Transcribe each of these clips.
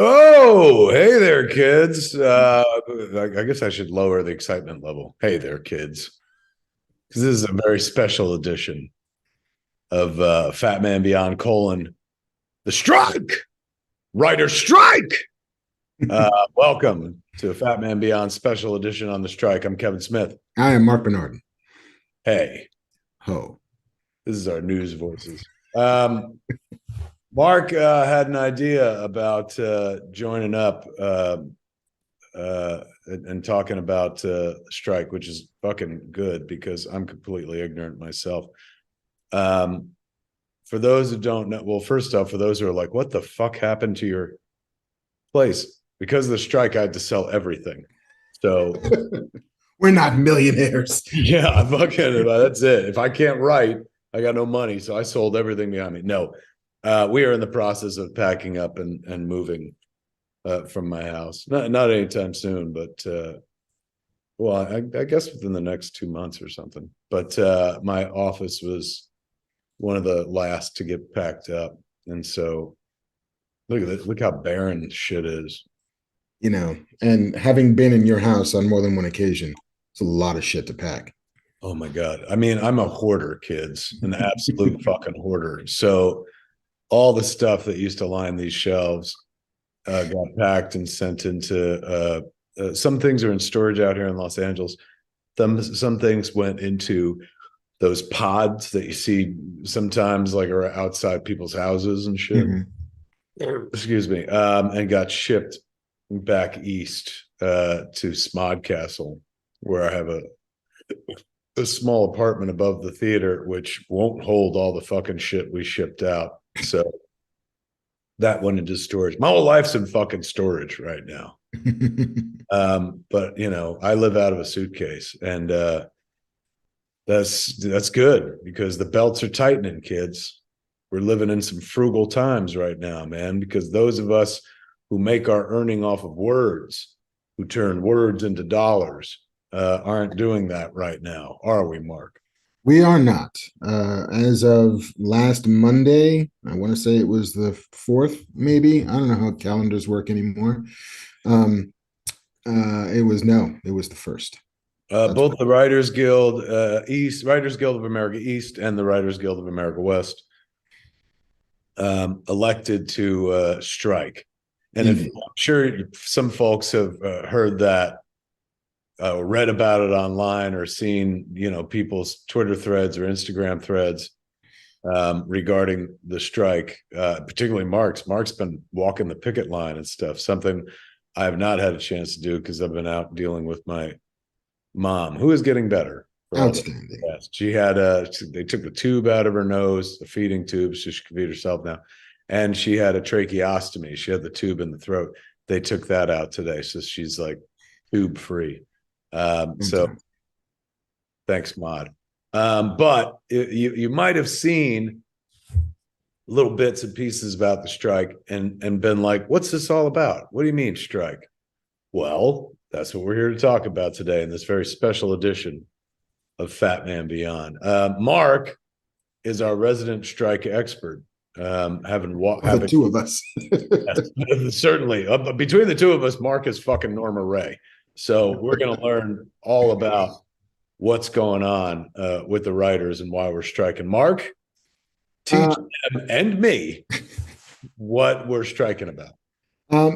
Oh, hey there, kids. I guess I should lower the excitement level. Hey there, kids. Because this is a very special edition of Fat Man Beyond: The Strike, Writer Strike. Welcome to Fat Man Beyond special edition on the strike. I'm Kevin Smith. I am Marc Bernard. Hey, Ho. this is our news voices. Marc had an idea about joining up and talking about strike, which is fucking good because I'm completely ignorant myself. For those who don't know, well, first off, for those who are like, what the fuck happened to your place? Because of the strike, I had to sell everything. So we're not millionaires. Yeah, fucking that's it. If I can't write, I got no money. So I sold everything behind me. No, we are in the process of packing up and moving from my house. Not anytime soon, but well, I guess within the next 2 months or something. But my office was one of the last to get packed up, and so look at this. Look how barren shit is. You know, and having been in your house on more than one occasion, it's a lot of shit to pack. Oh my God. I mean, I'm a hoarder, kids, an absolute fucking hoarder. So all the stuff that used to line these shelves got packed and sent into some things are in storage out here in Los Angeles. Some things went into those pods that you see sometimes like are outside people's houses and shit. Excuse me. And got shipped back east to Smodcastle, where I have a small apartment above the theater, which won't hold all the fucking shit we shipped out. So that went into storage. My whole life's in fucking storage right now. But you know, I live out of a suitcase, and that's good because the belts are tightening, kids. We're living in some frugal times right now, man, because those of us who make our earning off of words, who turn words into dollars, aren't doing that right now, are we, Marc? We are not. As of last Monday, I want to say it was the 4th, maybe. I don't know how calendars work anymore. It was the 1st. Both the Writers Guild East, Writers Guild of America East, and the Writers Guild of America West elected to strike. And if, I'm sure some folks have heard that, read about it online, or seen, you know, people's Twitter threads or Instagram threads regarding the strike, particularly Marc's. Marc's been walking the picket line and stuff, something I have not had a chance to do because I've been out dealing with my mom, who is getting better. Outstanding. She had they took the tube out of her nose, the feeding tube, so she can feed herself now. And she had a tracheostomy. She had the tube in the throat. They took that out today. So she's like tube free. So thanks, Mod. But you might have seen little bits and pieces about the strike and been like, what's this all about? What do you mean strike? Well, that's what we're here to talk about today in this very special edition of Fat Man Beyond. Marc is our resident strike expert. The two of us. Certainly. Between the two of us, Marc is fucking Norma Ray. So we're going to learn all about what's going on with the writers and why we're striking. Marc, teach them and me what we're striking about.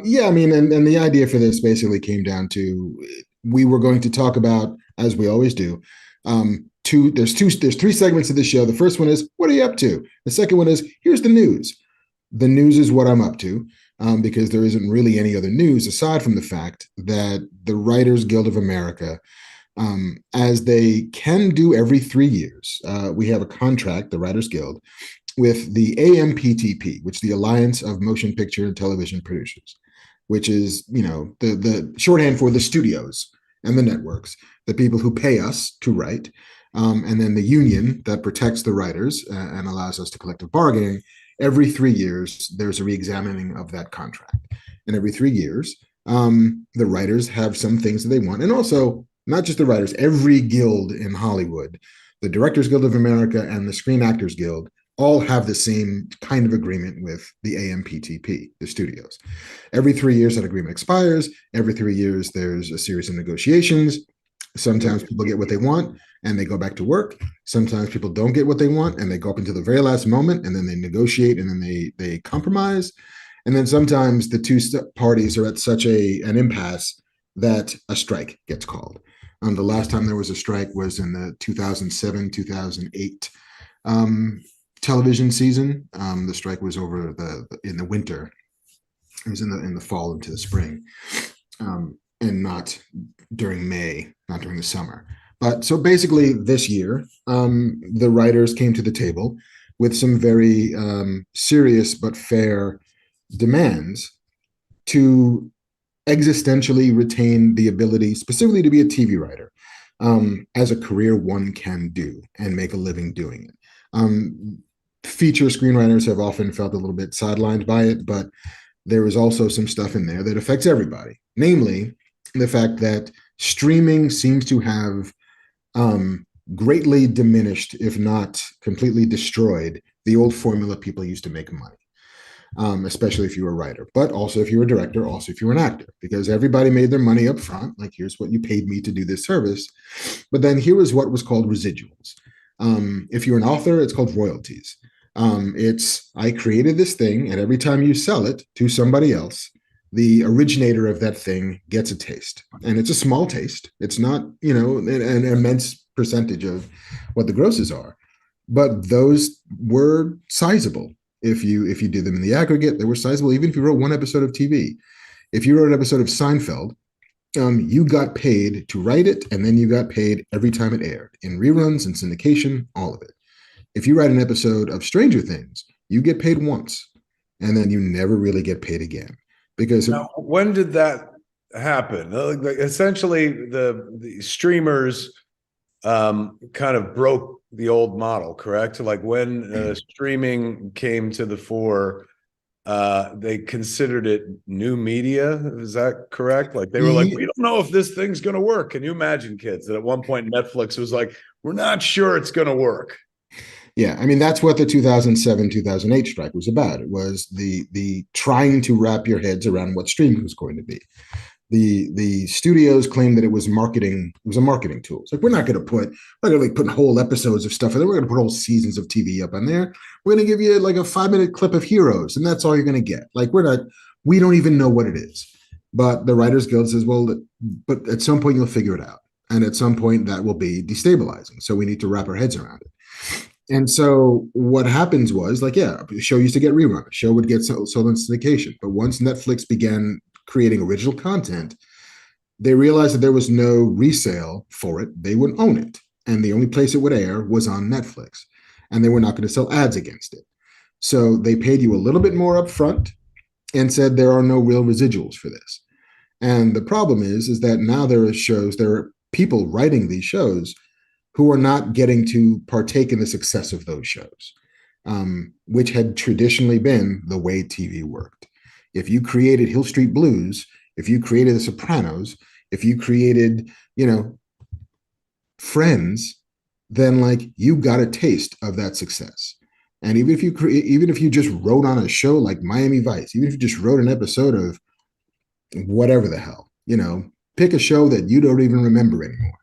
Yeah, I mean, and the idea for this basically came down to, we were going to talk about, as we always do, there's 3 segments of the show. The first one is, what are you up to? The second one is, here's the news. The news is what I'm up to, because there isn't really any other news aside from the fact that the Writers Guild of America, as they can do every 3 years, we have a contract, the Writers Guild, with the AMPTP, which is the Alliance of Motion Picture and Television Producers, which is, you know, the shorthand for the studios and the networks, the people who pay us to write, and then the union that protects the writers and allows us to collective bargaining. Every 3 years, there's a reexamining of that contract. And every 3 years, the writers have some things that they want. And also, not just the writers, every guild in Hollywood, the Directors Guild of America and the Screen Actors Guild, all have the same kind of agreement with the AMPTP, the studios. Every 3 years, that agreement expires. Every 3 years, there's a series of negotiations. Sometimes people get what they want and they go back to work. Sometimes people don't get what they want and they go up until the very last moment, and then they negotiate, and then they compromise. And then sometimes the two parties are at such an impasse that a strike gets called. The last time there was a strike was in the 2007-2008 television season. The strike was over in the winter. It was in the fall into the spring, and not during May, not during the summer. But so basically, this year, the writers came to the table with some very serious but fair demands to existentially retain the ability, specifically to be a TV writer, as a career one can do and make a living doing it. Feature screenwriters have often felt a little bit sidelined by it, but there is also some stuff in there that affects everybody, namely the fact that streaming seems to have greatly diminished, if not completely destroyed, the old formula people used to make money. Especially if you were a writer, but also if you were a director, also if you were an actor, because everybody made their money up front. Like, here's what you paid me to do this service. But then here was what was called residuals. If you're an author, it's called royalties. I created this thing, and every time you sell it to somebody else, the originator of that thing gets a taste. And it's a small taste. It's not, an immense percentage of what the grosses are. But those were sizable. If you do them in the aggregate, they were sizable. Even if you wrote one episode of TV, if you wrote an episode of Seinfeld, you got paid to write it, and then you got paid every time it aired, in reruns and syndication, all of it. If you write an episode of Stranger Things, you get paid once, and then you never really get paid again. Because now, when did that happen? Like, essentially, the streamers kind of broke the old model, correct? Like, when streaming came to the fore, they considered it new media. Is that correct? Like, they were like, we don't know if this thing's going to work. Can you imagine, kids, that at one point Netflix was like, we're not sure it's going to work? Yeah, I mean, that's what the 2007-2008 strike was about. It was the trying to wrap your heads around what streaming was going to be. The studios claimed that it was marketing. It was a marketing tool. It's like, we're not going to put whole episodes of stuff in there. We're going to put whole seasons of TV up on there. We're going to give you like a 5-minute clip of Heroes, and that's all you're going to get. Like, we don't even know what it is. But the Writers Guild says, well, but at some point you'll figure it out, and at some point that will be destabilizing. So we need to wrap our heads around it. And so what happens was, like, yeah, the show used to get rerun. The show would get sold in syndication. But once Netflix began creating original content, they realized that there was no resale for it. They would own it. And the only place it would air was on Netflix. And they were not going to sell ads against it. So they paid you a little bit more up front and said there are no real residuals for this. And the problem is that now there are people writing these shows who are not getting to partake in the success of those shows, which had traditionally been the way TV worked. If you created Hill Street Blues, if you created The Sopranos, if you created, Friends, then like you got a taste of that success. And even if you just wrote on a show like Miami Vice, even if you just wrote an episode of whatever the hell, pick a show that you don't even remember anymore,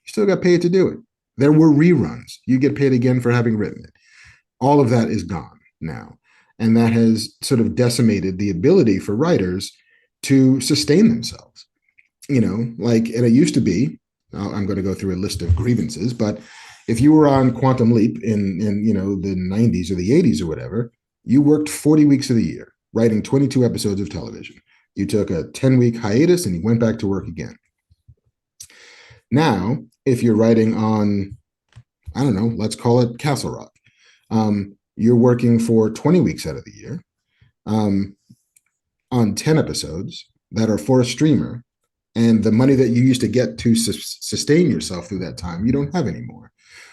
you still got paid to do it. There were reruns. You get paid again for having written it. All of that is gone now. And that has sort of decimated the ability for writers to sustain themselves. And it used to be, I'm going to go through a list of grievances, but if you were on Quantum Leap in the 90s or the 80s or whatever, you worked 40 weeks of the year, writing 22 episodes of television. You took a 10-week hiatus and you went back to work again. Now, if you're writing on, I don't know, let's call it Castle Rock, you're working for 20 weeks out of the year on 10 episodes that are for a streamer, and the money that you used to get to sustain yourself through that time, you don't have anymore.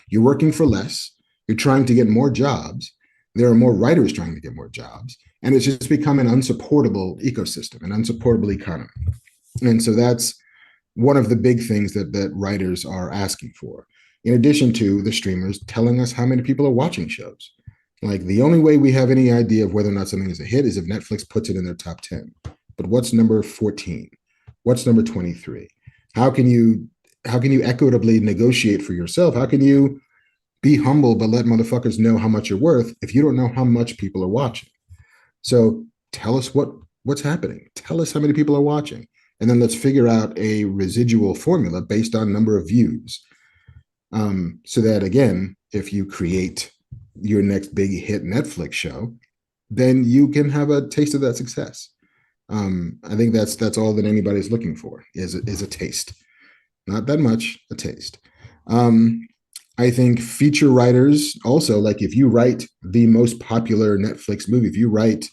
You're working for less. You're trying to get more jobs. There are more writers trying to get more jobs, and it's just become an unsupportable ecosystem, an unsupportable economy. And so that's one of the big things that writers are asking for, in addition to the streamers telling us how many people are watching shows. Like the only way we have any idea of whether or not something is a hit is if Netflix puts it in their top 10. But what's number 14? What's number 23? How can you equitably negotiate for yourself? How can you be humble but let motherfuckers know how much you're worth if you don't know how much people are watching? So tell us what's happening. Tell us how many people are watching. And then let's figure out a residual formula based on number of views. So that again, if you create your next big hit Netflix show, then you can have a taste of that success. I think that's all that anybody's looking for is a taste, not that much, a taste. I think feature writers also, like if you write the most popular Netflix movie, if you write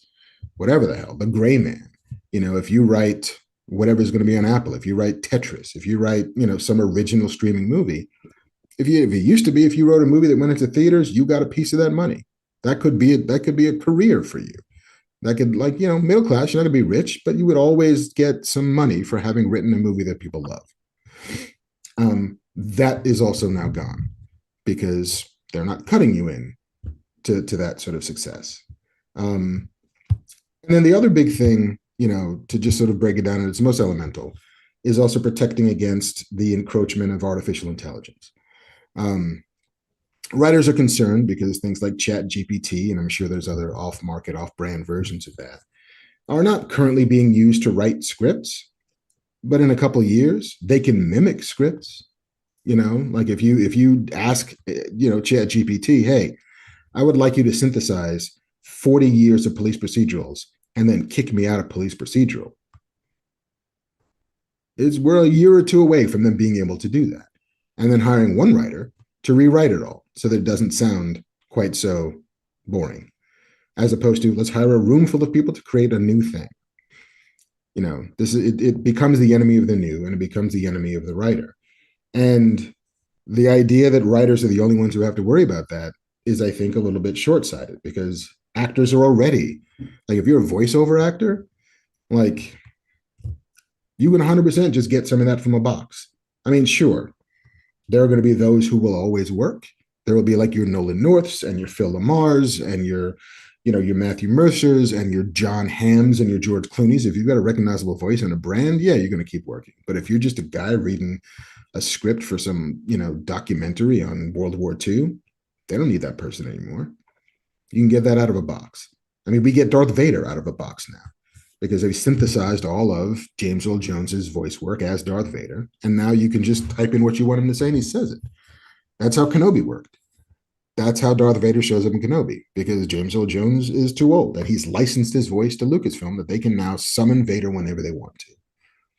whatever the hell, The Gray Man, if you write whatever's going to be on Apple, if you write Tetris, if you write some original streaming movie, if it used to be, if you wrote a movie that went into theaters, you got a piece of that money. That could be a career for you. That could, like, middle class, you're not gonna be rich, but you would always get some money for having written a movie that people love. That is also now gone because they're not cutting you in to that sort of success. And then the other big thing, to just sort of break it down at its most elemental, is also protecting against the encroachment of artificial intelligence. Writers are concerned because things like Chat GPT, and I'm sure there's other off-market, off-brand versions of that, are not currently being used to write scripts, but in a couple of years, they can mimic scripts. Like if you ask, Chat GPT, hey, I would like you to synthesize 40 years of police procedurals and then kick me out of police procedural. We're a year or two away from them being able to do that. And then hiring one writer to rewrite it all so that it doesn't sound quite so boring, as opposed to let's hire a room full of people to create a new thing. It becomes the enemy of the new, and it becomes the enemy of the writer. And the idea that writers are the only ones who have to worry about that is, I think, a little bit short-sighted, because actors are already, like, if you're a voiceover actor, like, you can 100% just get some of that from a box. I mean, sure, there are going to be those who will always work. There will be like your Nolan Norths and your Phil Lamars and your Matthew Mercers and your John Hams and your George Clooney's. If you've got a recognizable voice and a brand, yeah, you're going to keep working. But if you're just a guy reading a script for some, documentary on World War II, they don't need that person anymore. You can get that out of a box. I mean, we get Darth Vader out of a box now, because they've synthesized all of James Earl Jones's voice work as Darth Vader. And now you can just type in what you want him to say and he says it. That's how Kenobi worked. That's how Darth Vader shows up in Kenobi, because James Earl Jones is too old and he's licensed his voice to Lucasfilm that they can now summon Vader whenever they want to.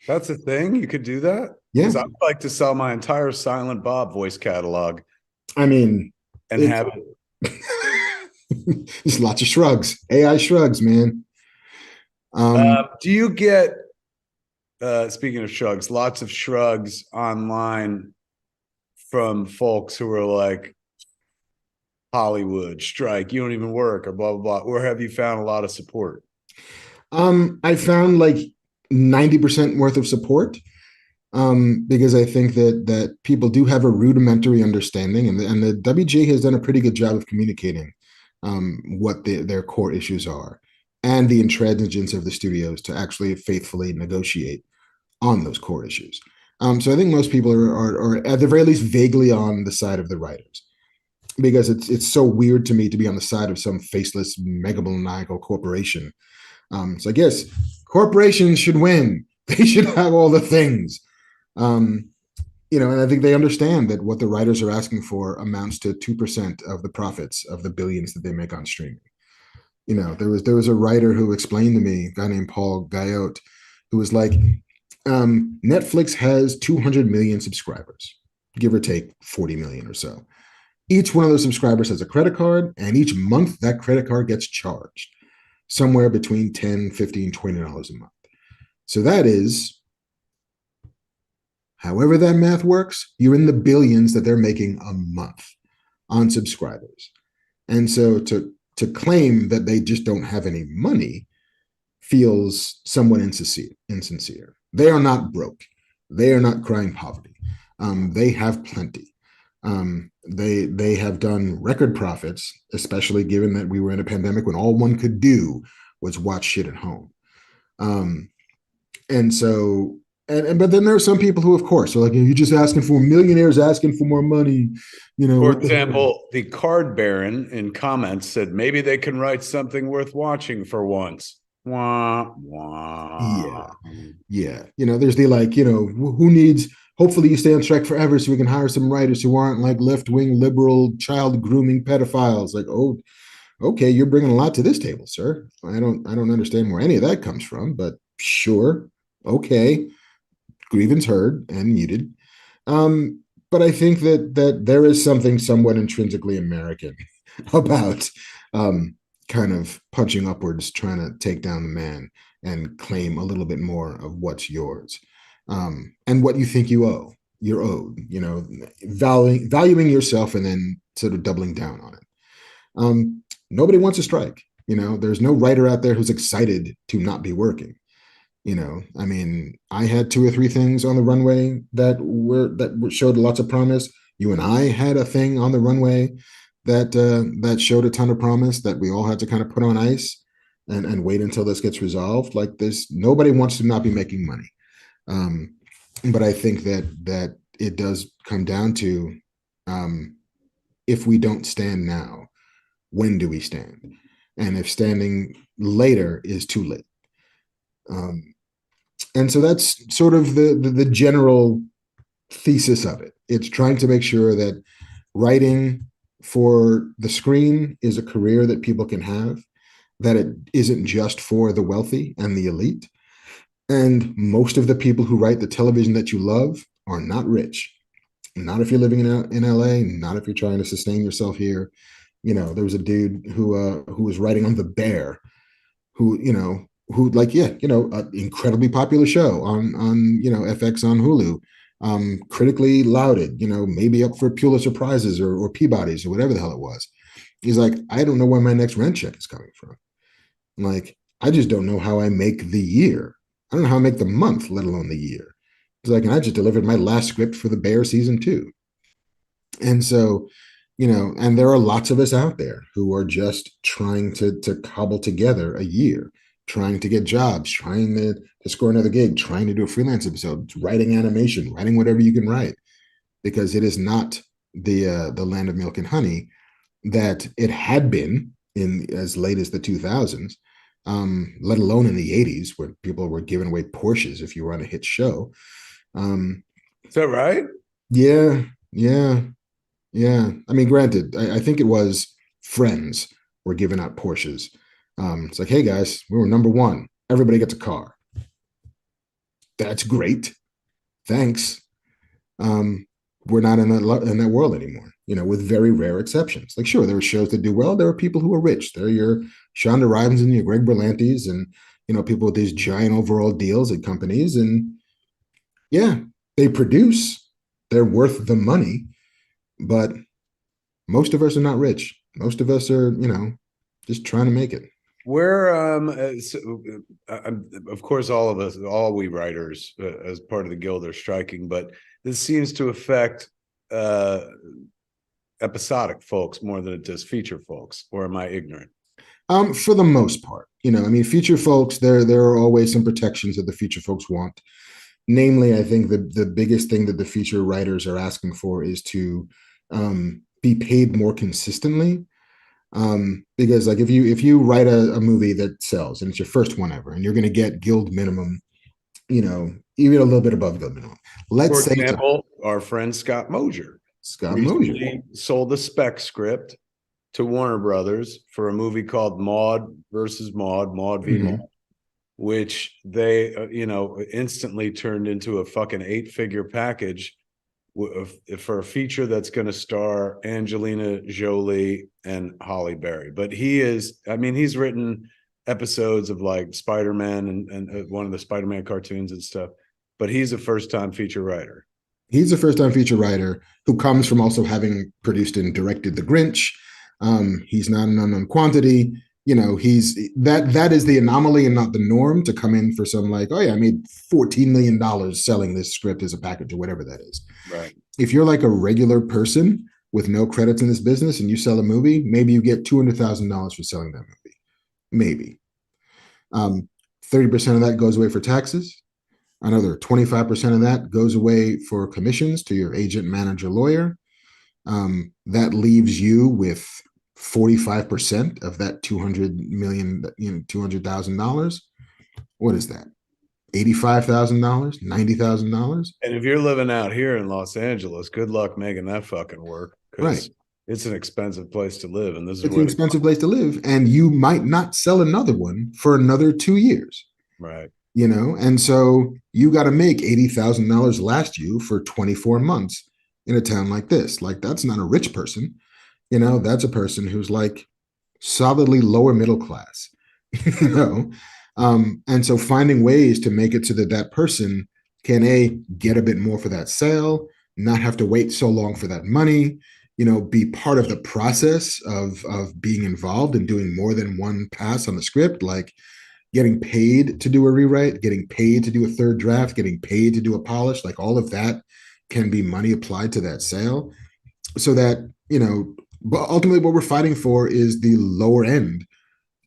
That's a thing? You could do that? Yeah. Because I'd like to sell my entire Silent Bob voice catalog. I mean, and have it. There's lots of shrugs. AI shrugs, man. Do you get, speaking of shrugs, lots of shrugs online from folks who are like, Hollywood strike, you don't even work, or blah blah blah, or have you found a lot of support? I found like 90% worth of support, because I think that people do have a rudimentary understanding, and the WGA has done a pretty good job of communicating what their core issues are, and the intransigence of the studios to actually faithfully negotiate on those core issues. So I think most people are at the very least vaguely on the side of the writers, because it's so weird to me to be on the side of some faceless megalomaniacal corporation. So I guess corporations should win. They should have all the things. And I think they understand that what the writers are asking for amounts to 2% of the profits of the billions that they make on streaming. There was a writer who explained to me, a guy named Paul Guyot, who was like, Netflix has 200 million subscribers, give or take 40 million or so. Each one of those subscribers has a credit card, and each month that credit card gets charged somewhere between $10, $15, $20 a month. So that is, however that math works, you're in the billions that they're making a month on subscribers. And so to claim that they just don't have any money feels somewhat insincere. They are not broke. They are not crying poverty. They have plenty. They have done record profits, especially given that we were in a pandemic when all one could do was watch shit at home. And so, but then there are some people who, of course, are like, you're just asking for millionaires asking for more money. For example, the card baron in comments said maybe they can write something worth watching for once. Wah, wah. Yeah. There's the like, who needs, hopefully you stay on strike forever so we can hire some writers who aren't like left-wing liberal child grooming pedophiles. Like, oh, okay, you're bringing a lot to this table, sir. I don't understand where any of that comes from, but sure. Okay. Grievance heard and muted. But I think that there is something somewhat intrinsically American about kind of punching upwards, trying to take down the man and claim a little bit more of what's yours, and what you think you're owed. Valuing yourself and then sort of doubling down on it. Nobody wants a strike. There's no writer out there who's excited to not be working. I mean, I had 2 or 3 things on the runway that showed lots of promise. You and I had a thing on the runway that showed a ton of promise that we all had to kind of put on ice and wait until this gets resolved. Like this, nobody wants to not be making money. But I think that it does come down to, if we don't stand now, when do we stand? And if standing later is too late. And so that's sort of the general thesis of it. It's trying to make sure that writing for the screen is a career that people can have, that it isn't just for the wealthy and the elite. And most of the people who write the television that you love are not rich. Not if you're living in LA, not if you're trying to sustain yourself here. There was a dude who was writing on The Bear, who incredibly popular show on FX on Hulu, critically lauded, maybe up for Pulitzer Prizes or Peabodys or whatever the hell it was. He's like, I don't know where my next rent check is coming from. I'm like, I just don't know how I make the year. I don't know how I make the month, let alone the year. He's like, and I just delivered my last script for The Bear season 2. And so, and there are lots of us out there who are just trying to cobble together a year, trying to get jobs, trying to score another gig, trying to do a freelance episode, writing animation, writing whatever you can write, because it is not the land of milk and honey that it had been in as late as the 2000s, let alone in the 80s, where people were giving away Porsches if you were on a hit show. Is that right? Yeah. I mean, granted, I think it was Friends were giving out Porsches. It's like, hey guys, we were number 1. Everybody gets a car. That's great. Thanks. We're not in that world anymore, with very rare exceptions. Like, sure, there were shows that do well. There are people who are rich. There are your Shonda Rhimes and your Greg Berlantes and, people with these giant overall deals at companies. And yeah, they produce. They're worth the money. But most of us are not rich. Most of us are, just trying to make it. Where, of course, all we writers as part of the guild are striking, but this seems to affect episodic folks more than it does feature folks, or am I ignorant? For the most part, feature folks, there are always some protections that the feature folks want. Namely, I think the biggest thing that the feature writers are asking for is to be paid more consistently. Because like if you write a movie that sells and it's your first one ever and you're going to get guild minimum, even a little bit above guild minimum. For example, our friend Scott Moser sold the spec script to Warner Brothers for a movie called Maud versus Maud v. Maud, which they instantly turned into a fucking 8-figure package for a feature that's going to star Angelina Jolie and Halle Berry. But he's written episodes of like Spider-Man and one of the Spider-Man cartoons and stuff, but he's a first-time feature writer. He's a first-time feature writer who comes from also having produced and directed The Grinch. He's not an unknown quantity. He's that is the anomaly and not the norm to come in for some like, oh yeah, I made $14 million selling this script as a package or whatever that is. Right. if you're like a regular person with no credits in this business and you sell a movie, maybe you get $200,000 for selling that movie. Maybe. 30% of that goes away for taxes. Another 25% of that goes away for commissions to your agent, manager, lawyer. That leaves you with 45% of that 200 million, $200,000. What is that? $85,000, $90,000. And if you're living out here in Los Angeles, good luck making that fucking work, Right. because it's an expensive place to live. And this is It's where an expensive place to live, and you might not sell another one for another 2 years. right. And so you got to make $80,000 last you for 24 months in a town like this. Like, that's not a rich person. That's a person who's like solidly lower middle class. you know and so finding ways to make it so that that person can get a bit more for that sale, not have to wait so long for that money, be part of the process of being involved and doing more than one pass on the script, like getting paid to do a rewrite, getting paid to do a third draft, getting paid to do a polish. Like, all of that can be money applied to that sale, so that but ultimately what we're fighting for is the lower end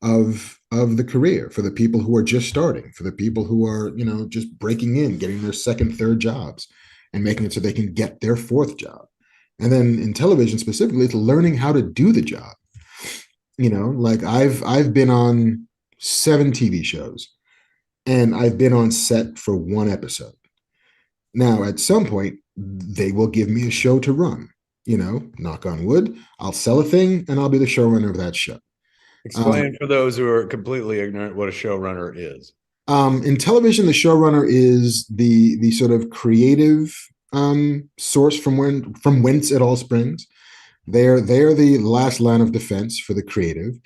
of the career, for the people who are just starting, for the people who are just breaking in, getting their second, third jobs, and making it so they can get their fourth job. And then in television specifically, it's learning how to do the job. Like, I've been on 7 TV shows, and I've been on set for 1 episode. Now, at some point, they will give me a show to run. Knock on wood, I'll sell a thing and I'll be the showrunner of that show. Explain for those who are completely ignorant what a showrunner is. In television, the showrunner is the sort of creative source from whence it all springs. They're the last line of defense for the creative,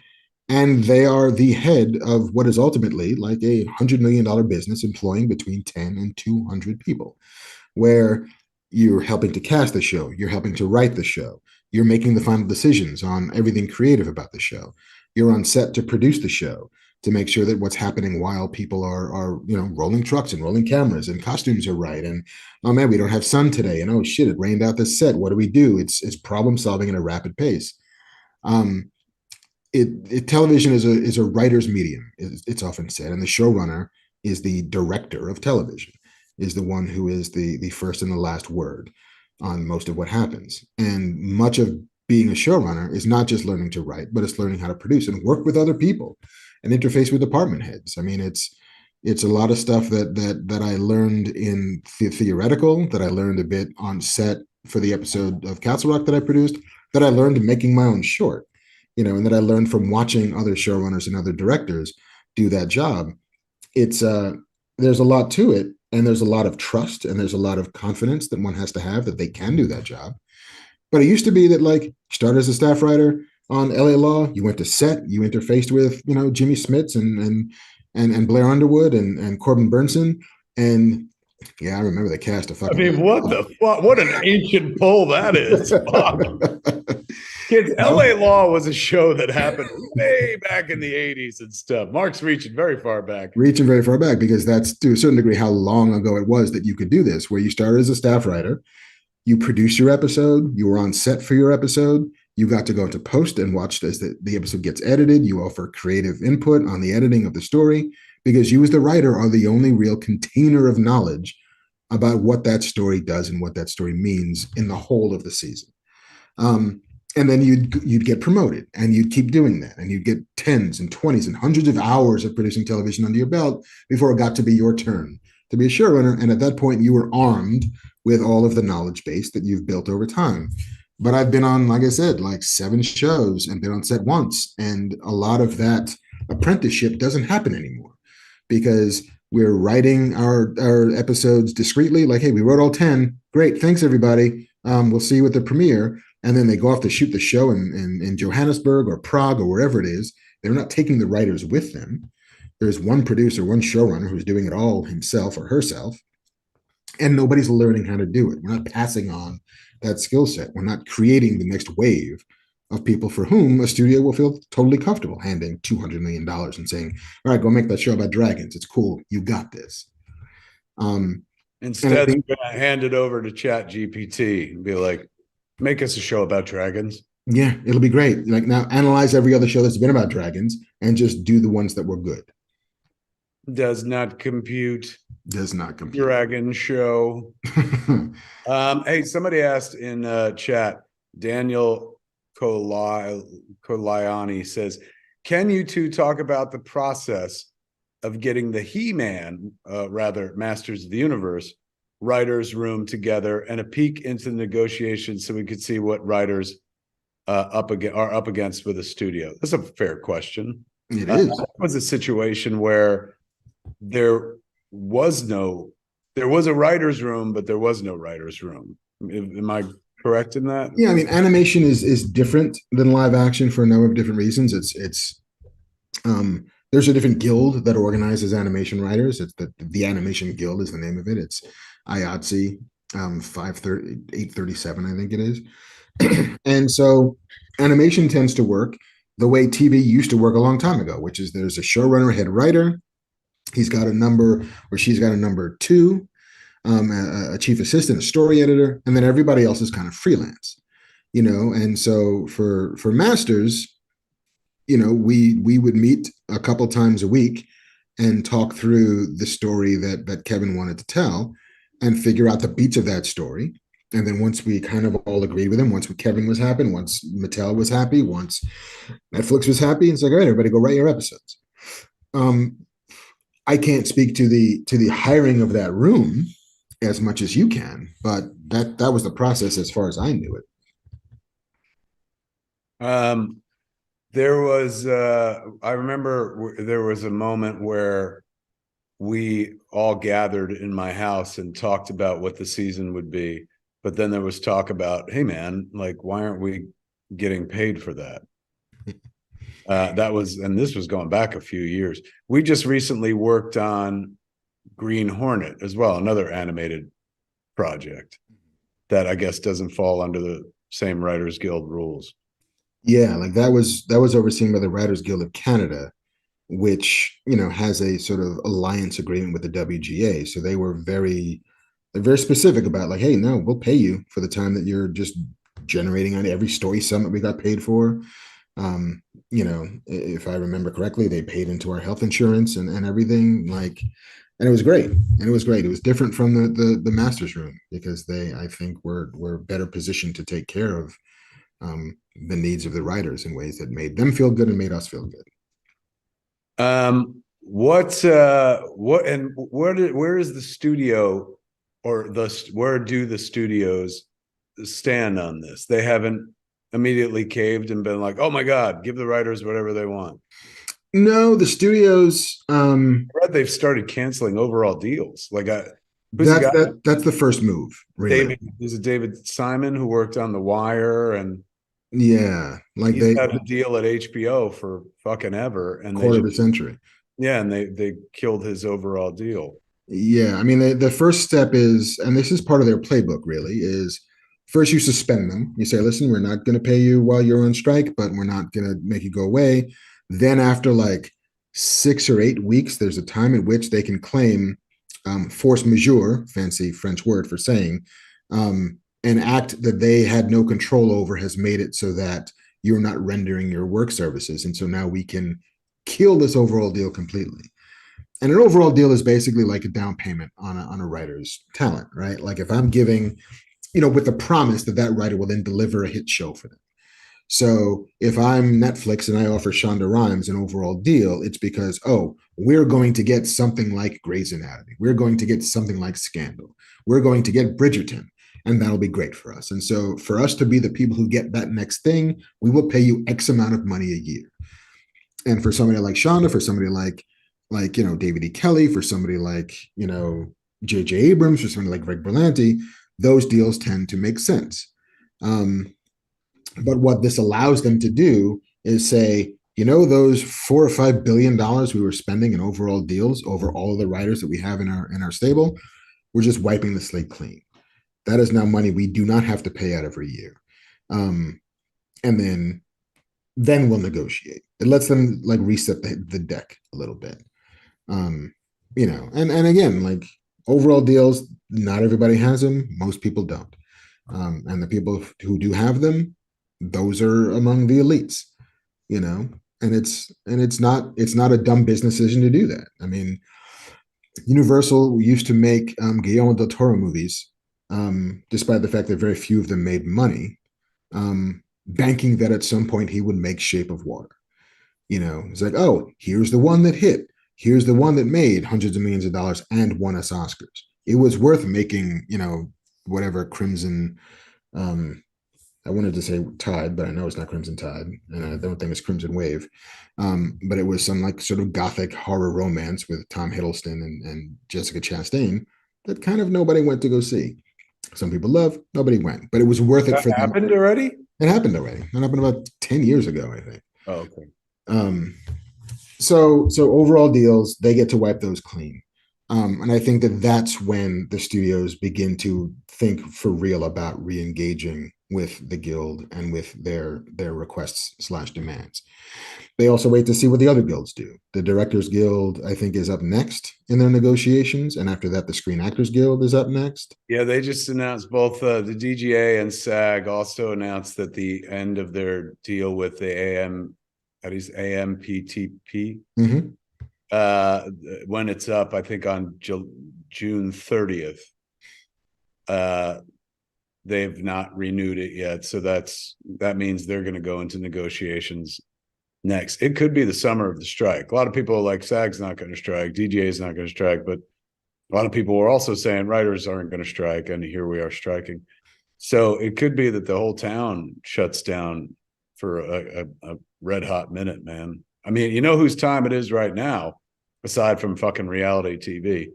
and they are the head of what is ultimately like a $100 million business employing between 10 and 200 people, where you're helping to cast the show, you're helping to write the show, you're making the final decisions on everything creative about the show. You're on set to produce the show, to make sure that what's happening while people are rolling trucks and rolling cameras and costumes are right. And, oh man, we don't have sun today. And oh shit, it rained out this set. What do we do? It's problem solving at a rapid pace. Television is a writer's medium, it's often said, and the showrunner is the director of television, is the one who is the first and the last word on most of what happens. And much of being a showrunner is not just learning to write, but it's learning how to produce and work with other people and interface with department heads. I mean, it's a lot of stuff that I learned in theoretical, that I learned a bit on set for the episode of Castle Rock that I produced, that I learned making my own short, and that I learned from watching other showrunners and other directors do that job. It's there's a lot to it, and there's a lot of trust, and there's a lot of confidence that one has to have that they can do that job. But it used to be that, like, started as a staff writer on LA Law, you went to set, you interfaced with Jimmy Smits and Blair Underwood and Corbin Burnson, and yeah, I remember the cast of fucking. I mean, what the fuck? What an ancient poll that is. Fuck. Kids, LA Law was a show that happened way back in the 80s and stuff. Marc's reaching very far back. Reaching very far back, because that's, to a certain degree, how long ago it was that you could do this, where you started as a staff writer, you produce your episode, you were on set for your episode, you got to go to post and watch as the episode gets edited, you offer creative input on the editing of the story, because you as the writer are the only real container of knowledge about what that story does and what that story means in the whole of the season. And then you'd get promoted, and you'd keep doing that, and you'd get 10s and 20s and hundreds of hours of producing television under your belt before it got to be your turn to be a showrunner. And at that point, you were armed with all of the knowledge base that you've built over time. But I've been on, like I said, like 7 shows and been on set once, and a lot of that apprenticeship doesn't happen anymore, because we're writing our episodes discreetly, like, hey, we wrote all 10, great, thanks everybody, we'll see you at the premiere. And then they go off to shoot the show in Johannesburg or Prague or wherever it is. They're not taking the writers with them. There's one producer, one showrunner who's doing it all himself or herself, and nobody's learning how to do it. We're not passing on that skill set. We're not creating the next wave of people for whom a studio will feel totally comfortable handing $200 million and saying, all right, go make that show about dragons. It's cool. You got this. And I Instead, think, they're going to hand it over to Chat GPT and be like, make us a show about dragons. yeah, it'll be great. Like now, analyze every other show that's been about dragons and just do the ones that were good. Does not compute. Does not compute. Dragon show. Hey, somebody asked in chat, Daniel Koliani says, can you two talk about the process of getting the He-Man, rather Masters of the Universe, writers' room together and a peek into the negotiations so we could see what writers are up against with the studio? That's a fair question. It is. That was a situation where there was a writer's room, but there was no writer's room. Am I correct in that? Yeah, I mean, animation is different than live action for a number of different reasons. There's a different guild that organizes animation writers. It's the Animation Guild is the name of it. It's IATSE 837, I think it is. And so animation tends to work the way TV used to work a long time ago, which is there's a showrunner, head writer. He's got a number, or she's got a number two, a chief assistant, a story editor, and then everybody else is kind of freelance, And so for masters, we would meet a couple times a week and talk through the story that Kevin wanted to tell and figure out the beats of that story. And then once we kind of all agreed with him, once Kevin was happy, once Mattel was happy, once Netflix was happy, it's like, all right, everybody go write your episodes. I can't speak to the hiring of that room as much as you can, but that was the process as far as I knew it. There was I remember there was a moment where we all gathered in my house and talked about what the season would be, but then there was talk about, hey man, like, why aren't we getting paid for that? And this was going back a few years. We just recently worked on Green Hornet as well, another animated project that I guess doesn't fall under the same Writers Guild rules. Yeah, like that was overseen by the Writers Guild of Canada, which has a sort of alliance agreement with the WGA. So they're very specific about like, hey, no, we'll pay you for the time that you're just generating on every story summit we got paid for. If I remember correctly, they paid into our health insurance and everything, and it was great. It was different from the master's room because I think were better positioned to take care of the needs of the writers in ways that made them feel good and made us feel good. Where is the studio, or where do the studios stand on this? They haven't immediately caved and been like, oh my God, give the writers whatever they want. No, the studios. I read they've started canceling overall deals. Like that's the first move. Really. Is it David Simon who worked on The Wire, and yeah, like he's had a deal at HBO for fucking ever, and quarter of a century. Yeah, and they killed his overall deal. Yeah, I mean the first step is, and this is part of their playbook, really, is first you suspend them. You say, listen, we're not going to pay you while you're on strike, but we're not going to make you go away. Then after like 6 or 8 weeks, there's a time at which they can claim force majeure, fancy French word for saying, an act that they had no control over has made it so that you're not rendering your work services. And so now we can kill this overall deal completely. And an overall deal is basically like a down payment on a writer's talent, right? Like if I'm giving, with the promise that writer will then deliver a hit show for them. So if I'm Netflix and I offer Shonda Rhimes an overall deal, it's because, we're going to get something like Grey's Anatomy. We're going to get something like Scandal. We're going to get Bridgerton, and that'll be great for us. And so for us to be the people who get that next thing, we will pay you X amount of money a year. And for somebody like Shonda, for somebody like David E. Kelly, for somebody like, J.J. Abrams, for somebody like Greg Berlanti, those deals tend to make sense. But what this allows them to do is say, those $4 or $5 billion we were spending in overall deals over all of the writers that we have in our stable, we're just wiping the slate clean. That is now money we do not have to pay out every year. And then we'll negotiate. It lets them like reset the deck a little bit. And again, like overall deals, not everybody has them. Most people don't. And the people who do have them, those are among the elites, you know, and it's not a dumb business decision to do that. I mean, Universal used to make Guillermo del Toro movies, despite the fact that very few of them made money, banking that at some point he would make Shape of Water. You know, it's like, oh, here's the one that hit. Here's the one that made hundreds of millions of dollars and won us Oscars. It was worth making, whatever Crimson. I wanted to say Tide, but I know it's not Crimson Tide, and I don't think it's Crimson Wave. But it was some like sort of gothic horror romance with Tom Hiddleston and Jessica Chastain that kind of nobody went to go see. Some people love, nobody went, but it was worth it That for them. happened already? It happened already. It happened about 10 years ago, I think. Oh, okay. So overall deals, they get to wipe those clean. And I think that that's when the studios begin to think for real about re-engaging with the guild and with their requests / demands. They also wait to see what the other guilds do. The Directors Guild, I think, is up next in their negotiations, and after that, the Screen Actors Guild is up next. Yeah, they just announced both the DGA and SAG also announced that the end of their deal with the AMPTP. When it's up, I think on June 30th. They've not renewed it yet, so that means they're going to go into negotiations next. It could be the summer of the strike. A lot of people are like, SAG's not going to strike, DGA is not going to strike, but a lot of people were also saying writers aren't going to strike, and here we are striking. So it could be that the whole town shuts down for a red hot minute, man. I mean, you know whose time it is right now, aside from fucking reality TV?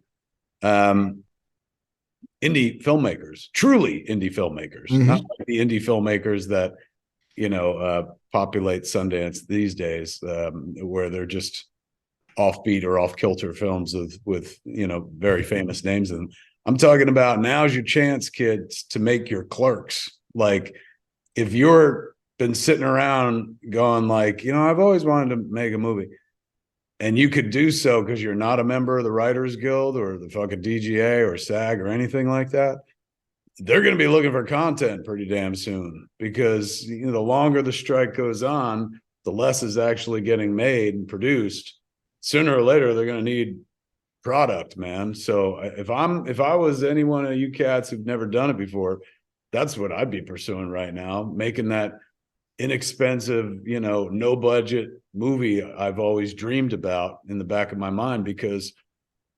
Indie filmmakers, truly indie filmmakers, not like the indie filmmakers that, populate Sundance these days, where they're just offbeat or off kilter films with very famous names in them. I'm talking about now's your chance, kids, to make your Clerks. Like, if you're been sitting around going like, I've always wanted to make a movie, and you could do so because you're not a member of the Writers Guild or the fucking DGA or SAG or anything like that, they're going to be looking for content pretty damn soon, because the longer the strike goes on, the less is actually getting made and produced. Sooner or later, they're going to need product, man. So if I was any one of you cats who've never done it before, that's what I'd be pursuing right now, making that inexpensive, no budget movie I've always dreamed about in the back of my mind, because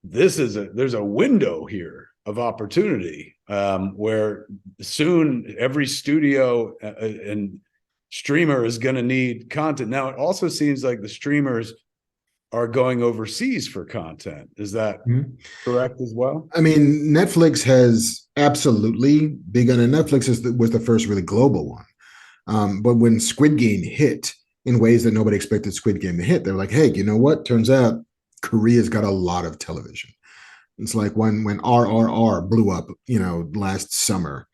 there's a window here of opportunity, where soon every studio and streamer is going to need content. Now, it also seems like the streamers are going overseas for content. Is that correct as well? I mean, Netflix has absolutely begun, and Netflix was the first really global one. But when Squid Game hit in ways that nobody expected Squid Game to hit, they're like, hey, you know what? Turns out Korea's got a lot of television. It's like when RRR blew up, last summer,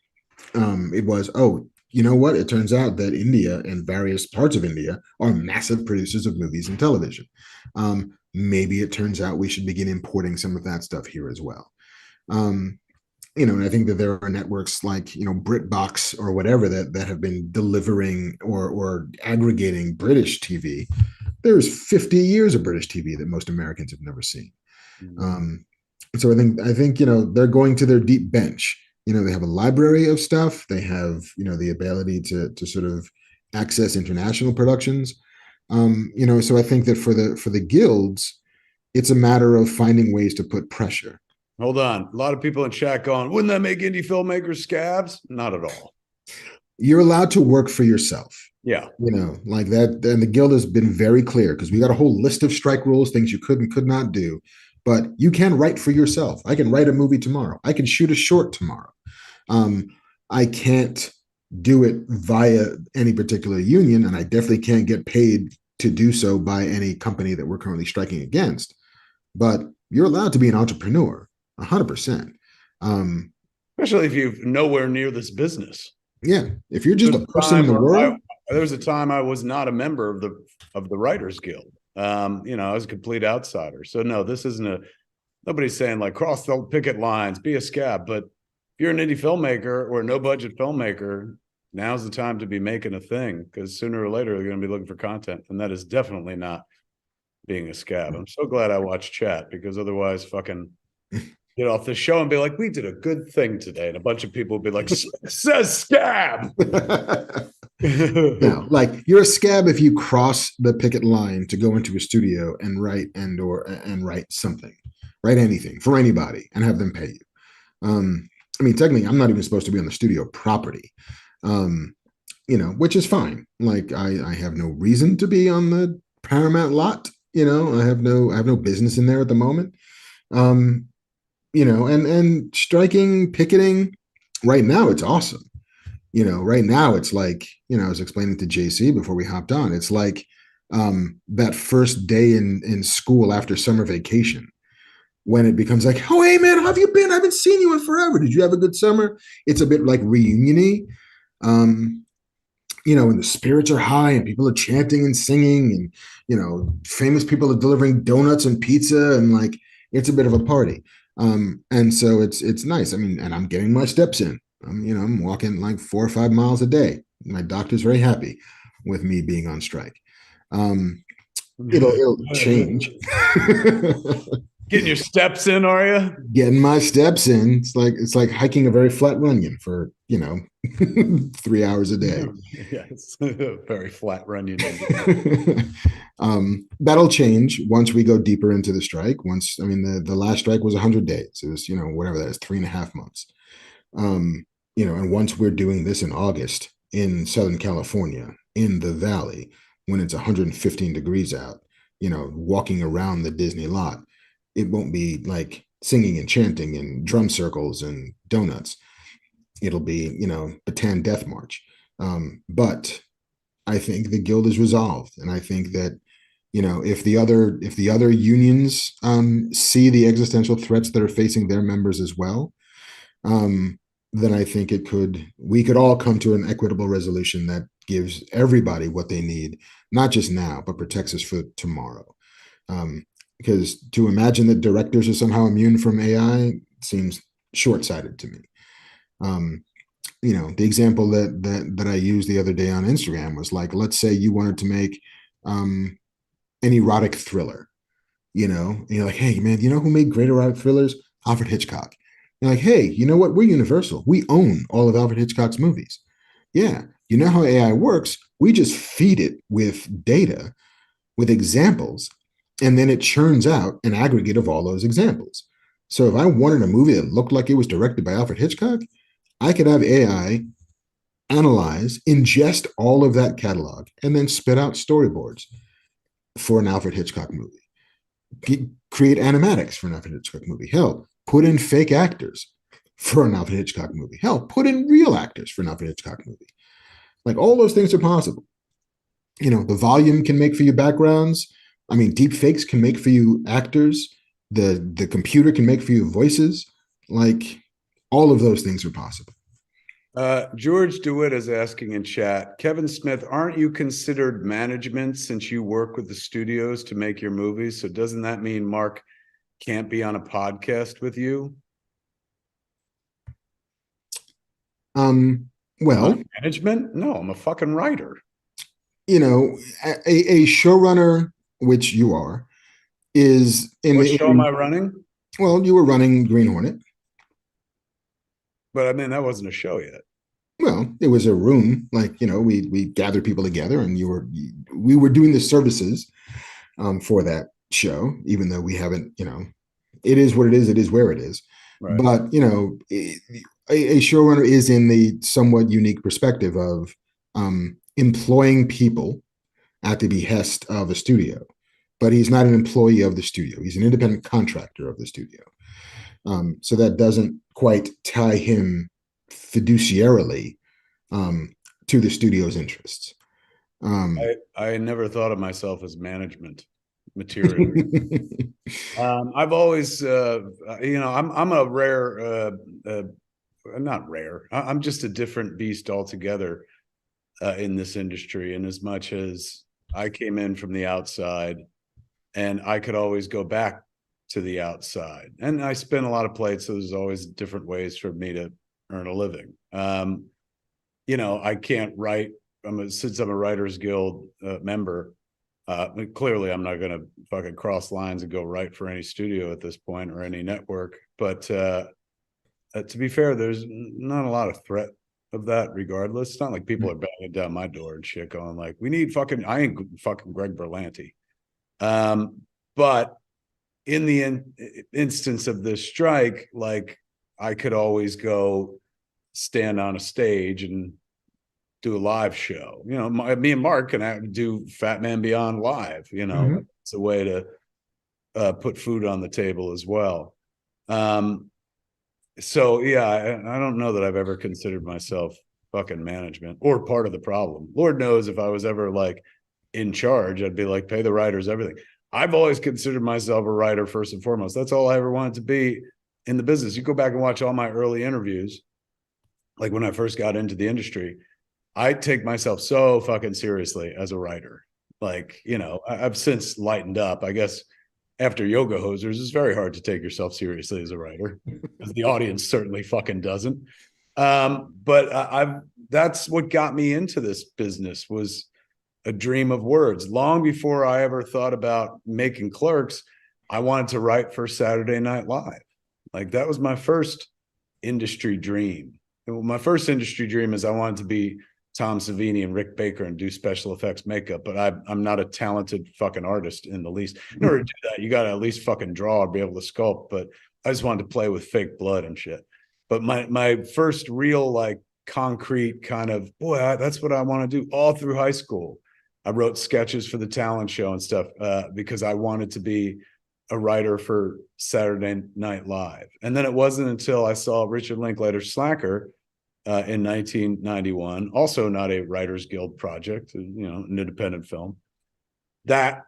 it was, oh, you know what? It turns out that India and various parts of India are massive producers of movies and television. Maybe it turns out we should begin importing some of that stuff here as well. And I think that there are networks like, BritBox or whatever that have been delivering or aggregating British TV. There's 50 years of British TV that most Americans have never seen. So I think they're going to their deep bench. They have a library of stuff. They have the ability to sort of access international productions. So I think that for the guilds, it's a matter of finding ways to put pressure. Hold on. A lot of people in chat going, wouldn't that make indie filmmakers scabs? Not at all. You're allowed to work for yourself. Yeah. Like that. And the guild has been very clear, because we got a whole list of strike rules, things you could and could not do. But you can write for yourself. I can write a movie tomorrow. I can shoot a short tomorrow. I can't do it via any particular union, and I definitely can't get paid to do so by any company that we're currently striking against. But you're allowed to be an entrepreneur, 100%. Especially if you're nowhere near this business. Yeah, if you're just a person in the world. There was a time I was not a member of the Writers Guild. I was a complete outsider. So no, this isn't nobody's saying like cross the picket lines, be a scab. But if you're an indie filmmaker or a no budget filmmaker, now's the time to be making a thing, because sooner or later they're going to be looking for content, and that is definitely not being a scab. I'm so glad I watched chat, because otherwise fucking get off the show and be like, we did a good thing today, and a bunch of people would be like, says scab. No, like you're a scab if you cross the picket line to go into a studio and write and write something, write anything for anybody and have them pay you. I mean, technically, I'm not even supposed to be on the studio property, which is fine. Like I have no reason to be on the Paramount lot. I have no business in there at the moment. And striking, picketing, right now it's awesome. Right now it's like, I was explaining to JC before we hopped on, it's like that first day in school after summer vacation, when it becomes like, oh, hey man, how have you been? I haven't seen you in forever. Did you have a good summer? It's a bit like reunion-y. And the spirits are high and people are chanting and singing, and, famous people are delivering donuts and pizza, and like, it's a bit of a party. And so it's nice. I mean, and I'm getting my steps in. I'm walking like 4 or 5 miles a day. My doctor's very happy with me being on strike. It'll change. Getting your steps in, are you? Getting my steps in. It's like hiking a very flat runyon for 3 hours a day. Yes, very flat runyon. That'll change once we go deeper into the strike. The last strike was 100 days. It was whatever that is, 3.5 months. And once we're doing this in August in Southern California, in the Valley, when it's 115 degrees out, walking around the Disney lot, it won't be like singing and chanting and drum circles and donuts. It'll be, Bataan Death March. But I think the guild is resolved. And I think that, if the other unions see the existential threats that are facing their members as well, then I think we could all come to an equitable resolution that gives everybody what they need, not just now, but protects us for tomorrow. Because to imagine that directors are somehow immune from AI seems short-sighted to me. The example that I used the other day on Instagram was like, let's say you wanted to make an erotic thriller, and you're like, hey man, who made great erotic thrillers? Alfred Hitchcock. You're like, hey, you know what? We're Universal. We own all of Alfred Hitchcock's movies. Yeah. You know how AI works? We just feed it with data, with examples, and then it churns out an aggregate of all those examples. So if I wanted a movie that looked like it was directed by Alfred Hitchcock, I could have AI analyze, ingest all of that catalog, and then spit out storyboards for an Alfred Hitchcock movie. Create animatics for an Alfred Hitchcock movie. Hell, put in fake actors for an Alfred Hitchcock movie. Hell, put in real actors for an Alfred Hitchcock movie. Like, all those things are possible. The volume can make for you backgrounds. I mean, deep fakes can make for you actors. The computer can make for you voices. Like, all of those things are possible. George DeWitt is asking in chat, Kevin Smith, aren't you considered management since you work with the studios to make your movies? So doesn't that mean Marc can't be on a podcast with you? Well, management? No, I'm a fucking writer. A showrunner, which you are, is in what show am I running? Well, you were running Green Hornet. But I mean, that wasn't a show yet. Well, it was a room, like, we gathered people together, and we were doing the services for that show, even though we haven't, it is what it is. It is where it is. Right. But, a showrunner is in the somewhat unique perspective of employing people at the behest of a studio, but he's not an employee of the studio. He's an independent contractor of the studio. So that doesn't quite tie him fiduciarily to the studio's interests. I never thought of myself as management material. I've always, I'm a rare, not rare. I'm just a different beast altogether in this industry. And as much as I came in from the outside, and I could always go back to the outside. And I spin a lot of plates, so there's always different ways for me to earn a living. You know, I can't write. Since I'm a Writers Guild member, clearly I'm not going to fucking cross lines and go write for any studio at this point or any network. But to be fair, there's not a lot of threat of that regardless. It's not like people are banging down my door and shit going like, we need fucking, I ain't fucking Greg Berlanti. But in the instance of this strike, like I could always go stand on a stage and do a live show. You know, me and Marc can do Fat Man Beyond live, you know, it's a way to put food on the table as well. So yeah, I don't know that I've ever considered myself fucking management or part of the problem. Lord knows if I was ever like in charge, I'd be like, pay the writers everything. I've always considered myself a writer first and foremost. That's all I ever wanted to be in the business. You go back and watch all my early interviews, like when I first got into the industry, I take myself so fucking seriously as a writer. Like, you know, I've since lightened up. I guess after Yoga Hosers, it's very hard to take yourself seriously as a writer, because the audience certainly fucking doesn't. But that's what got me into this business, was a dream of words. Long before I ever thought about making Clerks, I wanted to write for Saturday Night Live. Like that was my first industry dream. My first industry dream is I wanted to be Tom Savini and Rick Baker and do special effects makeup, but I'm not a talented fucking artist in the least. In order to do that, you got to at least fucking draw or be able to sculpt. But I just wanted to play with fake blood and shit. But my first real like concrete kind of, boy, that's what I want to do all through high school. I wrote sketches for the talent show and stuff because I wanted to be a writer for Saturday Night Live. And then it wasn't until I saw Richard Linklater's Slacker in 1991, also not a Writers Guild project, you know, an independent film, that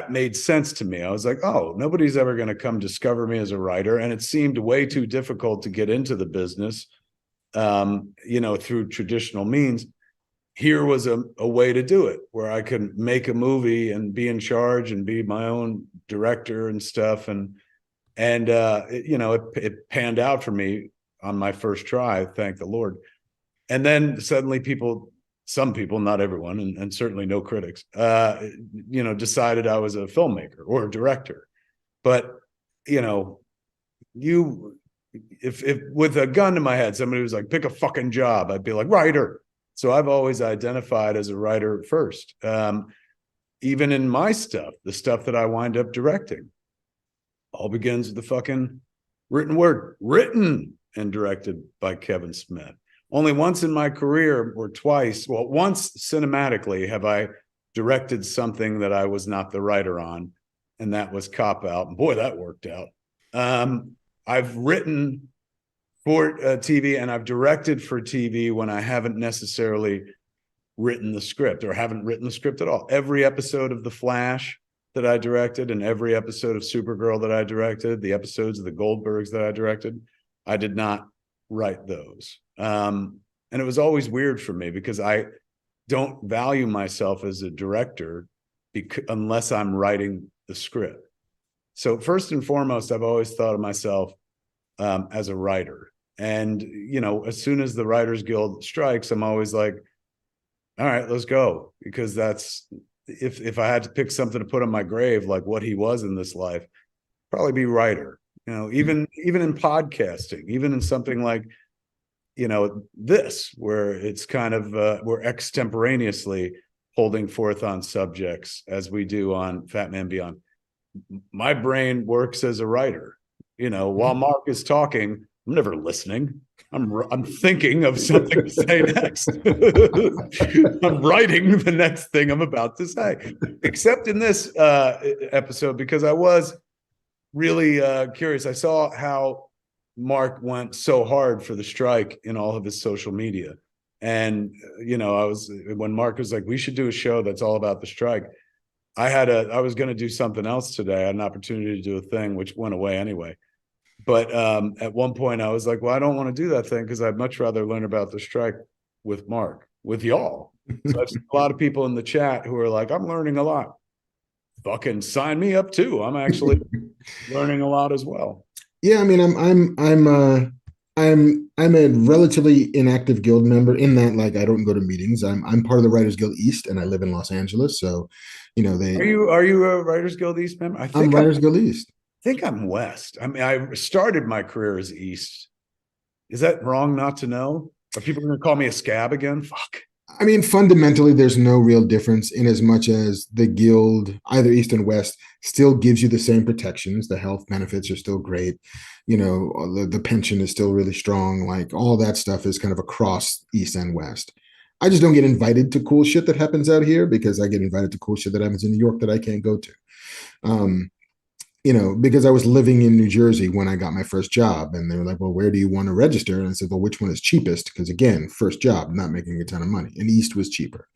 made sense to me. I was like, oh, nobody's ever going to come discover me as a writer. And it seemed way too difficult to get into the business, you know, through traditional means. Here was a way to do it where I could make a movie and be in charge and be my own director and stuff. And you know, it panned out for me on my first try, thank the Lord. And then suddenly some people, not everyone, and certainly no critics, you know, decided I was a filmmaker or a director. But, you know, if with a gun to my head, somebody was like, pick a fucking job, I'd be like, writer. So I've always identified as a writer first. Even in my stuff, the stuff that I wind up directing, all begins with the fucking written word, written and directed by Kevin Smith. Only once in my career, or twice, well, once cinematically have I directed something that I was not the writer on, and that was Cop Out. And boy, that worked out. I've written for TV and I've directed for TV when I haven't necessarily written the script or haven't written the script at all. Every episode of The Flash that I directed and every episode of Supergirl that I directed, the episodes of the Goldbergs that I directed, I did not write those. And it was always weird for me because I don't value myself as a director unless I'm writing the script. So first and foremost, I've always thought of myself as a writer. And, you know, as soon as the Writers Guild strikes, I'm always like, all right, let's go. Because that's, if I had to pick something to put on my grave, like what he was in this life, probably be writer. You know, even in podcasting, even in something like, you know, this, where it's kind of, we're extemporaneously holding forth on subjects as we do on Fat Man Beyond. My brain works as a writer. You know, while Marc is talking, I'm never listening. I'm thinking of something to say next. I'm writing the next thing I'm about to say, except in this episode, because I was really curious. I saw how Marc went so hard for the strike in all of his social media. And, you know, when Marc was like, we should do a show that's all about the strike. I was going to do something else today. I had an opportunity to do a thing, which went away anyway. But at one point I was like, well, I don't want to do that thing because I'd much rather learn about the strike with Marc, with y'all. So I've seen a lot of people in the chat who are like, I'm learning a lot. fucking sign me up too. I'm actually learning a lot as well. Yeah, I mean, I'm a relatively inactive guild member in that, like, I don't go to meetings. I'm part of the Writers Guild East, and I live in Los Angeles. So, Are you a Writers Guild East member? I'm Writers Guild East. think I'm West. I mean, I started my career as East. Is that wrong not to know? Are people going to call me a scab again? Fuck. I mean, fundamentally, there's no real difference in as much as the guild, either East and West, still gives you the same protections. The health benefits are still great. The pension is still really strong. Like, all that stuff is kind of across East and West. I just don't get invited to cool shit that happens out here because I get invited to cool shit that happens in New York that I can't go to. Um, because I was living in New Jersey when I got my first job, and they were like, well, where do you want to register? And I said, well, which one is cheapest? Because again, first job, not making a ton of money, and East was cheaper.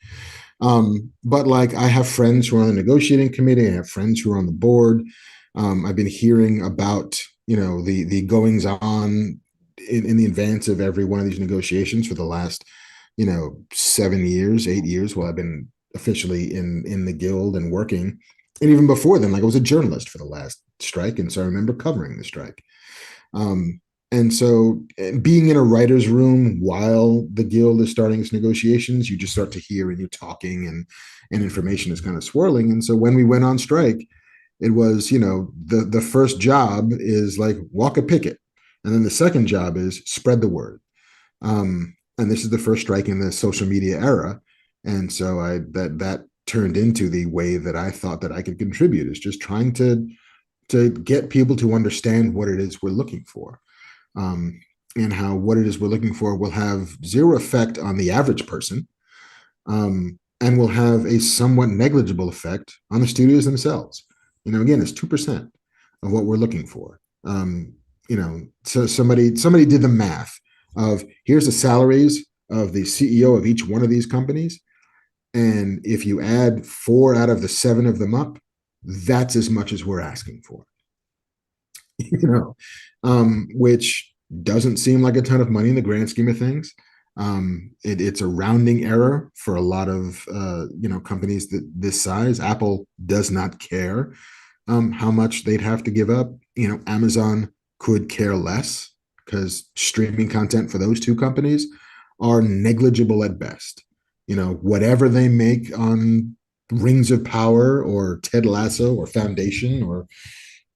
But like, I have friends who are on the negotiating committee. I have friends who are on the board. I've been hearing about, the goings on in the advance of every one of these negotiations for the last, 7 years, 8 years, while I've been officially in the guild and working. And even before then, like, I was a journalist for the last strike, and so I remember covering the strike. And so, being in a writer's room while the guild is starting its negotiations, you just start to hear and you're talking, and information is kind of swirling. And so when we went on strike, it was, the first job is like walk a picket, and then the second job is spread the word. And this is the first strike in the social media era, and so that turned into the way that I thought that I could contribute, is just trying to get people to understand what it is we're looking for, and how what it is we're looking for will have zero effect on the average person, and will have a somewhat negligible effect on the studios themselves. Again, it's 2% of what we're looking for. So somebody did the math of, here's the salaries of the CEO of each one of these companies, and if you add 4 out of the 7 of them up, that's as much as we're asking for. Which doesn't seem like a ton of money in the grand scheme of things. It's a rounding error for a lot of companies this size. Apple does not care how much they'd have to give up. Amazon could care less, because streaming content for those two companies are negligible at best. Whatever they make on Rings of Power or Ted Lasso or Foundation or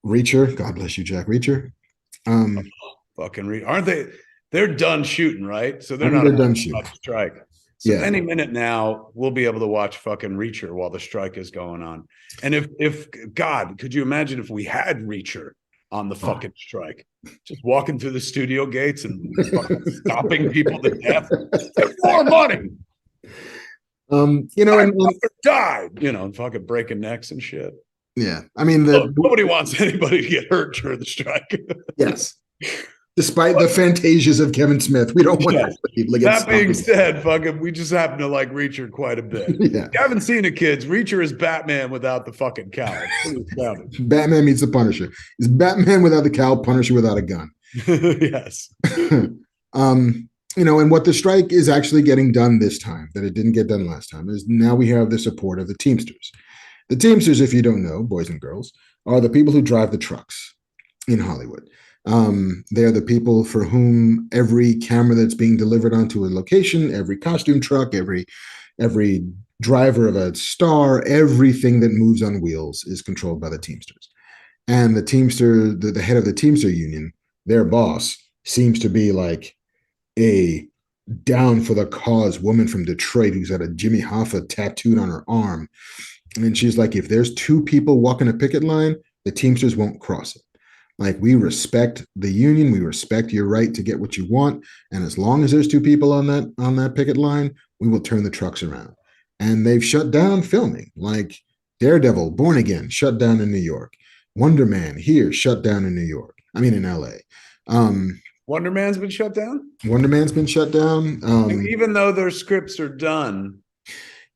Reacher, God bless you, Jack Reacher. Aren't they? They're done shooting, right? So they're done shooting. Strike. So any minute now, we'll be able to watch fucking Reacher while the strike is going on. And if God, could you imagine if we had Reacher on the fucking strike, just walking through the studio gates and stopping people to death? Get more money. And died, fucking breaking necks and shit. Yeah, I mean, nobody wants anybody to get hurt during the strike. Yes, despite the fantasias of Kevin Smith, we don't want people to get. That being said, fucking, we just happen to like Reacher quite a bit. Yeah. You haven't seen it, kids. Reacher is Batman without the fucking cowl. Batman meets the Punisher. It's Batman without the cowl, Punisher without a gun. Yes. And what the strike is actually getting done this time that it didn't get done last time is, now we have the support of the Teamsters. The Teamsters, if you don't know, boys and girls, are the people who drive the trucks in Hollywood. They're the people for whom every camera that's being delivered onto a location, every costume truck, every driver of a star, everything that moves on wheels is controlled by the Teamsters. And the Teamster, the head of the Teamster union, their boss, seems to be like a down for the cause woman from Detroit who's got a Jimmy Hoffa tattooed on her arm. And she's like, if there's 2 people walking a picket line, the Teamsters won't cross it. Like, we respect the union, we respect your right to get what you want, and as long as there's 2 people on that picket line, we will turn the trucks around. And they've shut down filming, like Daredevil, Born Again, shut down in New York. Wonder Man here, shut down in New York. I mean, in LA. Wonder Man's been shut down? Wonder Man's been shut down. Even though their scripts are done.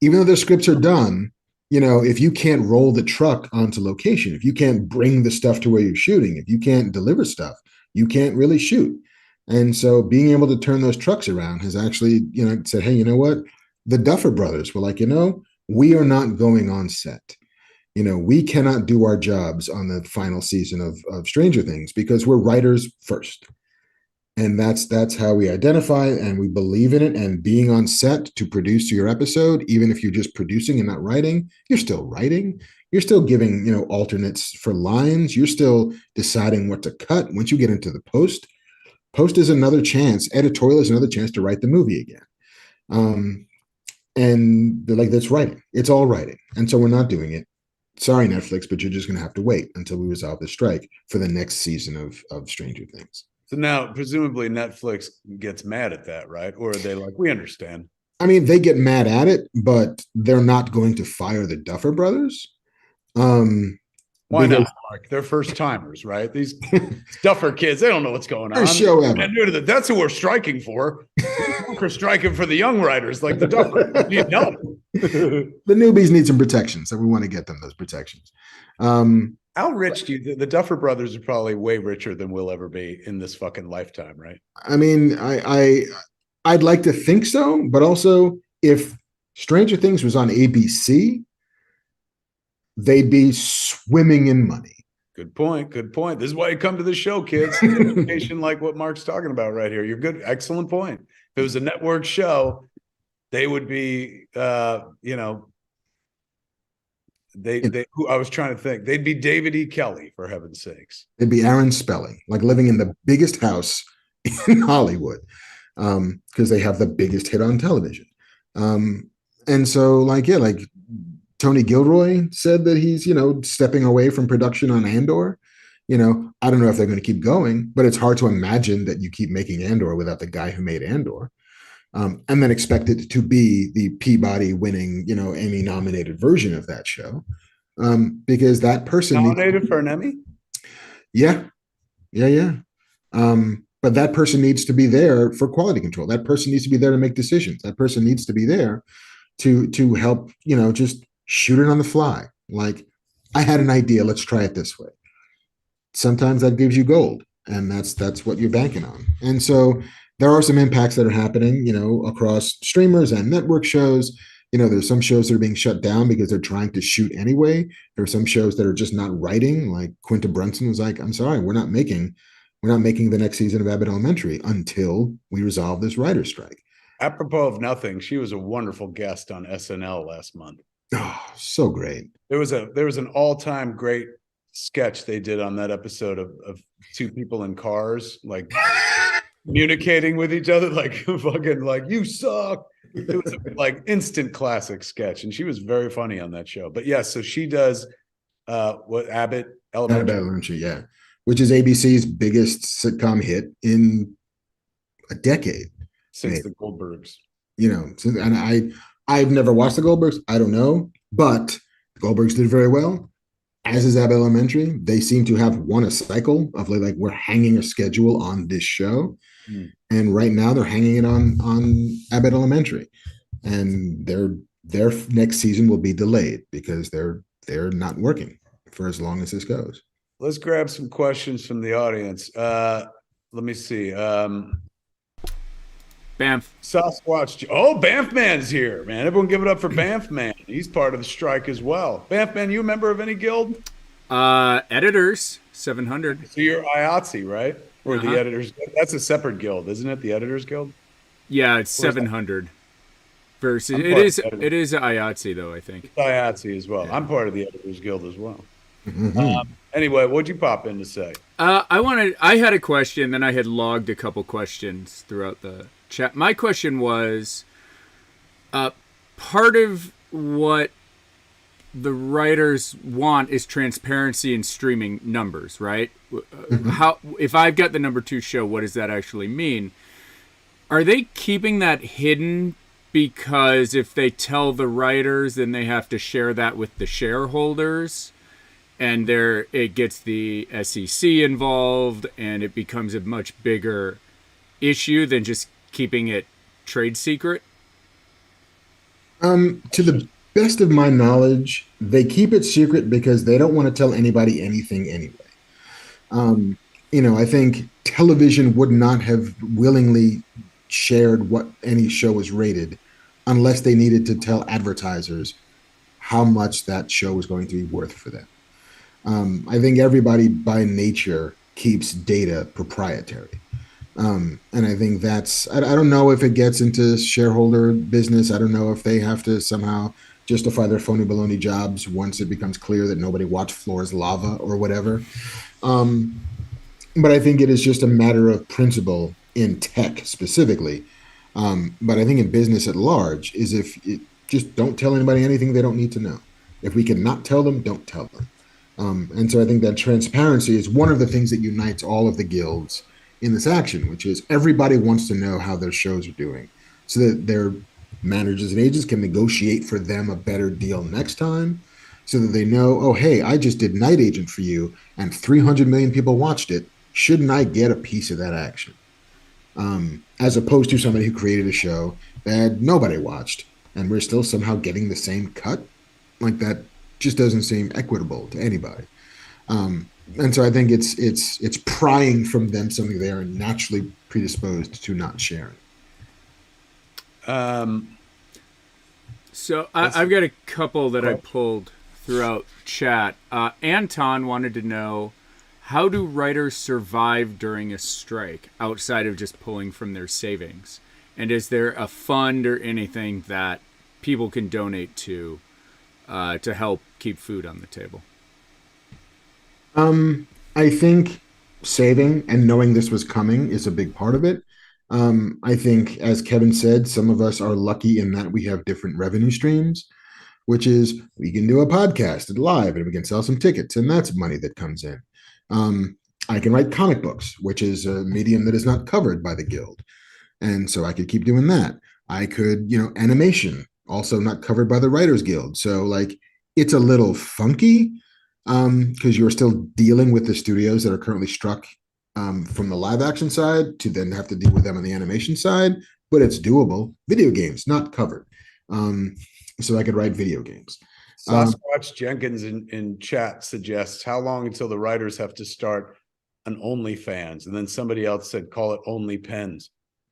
If you can't roll the truck onto location, if you can't bring the stuff to where you're shooting, if you can't deliver stuff, you can't really shoot. And so being able to turn those trucks around has actually, said, hey, you know what? The Duffer Brothers were like, we are not going on set. we cannot do our jobs on the final season of Stranger Things because we're writers first. And that's how we identify and we believe in it. And being on set to produce your episode, even if you're just producing and not writing, you're still writing. You're still giving, alternates for lines. You're still deciding what to cut. Once you get into the post is another chance. Editorial is another chance to write the movie again. And they're like, that's writing. It's all writing. And so we're not doing it. Sorry, Netflix, but you're just going to have to wait until we resolve the strike for the next season of Stranger Things. So now, presumably, Netflix gets mad at that, right? Or are they like, we understand? I mean, they get mad at it, but they're not going to fire the Duffer Brothers. Why not, Mark? They're first timers, right? These Duffer kids, they don't know what's going on. Show ever. That's who we're striking for. We're striking for the young writers like the Duffer. The newbies need some protection, so we want to get them those protections. How rich do you? The Duffer Brothers are probably way richer than we'll ever be in this fucking lifetime, right? I mean, I'd like to think so, but also if Stranger Things was on ABC, they'd be swimming in money. Good point. Good point. This is why you come to the show, kids. Education like what Mark's talking about right here. You're good. Excellent point. If it was a network show, they would be, I was trying to think. They'd be David E. Kelly, for heaven's sakes. They'd be Aaron Spelling, like living in the biggest house in Hollywood, because they have the biggest hit on television. And so, like Tony Gilroy said that he's, stepping away from production on Andor. I don't know if they're going to keep going, but it's hard to imagine that you keep making Andor without the guy who made Andor. And then expect it to be the Peabody winning, Emmy nominated version of that show. Because that person nominated for an Emmy? Yeah. But that person needs to be there for quality control. That person needs to be there to make decisions. That person needs to be there to help, just shoot it on the fly. Like, I had an idea, let's try it this way. Sometimes that gives you gold, and that's what you're banking on. And so there are some impacts that are happening, across streamers and network shows. There's some shows that are being shut down because they're trying to shoot anyway. There are some shows that are just not writing. Like Quinta Brunson was like, I'm sorry, we're not making the next season of Abbott Elementary until we resolve this writer's strike. Apropos of nothing, she was a wonderful guest on SNL last month. Oh, so great. There was an all-time great sketch they did on that episode of two people in cars, like communicating with each other, like fucking like, you suck. It was like instant classic sketch, and she was very funny on that show. But yes, so she does Abbott Elementary, yeah, which is ABC's biggest sitcom hit in a decade since the Goldbergs. And I've never watched the Goldbergs. I don't know, but the Goldbergs did very well. As is Abbott Elementary. They seem to have won a cycle of like we're hanging a schedule on this show. And right now they're hanging it on Abbott Elementary. And their next season will be delayed because they're not working for as long as this goes. Let's grab some questions from the audience. Let me see. Banff. Sasquatch. Oh, Banff Man's here, man. Everyone give it up for Banff Man. He's part of the strike as well. Banff Man, you a member of any guild? Editors, 700. So you're IATSE, right? Or the editors? That's a separate guild, isn't it? The Editors Guild? Yeah, it's 700. Versus it is IATSE though, I think. It's IATSE as well. Yeah. I'm part of the Editors Guild as well. Mm-hmm. Anyway, what'd you pop in to say? I had a question, then I had logged a couple questions throughout the chat. My question was, part of what the writers want is transparency in streaming numbers, right? How, if I've got the number 2 show, what does that actually mean? Are they keeping that hidden because if they tell the writers, then they have to share that with the shareholders, and it gets the SEC involved, and it becomes a much bigger issue than just keeping it trade secret? To the best of my knowledge, they keep it secret because they don't want to tell anybody anything anyway. I think television would not have willingly shared what any show was rated unless they needed to tell advertisers how much that show was going to be worth for them. I think everybody by nature keeps data proprietary. And I think I don't know if it gets into shareholder business. I don't know if they have to somehow justify their phony baloney jobs once it becomes clear that nobody watched Floor's Lava or whatever. Um, but I think it is just a matter of principle in tech specifically. But I think in business at large is just don't tell anybody anything they don't need to know. If we cannot tell them, don't tell them. And so I think that transparency is one of the things that unites all of the guilds in this action, which is everybody wants to know how their shows are doing so that their managers and agents can negotiate for them a better deal next time so that they know, oh, hey, I just did Night Agent for you and 300 million people watched it. Shouldn't I get a piece of that action? As opposed to somebody who created a show that nobody watched and we're still somehow getting the same cut. Like that just doesn't seem equitable to anybody. And so I think it's prying from them something they are naturally predisposed to not sharing. So I've got a couple that I pulled throughout chat. Anton wanted to know, how do writers survive during a strike outside of just pulling from their savings? And is there a fund or anything that people can donate to help keep food on the table? I think saving and knowing this was coming is a big part of it. I think, as Kevin said, some of us are lucky in that we have different revenue streams, which is we can do a podcast and live and we can sell some tickets and that's money that comes in. I can write comic books, which is a medium that is not covered by the guild. And so I could keep doing that. I could, animation, also not covered by the Writers Guild. So like it's a little funky because you're still dealing with the studios that are currently struck from the live action side to then have to deal with them on the animation side, but it's doable. Video games, not covered. So I could write video games. Sasquatch Jenkins in chat suggests how long until the writers have to start an OnlyFans, and then somebody else said call it Only Pens.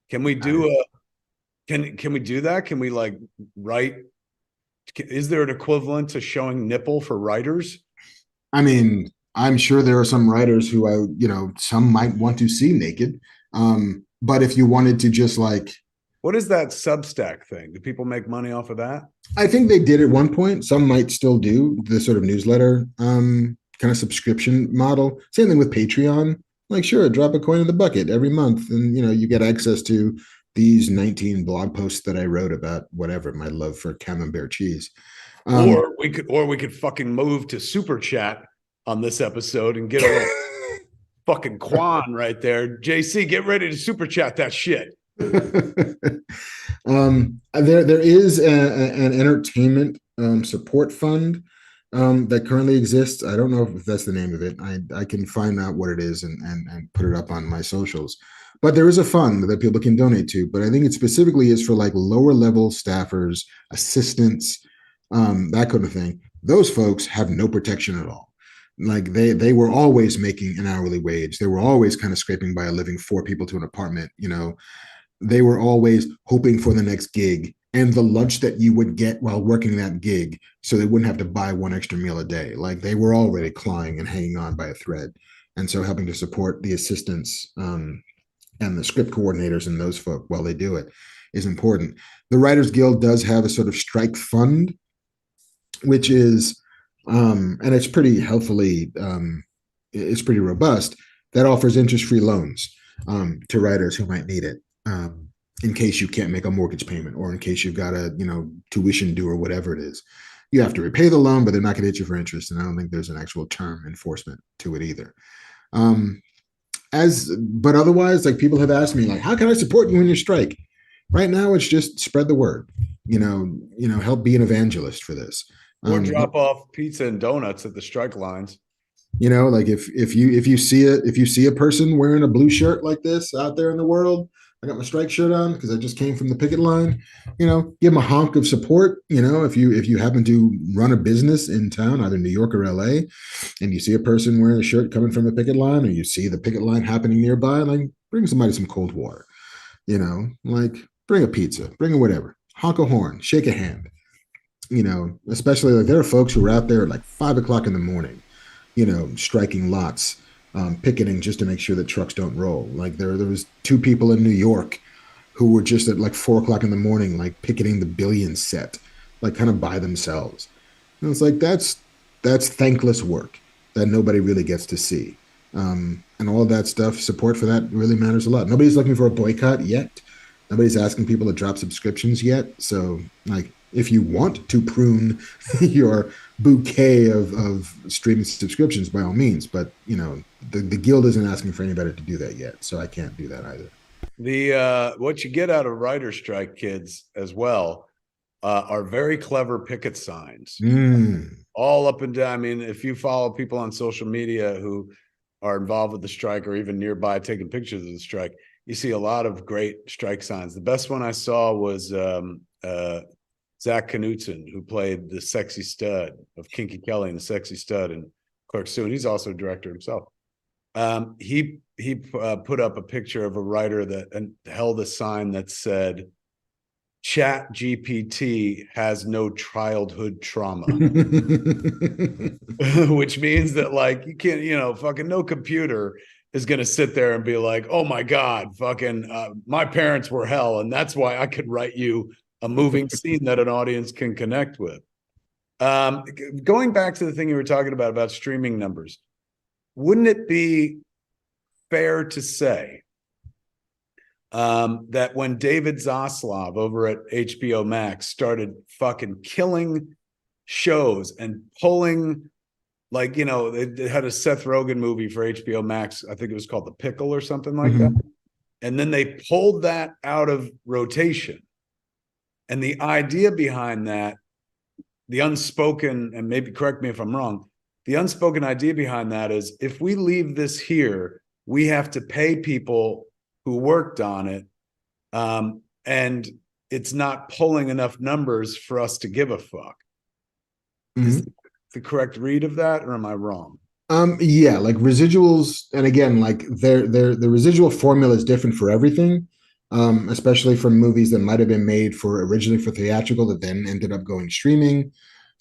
Can we do can we do that? Can we like write? Is there an equivalent to showing nipple for writers? I mean, I'm sure there are some writers who some might want to see naked. But if you wanted to just like, what is that Substack thing? Do people make money off of that? I think they did at one point. Some might still do the sort of newsletter kind of subscription model. Same thing with Patreon. Like, sure, drop a coin in the bucket every month, and you get access to these 19 blog posts that I wrote about whatever my love for camembert cheese. Or we could fucking move to super chat on this episode and get a little fucking Quan right there. JC, get ready to super chat that shit. There is an entertainment support fund that currently exists. I don't know if that's the name of it. I can find out what it is and put it up on my socials. But there is a fund that people can donate to. But I think it specifically is for like lower level staffers, assistants, that kind of thing. Those folks have no protection at all. Like they were always making an hourly wage. They were always kind of scraping by a living, 4 people to an apartment. They were always hoping for the next gig and the lunch that you would get while working that gig, so they wouldn't have to buy one extra meal a day. Like they were already clawing and hanging on by a thread. And so helping to support the assistants and the script coordinators and those folk while they do it is important. The Writers Guild does have a sort of strike fund, which is, and it's pretty healthily, it's pretty robust, that offers interest-free loans to writers who might need it. In case you can't make a mortgage payment or in case you've got a, tuition due or whatever it is. You have to repay the loan, but they're not going to hit you for interest. And I don't think there's an actual term enforcement to it either. But otherwise, like people have asked me, like, how can I support you in your strike? Right now, it's just spread the word, help be an evangelist for this. Or drop off pizza and donuts at the strike lines. Like if you see a person wearing a blue shirt like this out there in the world, I got my strike shirt on because I just came from the picket line, give them a honk of support. If you happen to run a business in town, either New York or LA, and you see a person wearing a shirt coming from a picket line, or you see the picket line happening nearby, like bring somebody some cold water, like bring a pizza, bring a whatever, honk a horn, shake a hand. especially like there are folks who are out there at like 5 o'clock in the morning, striking lots, picketing just to make sure that trucks don't roll. Like there was two people in New York who were just at like 4 o'clock in the morning, like picketing the Billions set, like kind of by themselves. And it's like that's thankless work that nobody really gets to see. And all of that stuff, support for that really matters a lot. Nobody's looking for a boycott yet. Nobody's asking people to drop subscriptions yet. So, like, if you want to prune your bouquet of streaming subscriptions, by all means. But the guild isn't asking for anybody to do that yet, so I can't do that either. The what you get out of writer strike, kids, as well, are very clever picket signs. All up and down. I mean, if you follow people on social media who are involved with the strike or even nearby taking pictures of the strike, you see a lot of great strike signs. The best one I saw was Zach Knutson, who played the sexy stud of Kinky Kelly and the sexy stud in Clerks 2, and he's also a director himself. He put up a picture of a writer that held a sign that said, "Chat GPT has no childhood trauma," which means that, like, you can't, fucking no computer is going to sit there and be like, "Oh my God, fucking my parents were hell. And that's why I could write you a moving scene that an audience can connect with." Going back to the thing you were talking about streaming numbers, wouldn't it be fair to say that when David Zaslav over at HBO Max started fucking killing shows and pulling, like, they had a Seth Rogen movie for HBO Max, I think it was called The Pickle or something like that, and then they pulled that out of rotation, and the idea behind that, the unspoken, and maybe correct me if I'm wrong, the unspoken idea behind that is, if we leave this here, we have to pay people who worked on it, and it's not pulling enough numbers for us to give a fuck. Is the correct read of that, or am I wrong? Yeah, like residuals, and again, like the residual formula is different for everything, especially for movies that might have been made originally for theatrical that then ended up going streaming,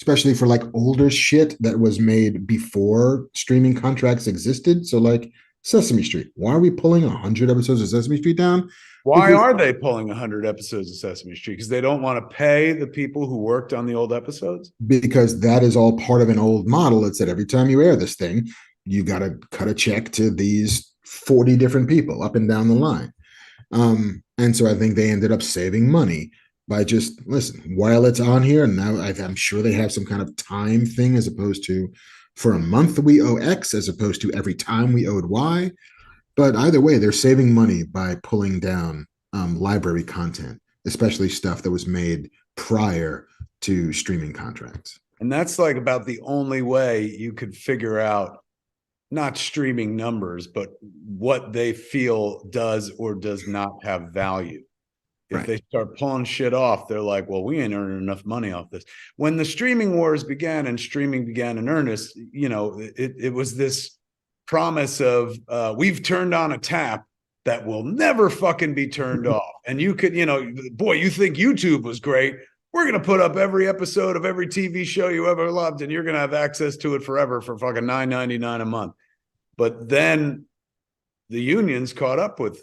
especially for like older shit that was made before streaming contracts existed. So like Sesame Street, why are we pulling 100 episodes of Sesame Street down? Why are they pulling 100 episodes of Sesame Street? Because they don't want to pay the people who worked on the old episodes? Because that is all part of an old model that said every time you air this thing, you got to cut a check to these 40 different people up and down the line. And so I think they ended up saving money by just, listen, while it's on here, and now I'm sure they have some kind of time thing, as opposed to for a month we owe X as opposed to every time we owed Y. But either way, they're saving money by pulling down library content, especially stuff that was made prior to streaming contracts. And that's like about the only way you could figure out not streaming numbers, but what they feel does or does not have value. If they start pulling shit off, they're like, well, we ain't earning enough money off this. When the streaming wars began and streaming began in earnest, it was this promise of we've turned on a tap that will never fucking be turned off. And you could, boy, you think YouTube was great. We're going to put up every episode of every TV show you ever loved, and you're going to have access to it forever for fucking $9.99 a month. But then the unions caught up with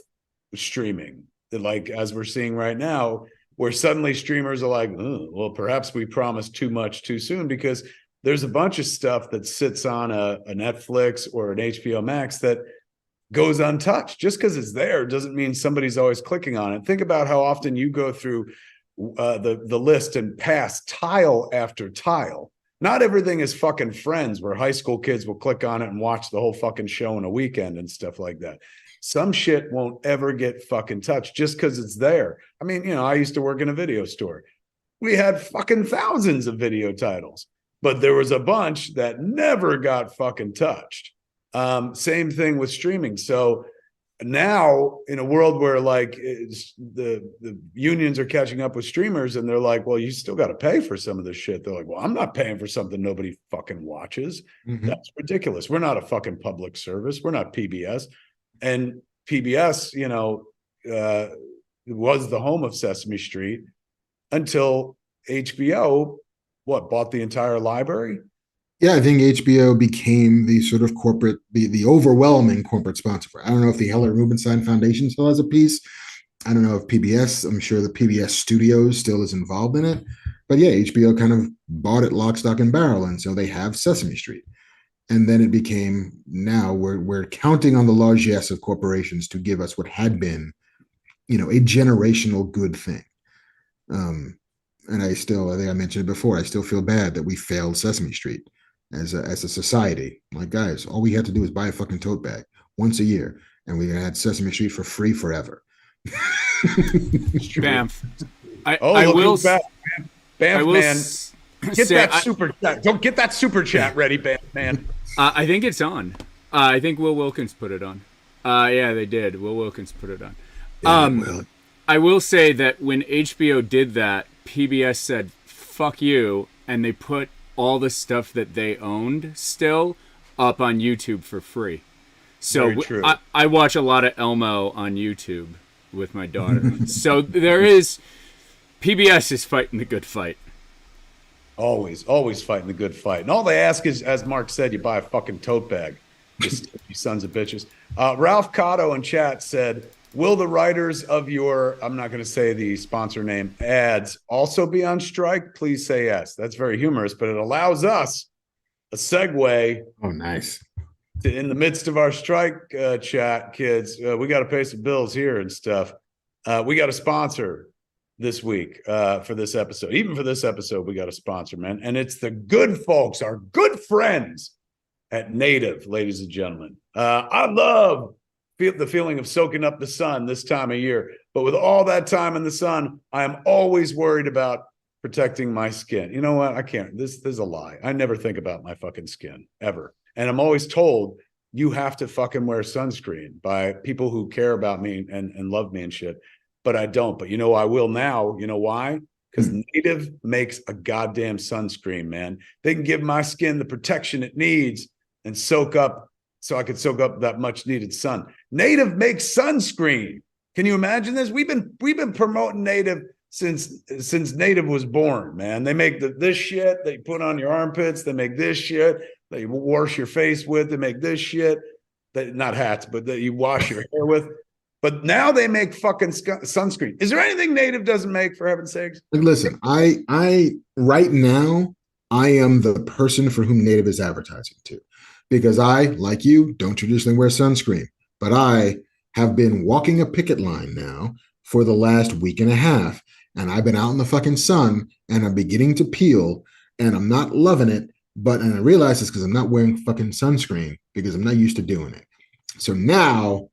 streaming, like as we're seeing right now, where suddenly streamers are like, oh, well, perhaps we promised too much too soon, because there's a bunch of stuff that sits on a Netflix or an HBO Max that goes untouched. Just because it's there doesn't mean somebody's always clicking on it. Think about how often you go through the list and pass tile after tile. Not everything is fucking Friends, where high school kids will click on it and watch the whole fucking show in a weekend and stuff like that. Some shit won't ever get fucking touched just because it's there. I mean, I used to work in a video store. We had fucking thousands of video titles, but there was a bunch that never got fucking touched. Same thing with streaming. So now, in a world where like the unions are catching up with streamers, and they're like, well, you still got to pay for some of this shit. They're like, well, I'm not paying for something nobody fucking watches. That's ridiculous. We're not a fucking public service. We're not PBS. And PBS, was the home of Sesame Street until HBO what, bought the entire library? Yeah, I think HBO became the sort of corporate, the overwhelming corporate sponsor for it. I don't know if the Heller Rubenstein Foundation still has a piece. I don't know if PBS, I'm sure the PBS Studios still is involved in it. But yeah, HBO kind of bought it lock, stock, and barrel. And so they have Sesame Street. And then it became, now we're counting on the largesse of corporations to give us what had been, a generational good thing. And I think I mentioned it before, I still feel bad that we failed Sesame Street as a society. Like, guys, all we had to do was buy a fucking tote bag once a year, and we had Sesame Street for free forever. Bamf. I look will. who's back, man. Bamf, I will man. Get that super chat. Don't get that super chat ready, Bamf, man. I think it's on. I think Will Wilkins put it on. Yeah, they did. Will Wilkins put it on. I will say that when HBO did that, PBS said, fuck you, and they put all the stuff that they owned still up on YouTube for free. So I watch a lot of Elmo on YouTube with my daughter. So PBS is fighting the good fight. Always fighting the good fight. And all they ask is, as Mark said, you buy a fucking tote bag. Just you sons of bitches. Ralph Cotto in chat said, will the writers of your, I'm not going to say the sponsor name, ads also be on strike? Please say yes. That's very humorous, but it allows us a segue. Oh, nice. In the midst of our strike chat, kids, we got to pay some bills here and stuff. We got a sponsor this week for this episode. Even for this episode, we got a sponsor, man. And it's the good folks, our good friends at Native, ladies and gentlemen. I love the feeling of soaking up the sun this time of year. But with all that time in the sun, I am always worried about protecting my skin. You know what? I can't. This is a lie. I never think about my fucking skin, ever. And I'm always told, you have to fucking wear sunscreen by people who care about me and love me and shit. But I don't. But I will now. You know why? Because Native makes a goddamn sunscreen, man. They can give my skin the protection it needs and soak up, so I could soak up that much needed sun. Native makes sunscreen. Can you imagine this? We've been promoting Native since Native was born, man. They make this shit they put on your armpits. They make this shit that you wash your face with. They make this shit that, not hats, but that you wash your hair with. But now they make fucking sunscreen. Is there anything Native doesn't make, for heaven's sakes? Listen, I right now, I am the person for whom Native is advertising to, because I, like you, don't traditionally wear sunscreen, but I have been walking a picket line now for the last week and a half, and I've been out in the fucking sun, and I'm beginning to peel, and I'm not loving it, and I realize it's because I'm not wearing fucking sunscreen because I'm not used to doing it. So now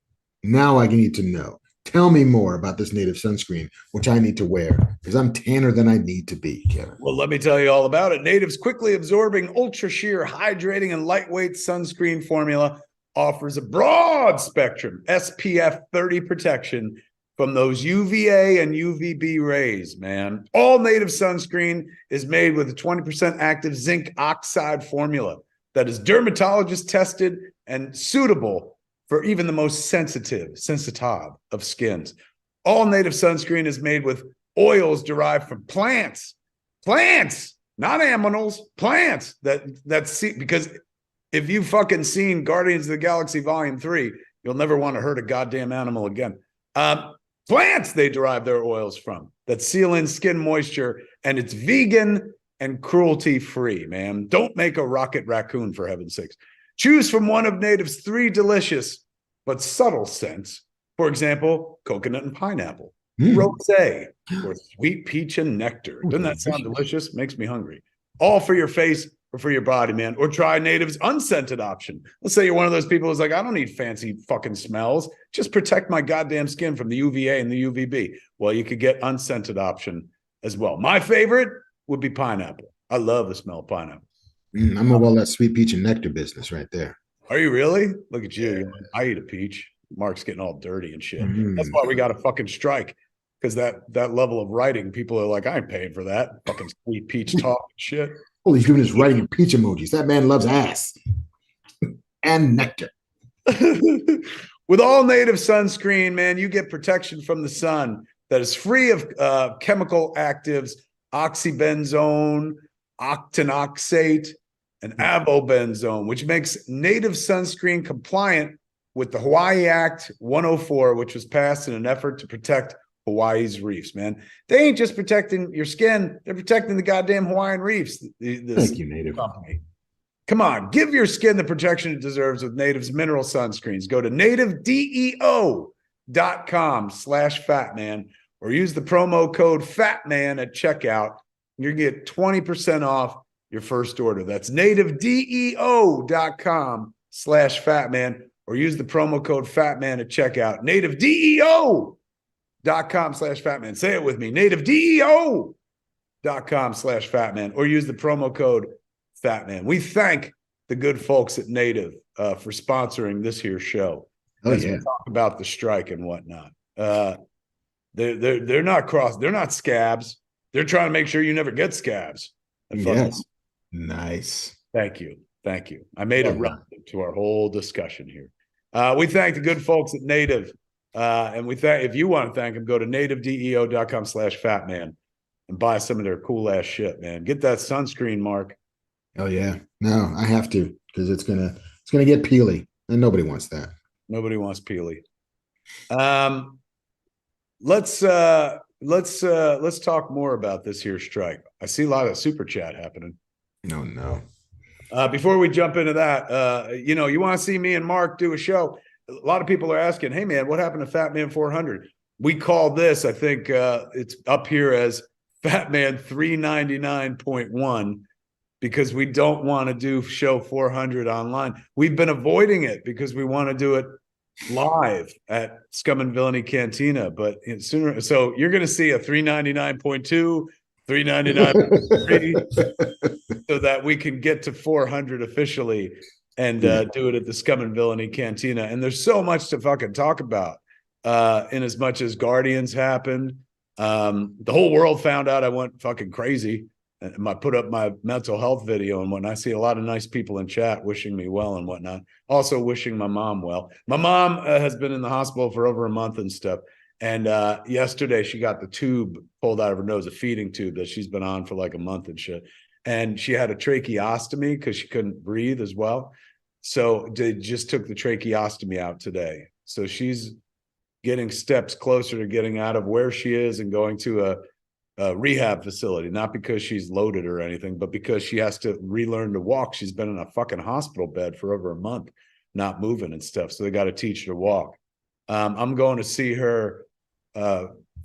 I need to know. Tell me more about this Native sunscreen, which I need to wear because I'm tanner than I need to be, Kevin. Well, let me tell you all about it. Native's quickly absorbing, ultra sheer, hydrating, and lightweight sunscreen formula offers a broad spectrum SPF 30 protection from those UVA and UVB rays, man. All Native sunscreen is made with a 20% active zinc oxide formula that is dermatologist tested and suitable for even the most sensitive of skins. All Native sunscreen is made with oils derived from plants, not animals, plants because if you've fucking seen Guardians of the Galaxy Volume 3, you'll never want to hurt a goddamn animal again. Plants they derive their oils from that seal in skin moisture, and it's vegan and cruelty-free, man. Don't make a rocket raccoon, for heaven's sakes. Choose from one of Native's 3 delicious but subtle scents. For example, coconut and pineapple, rosé, or sweet peach and nectar. Doesn't that sound delicious? Makes me hungry. All for your face or for your body, man. Or try Native's unscented option. Let's say you're one of those people who's like, I don't need fancy fucking smells. Just protect my goddamn skin from the UVA and the UVB. Well, you could get unscented option as well. My favorite would be pineapple. I love the smell of pineapple. I'm about that sweet peach and nectar business right there. Are you really? Look at you. I eat a peach. Mark's getting all dirty and shit. That's why we got a fucking strike. Because that level of writing, people are like, I ain't paying for that. Fucking sweet peach talk and shit. Oh, he's doing his writing and peach emojis. That man loves ass. And nectar. With all Native sunscreen, man, you get protection from the sun that is free of chemical actives, oxybenzone, octinoxate, and avobenzone, which makes native sunscreen compliant with the Hawaii Act 104, which was passed in an effort to protect Hawaii's reefs, man. They ain't just protecting your skin, they're protecting the goddamn Hawaiian reefs. Thank you, Native. Company. Come on, give your skin the protection it deserves with Native's mineral sunscreens. Go to nativedeo.com/fatman or use the promo code FATMAN at checkout. You get 20% off your first order. That's nativedeo.com/fatman or use the promo code FATMAN at checkout. nativedeo.com/fatman. Say it with me. nativedeo.com/fatman or use the promo code FATMAN. We thank the good folks at Native for sponsoring this here show. Oh, As yeah. we talk about the strike and whatnot. They're not scabs. They're trying to make sure you never get scabs. Yes. Nice. Thank you. I made it relevant to our whole discussion here. We thank the good folks at Native. And we thank, if you want to thank them, go to nativedeo.com/fatman and buy some of their cool ass shit, man. Get that sunscreen, Mark. Oh yeah. No, I have to, because it's gonna get peely, and nobody wants that. Nobody wants peely. Let's talk more about this here strike. I see a lot of super chat happening. No. Before we jump into that, you want to see me and Mark do a show. A lot of people are asking, hey man, what happened to Fat Man 400? We call this, I think it's up here as Fat Man 399.1 because we don't want to do show 400 online. We've been avoiding it because we want to do it live at Scum and Villainy Cantina, but sooner. So you're going to see a 399.2, 399.3, so that we can get to 400 officially and do it at the Scum and Villainy Cantina. And there's so much to fucking talk about. In as much as Guardians happened, the whole world found out I went fucking crazy. And I put up my mental health video and whatnot. I see a lot of nice people in chat wishing me well and whatnot. Also wishing my mom well. My mom has been in the hospital for over a month and stuff. And yesterday she got the tube pulled out of her nose, a feeding tube that she's been on for like a month and shit. And she had a tracheostomy because she couldn't breathe as well. So they just took the tracheostomy out today. So she's getting steps closer to getting out of where she is and going to a rehab facility, not because she's loaded or anything, but because she has to relearn to walk. She's been in a fucking hospital bed for over a month, not moving and stuff. So they got to teach her to walk. I'm going to see her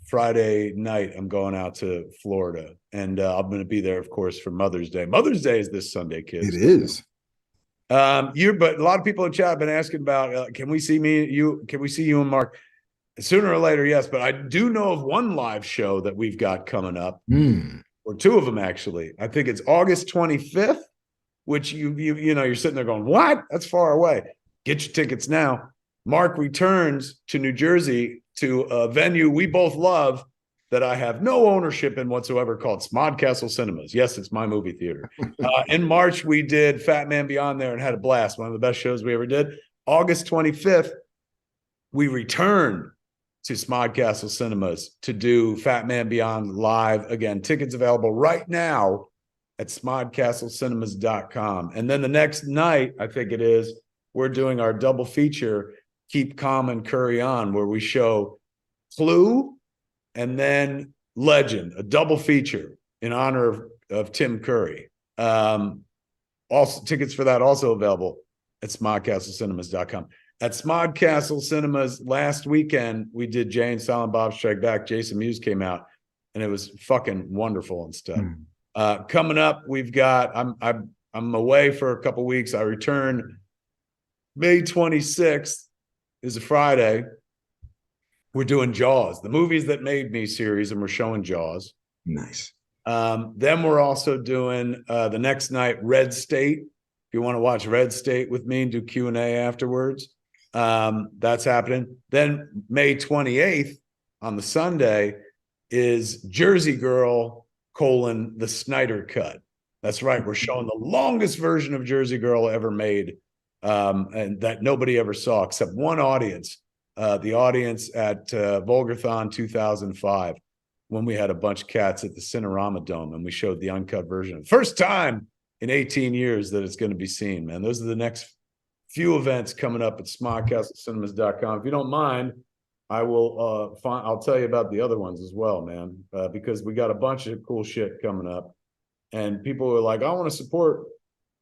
Friday night. I'm going out to Florida, and I'm going to be there, of course, for Mother's Day. Mother's Day is this Sunday, kids. It is. But a lot of people in chat have been asking about, can we see you and Mark? Sooner or later, yes, but I do know of one live show that we've got coming up, or two of them actually. I think it's August 25th, which you're sitting there going, what? That's far away. Get your tickets now. Mark returns to New Jersey to a venue we both love that I have no ownership in whatsoever, called Smodcastle Cinemas. Yes, it's my movie theater. In March, we did Fat Man Beyond there and had a blast. One of the best shows we ever did. August 25th, we returned to Smodcastle Cinemas to do Fat Man Beyond live again. Tickets available right now at smodcastlecinemas.com. And then the next night, I think it is, we're doing our double feature, Keep Calm and Curry On, where we show Clue and then Legend, a double feature in honor of Tim Curry. Also, tickets for that also available at smodcastlecinemas.com. At Smodcastle Cinemas last weekend, we did Jay and Silent Bob Strike Back. Jason Mewes came out, and it was fucking wonderful and stuff. Coming up, we've got I'm away for a couple weeks. I return May 26th is a Friday. We're doing Jaws, the Movies That Made Me series, and we're showing Jaws. Nice. Then we're also doing the next night Red State. If you want to watch Red State with me and do Q&A afterwards, that's happening. Then May 28th on the Sunday is Jersey Girl : The Snyder Cut. That's right. We're showing the longest version of Jersey Girl ever made, and that nobody ever saw except one audience, the audience at Vulgarthon 2005. when we had a bunch of cats at the Cinerama Dome and we showed the uncut version. First time in 18 years that it's going to be seen, man. Those are the next few events coming up at smodcastleCinemas.com. If you don't mind, I will I'll tell you about the other ones as well, man, because we got a bunch of cool shit coming up. And people are like, I want to support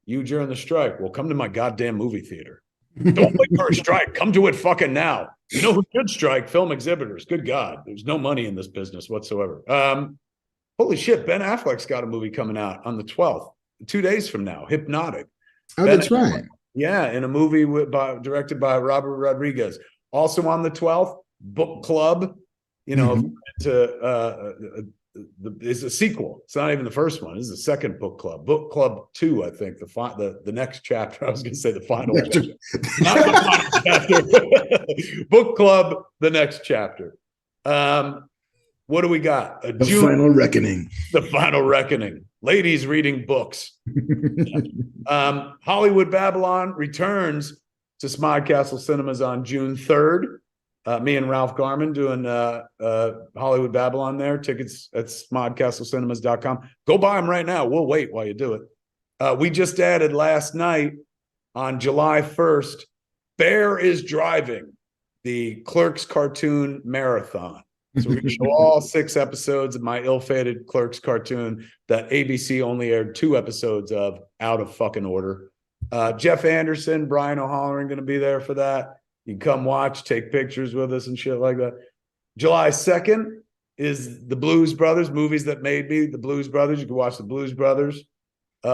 you during the strike. Well, come to my goddamn movie theater. Don't wait for a strike. Come to it fucking now. You know who should strike? Film exhibitors. Good God. There's no money in this business whatsoever. Holy shit. Ben Affleck's got a movie coming out on the 12th, 2 days from now. Hypnotic. Oh, that's right. Yeah, in a movie directed by Robert Rodriguez. Also on the 12th, Book Club. You know, it's a sequel. It's not even the first one. This is the second Book Club. Book Club 2, I think. The next chapter. I was going to say the final chapter. Not the final chapter. Book Club, the next chapter. What do we got? The final reckoning. The final reckoning. Ladies reading books. Hollywood Babylon returns to Smodcastle Cinemas on June 3rd. Me and Ralph Garman doing Hollywood Babylon there. Tickets at smodcastleCinemas.com. Go buy them right now. We'll wait while you do it. We just added last night on July 1st, Bear is Driving, the Clerks cartoon marathon. So we're going to show all 6 episodes of my ill-fated Clerks cartoon that ABC only aired 2 episodes of out of fucking order. Jeff Anderson, Brian O'Halloran going to be there for that. You can come watch, take pictures with us and shit like that. July 2nd is the Blues Brothers, movies that made me, the Blues Brothers. You can watch the Blues Brothers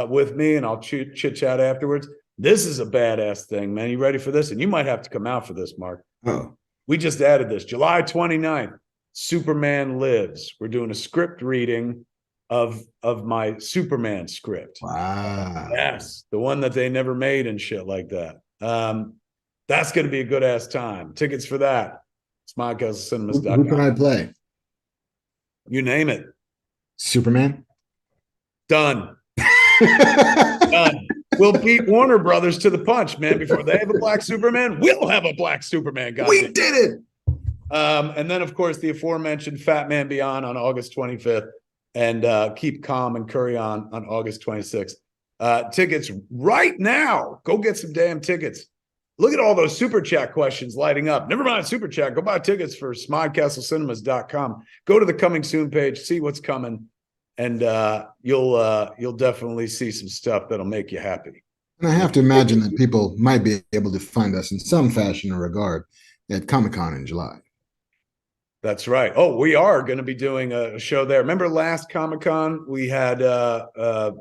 with me, and I'll chit-chat afterwards. This is a badass thing, man. You ready for this? And you might have to come out for this, Mark. Oh. We just added this. July 29th, Superman Lives. We're doing a script reading of my Superman script. Wow. Yes, the one that they never made and shit like that. That's going to be a good ass time. Tickets for that. SmodcastleCinemas.com. Who can I play? You name it. Superman? Done. Done. We'll beat Warner Brothers to the punch, man. Before they have a black Superman, we'll have a black Superman. We did it. And then, of course, the aforementioned Fat Man Beyond on August 25th and Keep Calm and Curry on August 26th. Tickets right now. Go get some damn tickets. Look at all those super chat questions lighting up. Never mind super chat. Go buy tickets for smodcastleCinemas.com. Go to the coming soon page, see what's coming, and you'll definitely see some stuff that'll make you happy. And I have to imagine that people might be able to find us in some fashion or regard at Comic-Con in July. That's right. Oh, we are going to be doing a show there. Remember last Comic-Con, we had the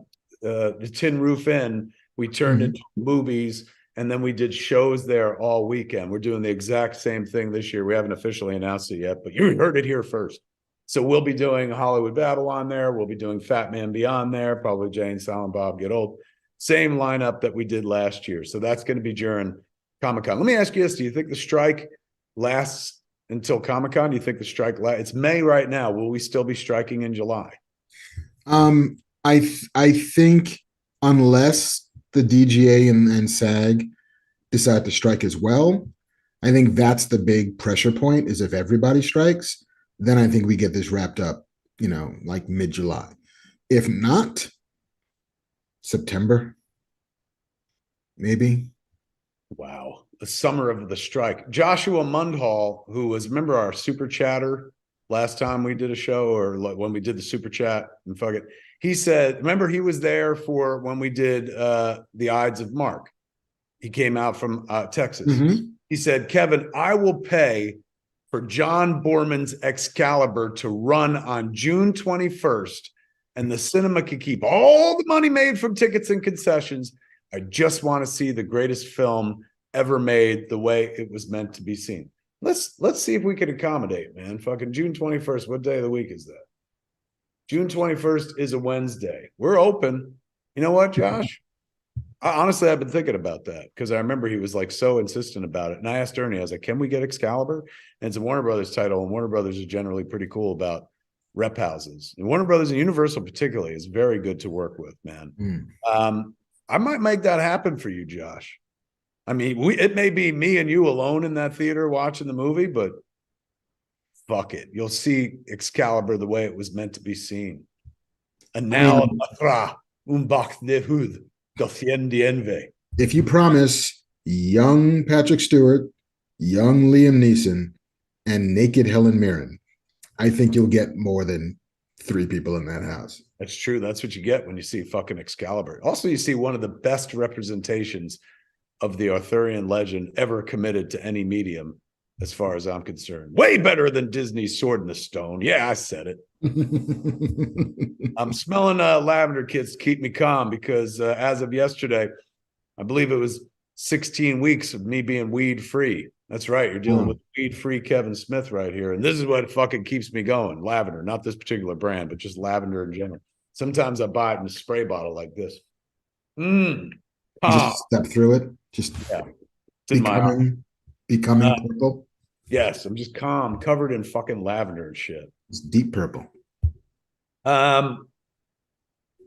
Tin Roof Inn. We turned into movies. And then we did shows there all weekend. We're doing the exact same thing this year. We haven't officially announced it yet, but you heard it here first. So we'll be doing Hollywood Babylon there. We'll be doing Fat Man Beyond there, probably Jay and Silent Bob Get Old. Same lineup that we did last year. So that's going to be during Comic-Con. Let me ask you this. Do you think the strike lasts until Comic-Con? Do you think the strike lasts? It's May right now. Will we still be striking in July? I think unless the DGA and SAG decide to strike as well, I think that's the big pressure point, is if everybody strikes, then I think we get this wrapped up, like mid-July. If not, September, maybe. Wow. The summer of the strike. Joshua Mundhall, who was, remember our super chatter last time we did a show, or like when we did the super chat and fuck it. He said, remember he was there for when we did the Ides of Marc. He came out from Texas. He said, Kevin, I will pay for John Borman's Excalibur to run on June 21st, and the cinema can keep all the money made from tickets and concessions. I just want to see the greatest film ever made the way it was meant to be seen. Let's see if we can accommodate, man. Fucking June 21st. What day of the week is that? June 21st is a Wednesday. We're open. You know what, Josh? Honestly, I've been thinking about that because I remember he was like so insistent about it. And I asked Ernie, I was like, can we get Excalibur? And it's a Warner Brothers title, and Warner Brothers is generally pretty cool about rep houses. And Warner Brothers and Universal particularly is very good to work with, man. I might make that happen for you, Josh. I mean, it may be me and you alone in that theater watching the movie, but fuck it. You'll see Excalibur the way it was meant to be seen. And now, if you promise young Patrick Stewart, young Liam Neeson, and naked Helen Mirren, I think you'll get more than 3 people in that house. That's true. That's what you get when you see fucking Excalibur. Also, you see one of the best representations of the Arthurian legend ever committed to any medium, as far as I'm concerned. Way better than Disney's Sword in the Stone. Yeah, I said it. I'm smelling lavender, kids, to keep me calm, because as of yesterday, I believe it was 16 weeks of me being weed free. That's right. You're dealing with weed free Kevin Smith right here. And this is what fucking keeps me going. Lavender, not this particular brand, but just lavender in general. Sometimes I buy it in a spray bottle like this. Just step through it. Just becoming purple. Yes, I'm just calm, covered in fucking lavender and shit. It's deep purple.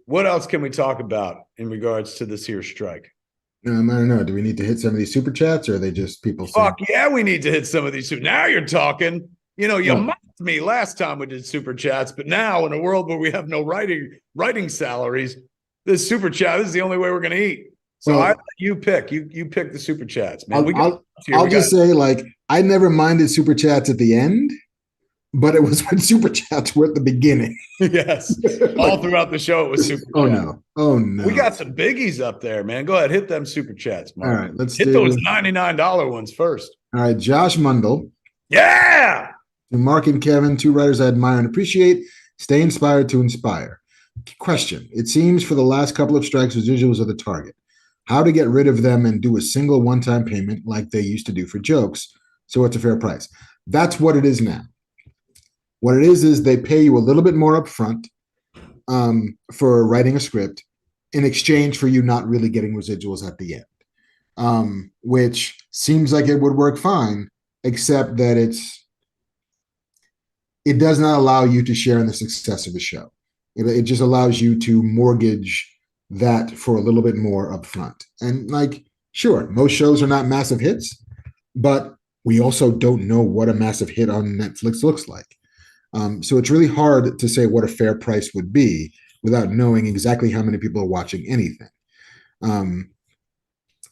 What else can we talk about in regards to this here strike? I don't know. Do we need to hit some of these super chats, or are they just people saying, yeah, we need to hit some of these. Now you're talking. You know, you mocked me last time we did super chats, but now in a world where we have no writing salaries, this super chat, this is the only way we're going to eat. So I let you pick. You pick the super chats, man. I'll just say, like, I never minded super chats at the end, but it was when super chats were at the beginning. Yes, all throughout the show it was super. Oh no! We got some biggies up there, man. Go ahead, hit them super chats, Mark. All right, let's hit those $99 ones first. All right, Josh Mundell. Yeah. To Mark and Kevin, 2 writers I admire and appreciate. Stay inspired to inspire. Question: it seems for the last couple of strikes, residuals are the target. How to get rid of them and do a single one-time payment like they used to do for jokes, so it's a fair price. That's what it is now. What it is they pay you a little bit more up front for writing a script in exchange for you not really getting residuals at the end, which seems like it would work fine, except that it does not allow you to share in the success of the show. It just allows you to mortgage that for a little bit more upfront. And like, sure, most shows are not massive hits, but we also don't know what a massive hit on Netflix looks like. So it's really hard to say what a fair price would be without knowing exactly how many people are watching anything.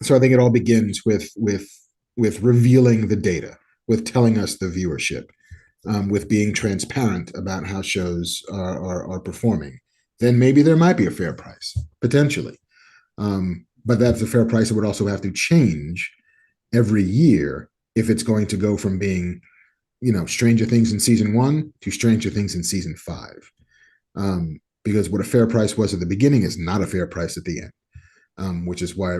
So I think it all begins with revealing the data, with telling us the viewership, with being transparent about how shows are performing. Then maybe there might be a fair price, potentially. But that's a fair price that would also have to change every year if it's going to go from being, Stranger Things in season 1 to Stranger Things in season 5. Because what a fair price was at the beginning is not a fair price at the end, which is why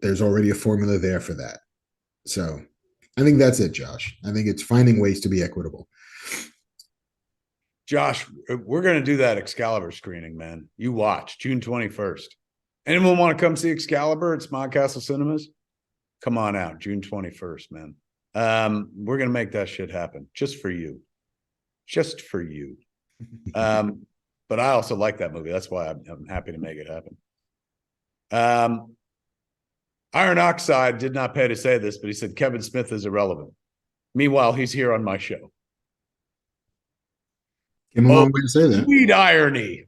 there's already a formula there for that. So I think that's it, Josh. I think it's finding ways to be equitable. Josh, we're going to do that Excalibur screening, man. You watch June 21st. Anyone want to come see Excalibur at Smog Castle Cinemas? Come on out, June 21st, man. We're going to make that shit happen just for you. Just for you. But I also like that movie. That's why I'm happy to make it happen. Iron Oxide did not pay to say this, but he said Kevin Smith is irrelevant. Meanwhile, he's here on my show. Came a long way to say that. Sweet irony.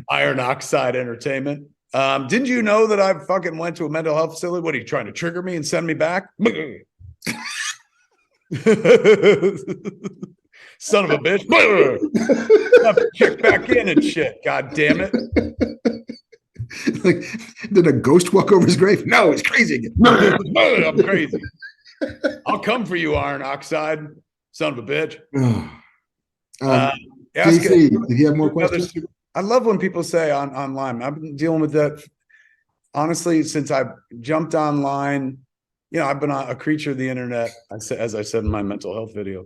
Iron Oxide Entertainment. Didn't you know that I fucking went to a mental health facility? What are you trying to trigger me and send me back? Son of a bitch. Have to check back in and shit. God damn it. Like, did a ghost walk over his grave? No, he's crazy again. I'm crazy. I'll come for you, Iron Oxide. Son of a bitch. JC, did you have more questions? I love when people say online. I've been dealing with that, honestly, since I jumped online. I've been a creature of the internet, as I said in my mental health video,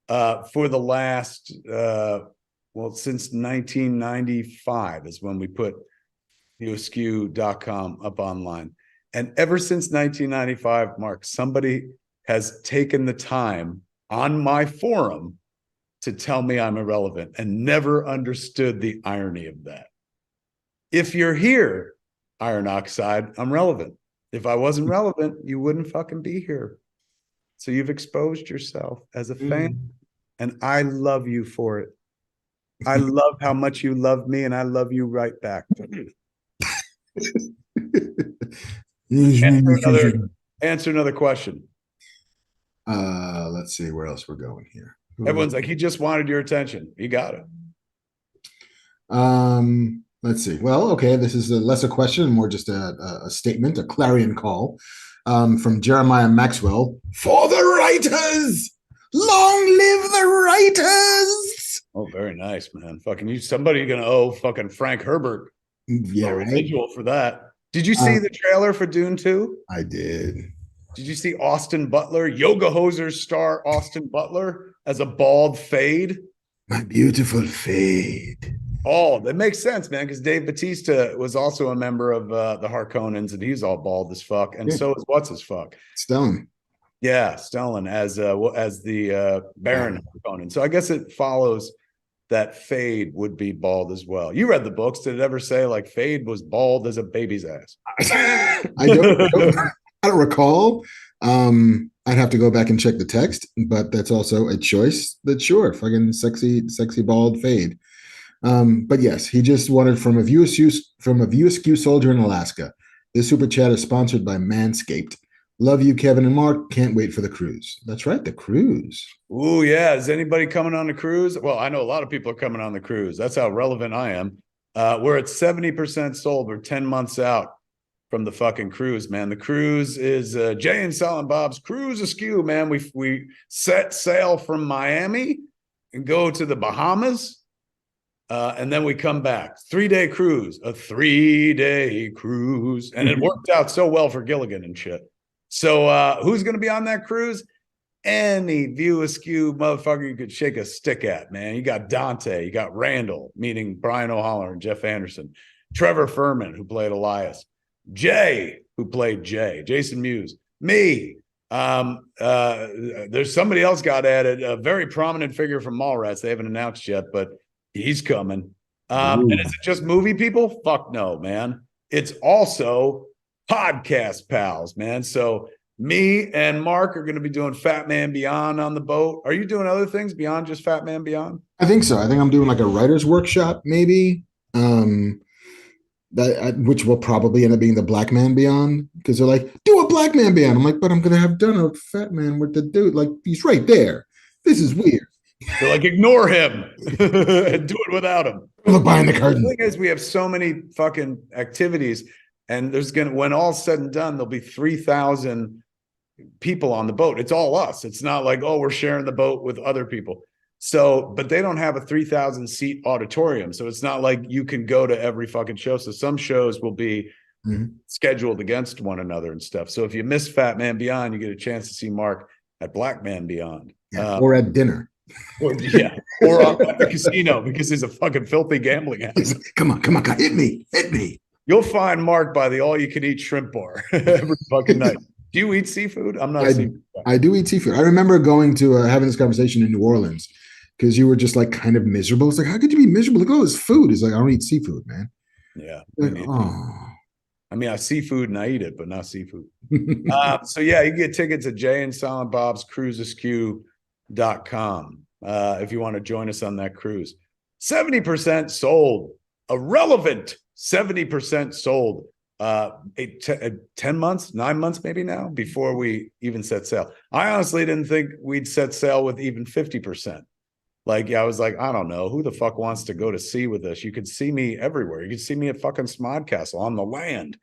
for the last, since 1995 is when we put neoskew.com up online. And ever since 1995, Mark, somebody has taken the time on my forum to tell me I'm irrelevant and never understood the irony of that. If you're here, Iron Oxide, I'm relevant. If I wasn't relevant, you wouldn't fucking be here. So you've exposed yourself as a fan, and I love you for it. I love how much you love me, and I love you right back. Answer another question. Let's see where else we're going here. Everyone's like, he just wanted your attention. You got it. Let's see. Well, okay, this is a lesser question, more just a statement, a clarion call from Jeremiah Maxwell. For the writers! Long live the writers! Oh, very nice, man. Fucking you, somebody gonna owe fucking Frank Herbert Yeah, a right. residual for that. Did you see the trailer for Dune 2? I did. Did you see Austin Butler, Yoga Hosers star Austin Butler as a bald Fade? My beautiful Fade. Oh, that makes sense, man, because Dave Bautista was also a member of the Harkonnens, and he's all bald as fuck, and so is what's his fuck? Stellan. Yeah, Stellan as the Baron Harkonnen. So I guess it follows that Fade would be bald as well. You read the books. Did it ever say like Fade was bald as a baby's ass? I don't recall. I'd have to go back and check the text, but that's also a choice. That sure, fucking sexy bald Fade. But yes, he just wanted from a view askew soldier in Alaska. This super chat is sponsored by Manscaped. Love you, Kevin and Mark. Can't wait for the cruise. That's right, the cruise. Ooh, yeah. Is anybody coming on the cruise? Well, I know a lot of people are coming on the cruise. That's how relevant I am. We're at 70% sold. We're 10 months out from the fucking cruise, man. The cruise is Jay and Silent Bob's Cruise Askew, man. We set sail from Miami and go to the Bahamas. And then we come back. 3-day cruise, a 3-day cruise. And it worked out so well for Gilligan and shit. So who's going to be on that cruise? Any view askew motherfucker you could shake a stick at, man. You got Dante, you got Randall, meaning Brian O'Halloran and Jeff Anderson, Trevor Furman, who played Elias, Jay, who played Jay, Jason Mewes, me. There's somebody else got added, a very prominent figure from Mallrats. They haven't announced yet, but he's coming. And is it just movie people? Fuck no, man. It's also podcast pals, man. So me and Mark are going to be doing Fat Man Beyond on the boat. Are you doing other things beyond just Fat Man Beyond? I think so. I think I'm doing like a writer's workshop, maybe. Which will probably end up being the Black Man Beyond, because they're like, do a Black Man Beyond. I'm like, but I'm gonna have done a Fat Man with the dude. Like, he's right there. This is weird. They're like, ignore him and do it without him. Look behind the curtain. The thing is, we have so many fucking activities, and when all's said and done, there'll be 3,000 people on the boat. It's all us. It's not like, oh, we're sharing the boat with other people. So, but they don't have a 3,000 seat auditorium. So it's not like you can go to every fucking show. So some shows will be scheduled against one another and stuff. So if you miss Fat Man Beyond, you get a chance to see Mark at Black Man Beyond. Or at dinner. Or at the casino, because he's a fucking filthy gambling house. Come on, hit me. You'll find Mark by the all-you-can-eat shrimp bar every fucking night. Do you eat seafood? I'm not a seafood guy. I do eat seafood. I remember going to having this conversation in New Orleans, because you were just like kind of miserable. It's like, how could you be miserable? Like, oh, it's food. It's like, I don't eat seafood, man. Yeah. Like, I mean, I seafood and I eat it, but not seafood. So yeah, you can get tickets at Jay and Silent Bob's cruiseaskew.com if you want to join us on that cruise. 70% sold. A relevant 70% sold. 10 months, 9 months maybe now, before we even set sail. I honestly didn't think we'd set sail with even 50%. Like, I was like, I don't know, who the fuck wants to go to sea with us? You could see me everywhere. You could see me at fucking Smodcastle on the land.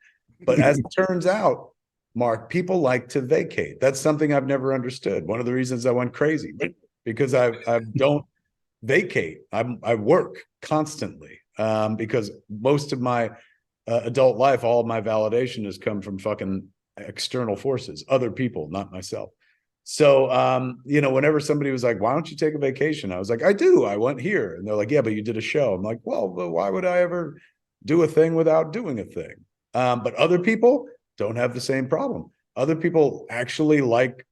But as it turns out, Mark, people like to vacate. That's something I've never understood. One of the reasons I went crazy, because I don't vacate. I work constantly because most of my adult life, all of my validation has come from fucking external forces, other people, not myself. So, whenever somebody was like, why don't you take a vacation? I was like, I do. I went here. And they're like, yeah, but you did a show. I'm like, well, why would I ever do a thing without doing a thing? But other people don't have the same problem. Other people actually like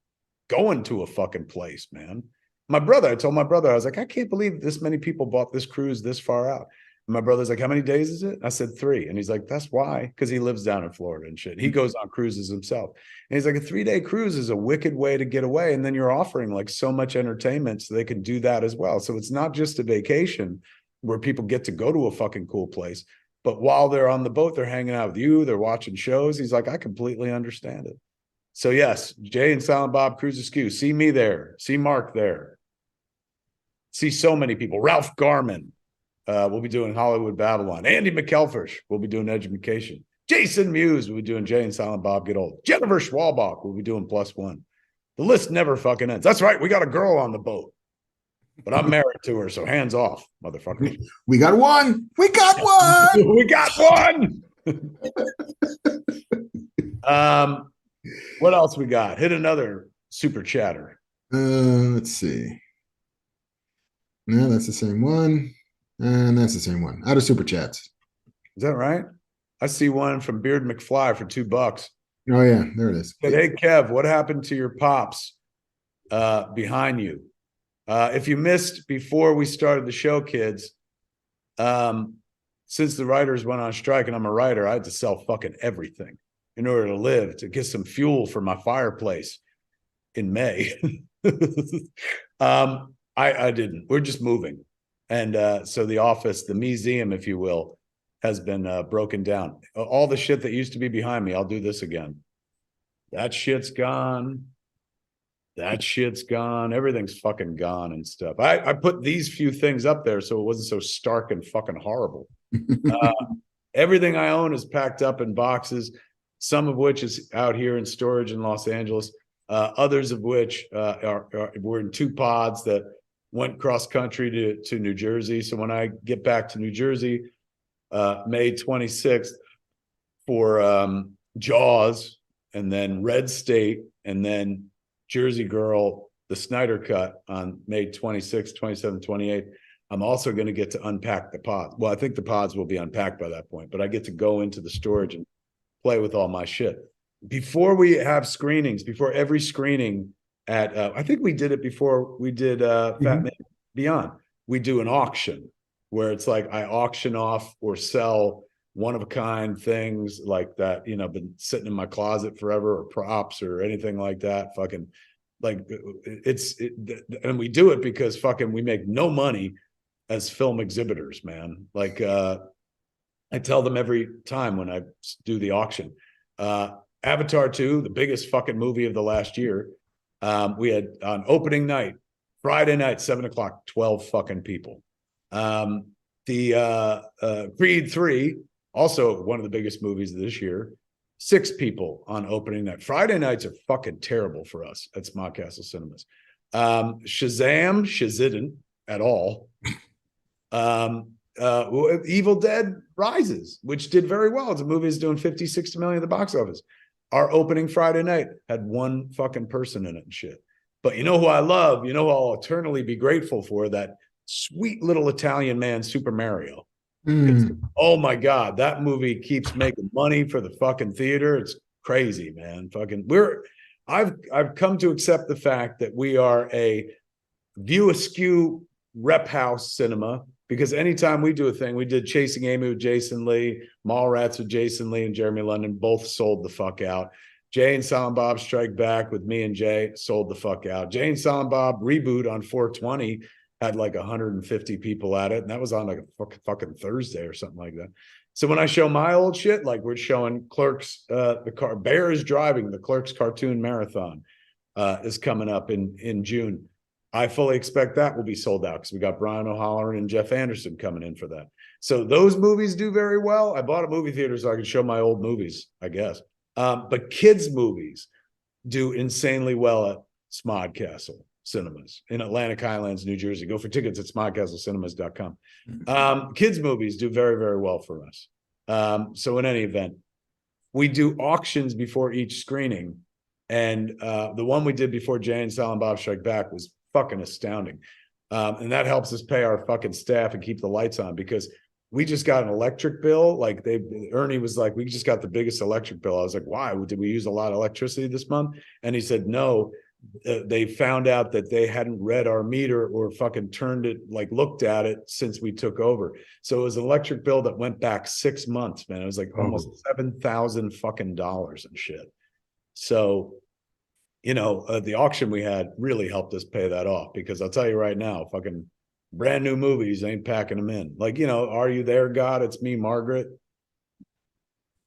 going to a fucking place, man. I told my brother, I was like, I can't believe this many people bought this cruise this far out. My brother's like, how many days is it? I said 3. And he's like, that's why. Because he lives down in Florida and shit. He goes on cruises himself. And he's like, a 3-day cruise is a wicked way to get away. And then you're offering like so much entertainment so they can do that as well. So it's not just a vacation where people get to go to a fucking cool place. But while they're on the boat, they're hanging out with you. They're watching shows. He's like, I completely understand it. So yes, Jay and Silent Bob Cruise Askew. See me there. See Marc there. See so many people. Ralph Garman. We'll be doing Hollywood Babylon. Andy McElfish. We'll be doing Education. Jason Mewes. We'll be doing Jay and Silent Bob Get Old. Jennifer Schwalbach. We'll be doing +1. The list never fucking ends. That's right. We got a girl on the boat, but I'm married to her. So hands off, motherfuckers. We got one. We got one. We got one. What else we got? Hit another super chatter. Let's see. No, that's the same one. And that's the same one. Out of super chats. Is that right? I see one from Beard McFly for $2. Oh yeah, there it is. Said, hey Kev, what happened to your pops behind you? If you missed before we started the show, kids, since the writers went on strike and I'm a writer, I had to sell fucking everything in order to live, to get some fuel for my fireplace in May. I didn't. We're just moving. And so the office, the museum, if you will, has been broken down. All the shit that used to be behind me, I'll do this again. That shit's gone. That shit's gone. Everything's fucking gone and stuff. I put these few things up there so it wasn't so stark and fucking horrible. Everything I own is packed up in boxes, some of which is out here in storage in Los Angeles. Others of which were in 2 pods that went cross country to New Jersey. So when I get back to New Jersey, May 26th for Jaws, and then Red State, and then Jersey Girl, the Snyder Cut on May 26th, 27th, 28th. I'm also going to get to unpack the pods. Well, I think the pods will be unpacked by that point, but I get to go into the storage and play with all my shit. Before we have screenings, before every screening at, I think we did it before we did Fat Man Beyond. We do an auction where it's like I auction off or sell one-of-a-kind things like that, you know, been sitting in my closet forever, or props or anything like that. Fucking like and we do it because fucking we make no money as film exhibitors, man. Like I tell them every time when I do the auction, Avatar 2, the biggest fucking movie of the last year. We had on opening night, Friday night, 7:00, 12 fucking people. The Creed 3, also one of the biggest movies of this year, 6 people on opening night. Friday nights are fucking terrible for us at Smodcastle Cinemas. Shazidn't at all. Evil Dead Rises, which did very well. It's a movie that's doing 50, 60 million at the box office. Our opening Friday night had 1 fucking person in it and shit. But you know who I love? You know who I'll eternally be grateful for? That sweet little Italian man, Super Mario. Oh my God, that movie keeps making money for the fucking theater. It's crazy, man. Fucking I've come to accept the fact that we are a View Askew rep house cinema, because anytime we do a thing, we did Chasing Amy with Jason Lee, Mallrats with Jason Lee and Jeremy London, both sold the fuck out. Jay and Silent Bob Strike Back with me and Jay sold the fuck out. Jay and Silent Bob Reboot on 420 had like 150 people at it, and that was on like a fucking Thursday or something like that. So when I show my old shit, like we're showing Clerks, Bear is Driving, the Clerks cartoon marathon is coming up in June. I fully expect that will be sold out because we got Brian O'Halloran and Jeff Anderson coming in for that. So those movies do very well. I bought a movie theater so I could show my old movies, I guess. But kids' movies do insanely well at Smodcastle Cinemas in Atlantic Highlands, New Jersey. Go for tickets at smodcastleCinemas.com. Kids' movies do very, very well for us. So in any event, we do auctions before each screening. And the one we did before Jay and Silent Bob Strike Back was fucking astounding. And that helps us pay our fucking staff and keep the lights on, because we just got an electric bill. Like Ernie was like, we just got the biggest electric bill. I was like, why? Did we use a lot of electricity this month? And he said, no, they found out that they hadn't read our meter or fucking turned it, like looked at it since we took over. So it was an electric bill that went back 6 months, man. It was like almost $7,000 fucking dollars and shit. So, the auction we had really helped us pay that off, because I'll tell you right now, fucking brand new movies ain't packing them in. Like, Are You There, God? It's Me, Margaret.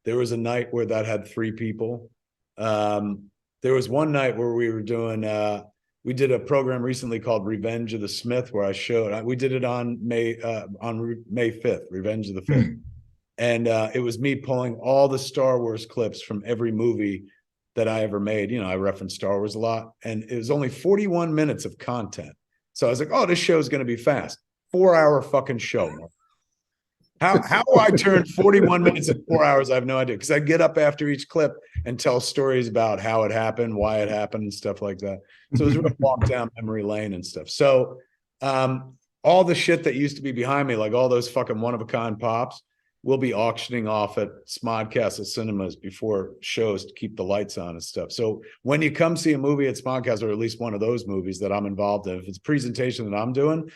There was a night where that had 3 people. There was one night where we were doing, we did a program recently called Revenge of the Smith, where we did it on May 5th, Revenge of the 5th. And it was me pulling all the Star Wars clips from every movie that I ever made. I reference Star Wars a lot, and it was only 41 minutes of content. So I was like, oh, this show is going to be fast. 4-hour fucking show. How I turned 41 minutes into 4 hours, I have no idea. Because I get up after each clip and tell stories about how it happened, why it happened, and stuff like that. So it was a real walk down memory lane and stuff. So all the shit that used to be behind me, like all those fucking one-of-a-kind pops, we'll be auctioning off at Smodcastle Cinemas before shows to keep the lights on and stuff. So when you come see a movie at Smodcastle, or at least one of those movies that I'm involved in, if it's a presentation that I'm doing,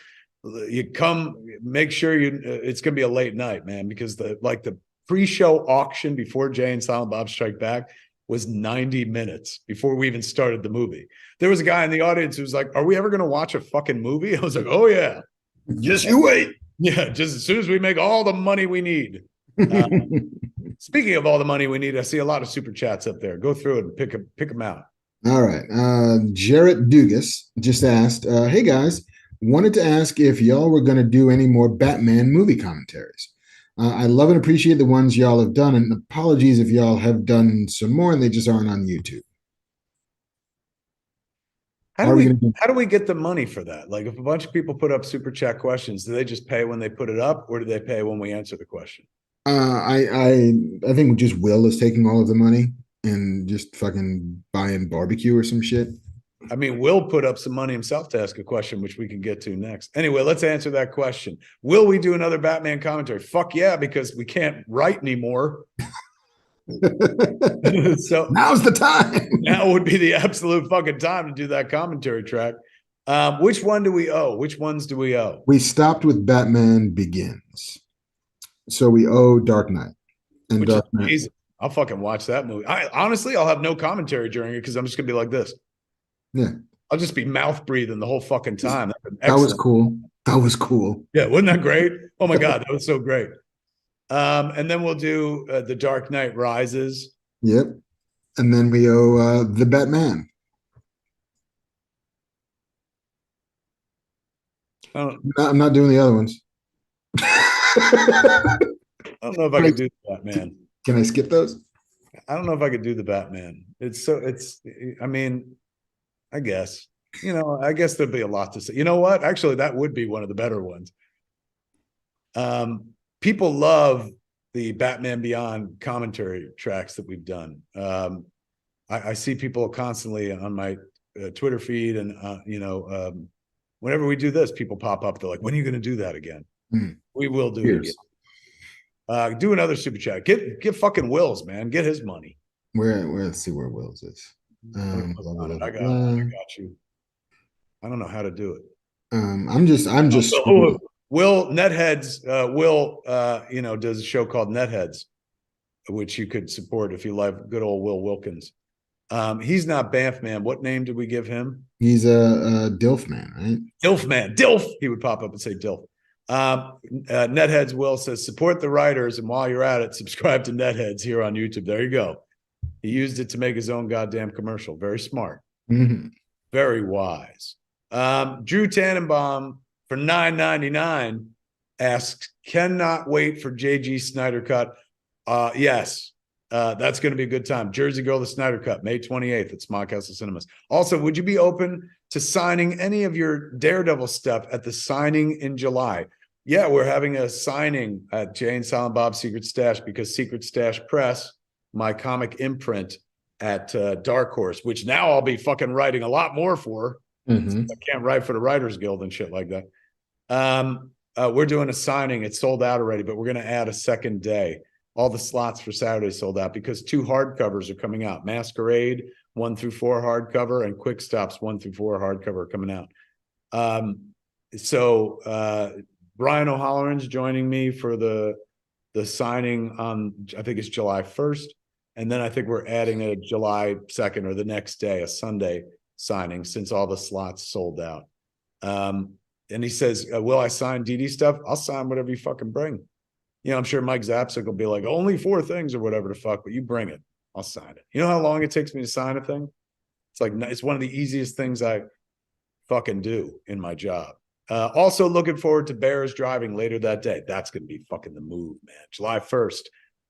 you come, make sure it's going to be a late night, man, because the pre-show auction before Jay and Silent Bob Strike Back was 90 minutes before we even started the movie. There was a guy in the audience who was like, are we ever going to watch a fucking movie? I was like, oh yeah. Just you wait. Yeah, just as soon as we make all the money we need. Speaking of all the money we need, I see a lot of super chats up there. Go through it and pick them out. All right. Jarrett Dugas just asked, hey guys, wanted to ask if y'all were going to do any more Batman movie commentaries. I love and appreciate the ones y'all have done, and apologies if y'all have done some more and they just aren't on YouTube. How do we get the money for that? Like, if a bunch of people put up super chat questions, do they just pay when they put it up, or do they pay when we answer the question? I think just Will is taking all of the money and just fucking buying barbecue or some shit. I mean, Will put up some money himself to ask a question, which we can get to next. Anyway, let's answer that question. Will we do another Batman commentary? Fuck yeah, because we can't write anymore. So now's the time. Now would be the absolute fucking time to do that commentary track. Which one do we owe? Which ones do we owe? We stopped with Batman Begins, so we owe Dark Knight. And Which Dark is Knight. amazing. I'll fucking watch that movie. Honestly, I'll have no commentary during it because I'm just gonna be like this. Yeah, I'll just be mouth breathing the whole fucking time. That was cool. That was cool. Yeah, wasn't that great? Oh my god, that was so great. And then we'll do The Dark Knight Rises. Yep. And then we owe The Batman. I'm not doing the other ones. I don't know if I could do the Batman. Can I skip those? I don't know if I could do the Batman. I mean, I guess. I guess there'd be a lot to say. You know what? Actually, that would be one of the better ones. People love the Batman Beyond commentary tracks that we've done. I see people constantly on my Twitter feed, and whenever we do this, people pop up. They're like, "When are you going to do that again?" We will do it again. Do another super chat. Get fucking Will's, man. Get his money. Let's see where Will's is. I got you. I don't know how to do it. I'm just. Will Netheads, does a show called Netheads, which you could support if you like good old Will Wilkins. He's not Banff Man. What name did we give him? He's a Dilf Man, right? Dilf Man. Dilf. He would pop up and say Dilf. Netheads Will says, support the writers, and while you're at it, subscribe to Netheads here on YouTube. There you go. He used it to make his own goddamn commercial. Very smart. Mm-hmm. Very wise. Drew Tannenbaum for $9.99 asks, cannot wait for JG Snyder Cut. Yes, that's going to be a good time. Jersey Girl, the Snyder Cut, May 28th at Smodcastle Cinemas. Also, would you be open to signing any of your Daredevil stuff at the signing in July? Yeah, we're having a signing at Jay and Silent Bob's Secret Stash, because Secret Stash Press, my comic imprint at Dark Horse, which now I'll be fucking writing a lot more for. Mm-hmm. I can't write for the Writers Guild and shit like that. We're doing a signing. It's sold out already, but we're going to add a second day. All the slots for Saturday sold out because 2 hardcovers are coming out. Masquerade, 1-4 hardcover, and Quick Stops 1-4 hardcover coming out. So Brian O'Halloran's joining me for the signing on, I think it's July 1st. And then I think we're adding a July 2nd or the next day, a Sunday signing, since all the slots sold out. And he says, will I sign DD stuff? I'll sign whatever you fucking bring. You know, I'm sure Mike Zapsik will be like, only 4 things or whatever the fuck, but you bring it. I'll sign it. You know how long it takes me to sign a thing? It's like, it's one of the easiest things I fucking do in my job. Also looking forward to Bears Driving later that day. That's going to be fucking the move, man. July 1st,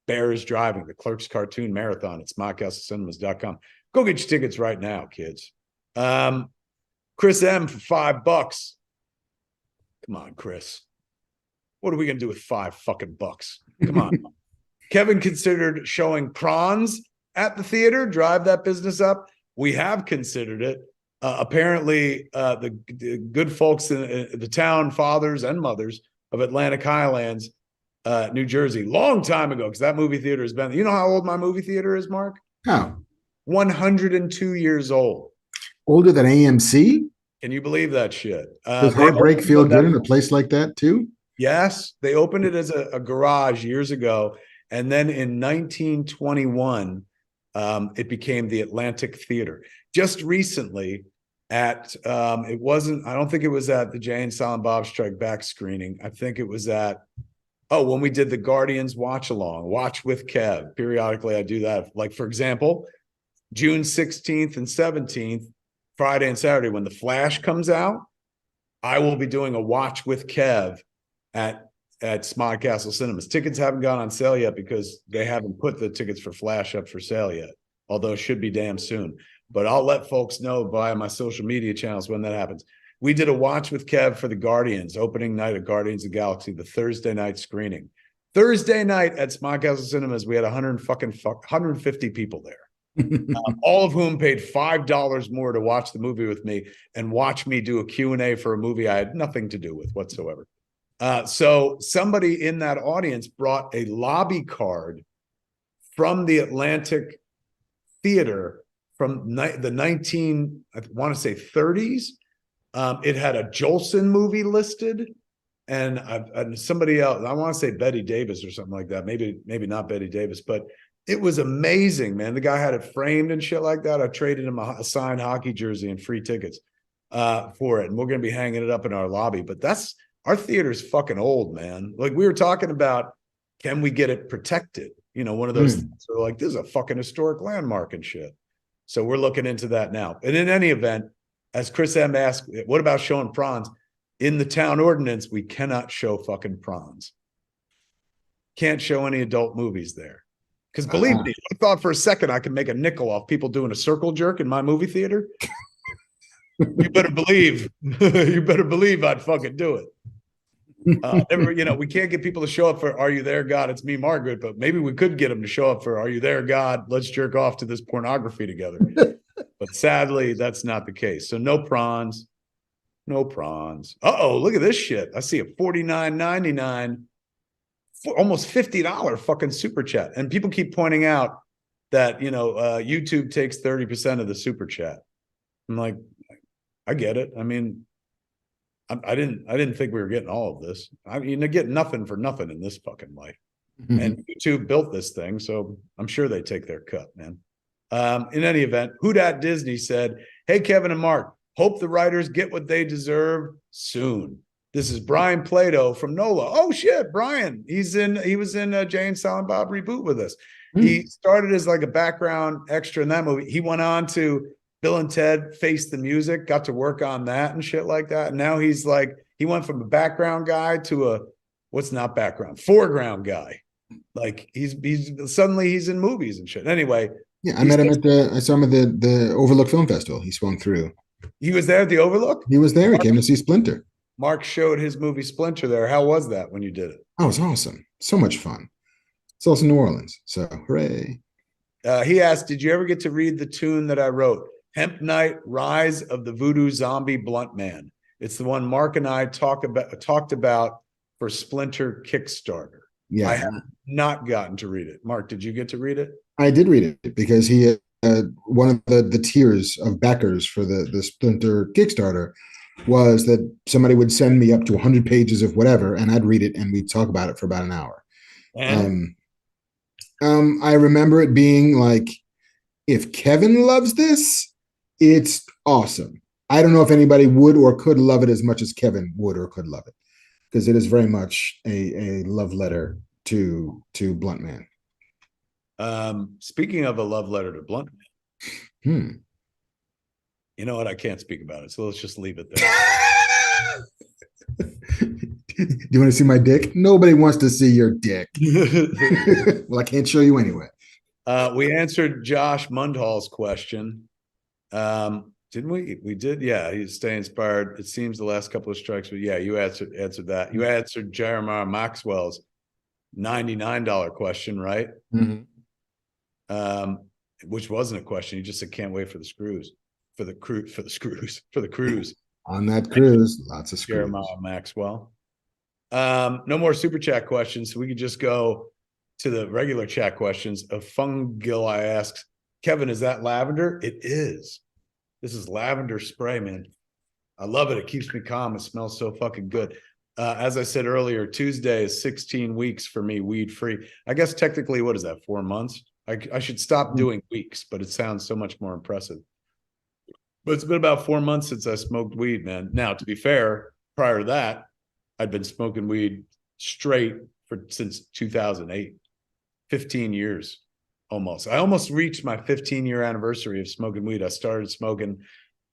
Bears Driving, the Clerks Cartoon Marathon. It's mockcastleCinemas.com. Go get your tickets right now, kids. Chris M for $5. Come on, Chris. What are we going to do with $5 Come on. Kevin considered showing Prawns at the theater, drive that business up. We have considered it. Apparently, the good folks in the town fathers and mothers of Atlantic Highlands, New Jersey, long time ago, because that movie theater has been, you know how old my movie theater is, Mark? How? 102 years old. Older than AMC? Can you believe that shit? Does heartbreak feel good in a place like that too? Yes, they opened it as a garage years ago. And then in 1921, it became the Atlantic Theater. Just recently at, it wasn't, I don't think it was at the Jay and Silent Bob Strike Back screening. I think it was at, when we did the Guardians watch along, Watch with Kev. Periodically, I do that. Like, for example, June 16th and 17th, Friday and Saturday, when The Flash comes out, I will be doing a Watch with Kev at Smod Castle Cinemas. Tickets haven't gone on sale yet because they haven't put the tickets for Flash up for sale yet, although it should be damn soon. But I'll let folks know via my social media channels when that happens. We did a Watch with Kev for the Guardians, opening night of Guardians of the Galaxy, the Thursday night screening. Thursday night at Smod Castle Cinemas, we had 150 people there. All of whom paid $5 more to watch the movie with me and watch me do a Q&A for a movie I had nothing to do with whatsoever. So somebody in that audience brought a lobby card from the Atlantic Theater from the I want to say 30s. It had a Jolson movie listed, and somebody else, I want to say Betty Davis or something like that. Maybe not Betty Davis, but it was amazing, man. The guy had it framed and shit like that. I traded him a signed hockey jersey and free tickets for it. And we're going to be hanging it up in our lobby. But our theater's fucking old, man. Like, we were talking about, can we get it protected? You know, one of those things where, like, this is a fucking historic landmark and shit. So we're looking into that now. And in any event, as Chris M asked, what about showing Prawns? In the town ordinance, we cannot show fucking Prawns. Can't show any adult movies there. Because believe me, I thought for a second I could make a nickel off people doing a circle jerk in my movie theater. You better believe I'd fucking do it. We can't get people to show up for Are You There, God? It's Me, Margaret, but maybe we could get them to show up for Are You There, God? Let's jerk off to this pornography together. But sadly, that's not the case. So no prawns. No prawns. Look at this shit. I see a $49.99. Almost $50 fucking super chat. And people keep pointing out that, YouTube takes 30% of the super chat. I'm like, I get it. I mean, I didn't think we were getting all of this. I mean, they get nothing for nothing in this fucking life. Mm-hmm. And YouTube built this thing, so I'm sure they take their cut, man. In any event, Who Dat Disney said, "Hey, Kevin and Mark, hope the writers get what they deserve soon. This is Brian Plato from NOLA." Oh shit, Brian. He was in Jay and Silent Bob Reboot with us. He started as like a background extra in that movie. He went on to Bill and Ted Face the Music, got to work on that and shit like that. And now he's like, he went from a background guy to foreground guy. Like he's suddenly he's in movies and shit. Anyway. Yeah, I met him I saw him at the Overlook Film Festival. He swung through. He was there at the Overlook? He was there. He came to see Splinter. Mark showed his movie Splinter there. How was that when you did it? Oh, it was awesome. So much fun. It's also New Orleans. So hooray. He asked, did you ever get to read the tune that I wrote? Hemp Night, Rise of the Voodoo Zombie Blunt Man. It's the one Mark and I talked about for Splinter Kickstarter. Yeah. I have not gotten to read it. Mark, did you get to read it? I did read it because he one of the tiers of backers for the Splinter Kickstarter was that somebody would send me up to 100 pages of whatever, and I'd read it, and we'd talk about it for about an hour. And I remember it being like, if Kevin loves this, it's awesome. I don't know if anybody would or could love it as much as Kevin would or could love it, because it is very much a love letter to Blunt Man. speaking of a love letter to Blunt Hmm. you know what? I can't speak about it, so let's just leave it there. Do you want to see my dick? Nobody wants to see your dick. Well, I can't show you anyway. We answered Josh Mundhall's question. Didn't we? We did. Yeah, he's stay inspired. It seems the last couple of strikes, but yeah, you answered that. You answered Jeremiah Maxwell's $99 question, right? Mm-hmm. Which wasn't a question. You just said can't wait for the screws, for the cruise. On that cruise, lots of screws. Jeremiah Maxwell. No more super chat questions, so we could just go to the regular chat questions. Of Fungili asks, Kevin, is that lavender? It is. This is lavender spray, man. I love it. It keeps me calm. It smells so fucking good. As I said earlier, Tuesday is 16 weeks for me weed free. I guess technically, what is that, 4 months? I should stop doing weeks, but it sounds so much more impressive. But it's been about 4 months since I smoked weed, man. Now, to be fair, prior to that, I'd been smoking weed straight since 2008, 15 years almost. I almost reached my 15-year anniversary of smoking weed. I started smoking.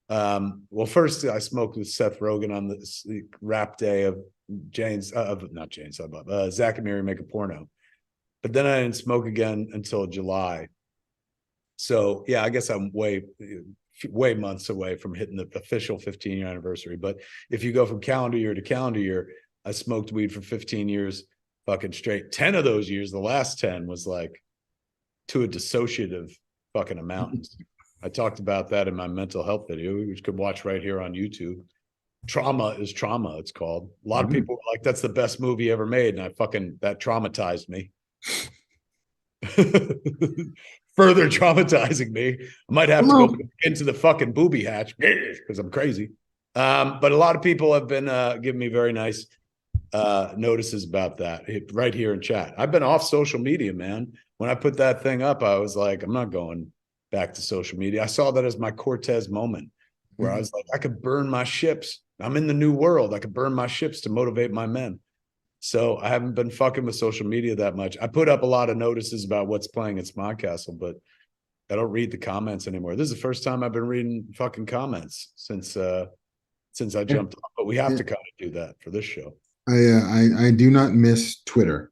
Well, first I smoked with Seth Rogen on the rap day of Zach and Mary Make a Porno. But then I didn't smoke again until July. So yeah, I guess I'm way months away from hitting the official 15-year anniversary. But if you go from calendar year to calendar year, I smoked weed for 15 years fucking straight. 10 of those years, the last 10 was like to a dissociative fucking amount. I talked about that in my mental health video, which you could watch right here on YouTube. Trauma is Trauma, it's called. A lot of people were like, that's the best movie ever made. And that traumatized me. Further traumatizing me. I might have to go into the fucking booby hatch because I'm crazy. But a lot of people have been giving me very nice notices about that right here in chat. I've been off social media, man. When I put that thing up, I was like, I'm not going back to social media. I saw that as my Cortez moment where I was like, I could burn my ships. I'm in the new world. I could burn my ships to motivate my men. So I haven't been fucking with social media that much. I put up a lot of notices about what's playing at Smodcastle, but I don't read the comments anymore. This is the first time I've been reading fucking comments since I jumped off. But we have to kind of do that for this show. I do not miss Twitter.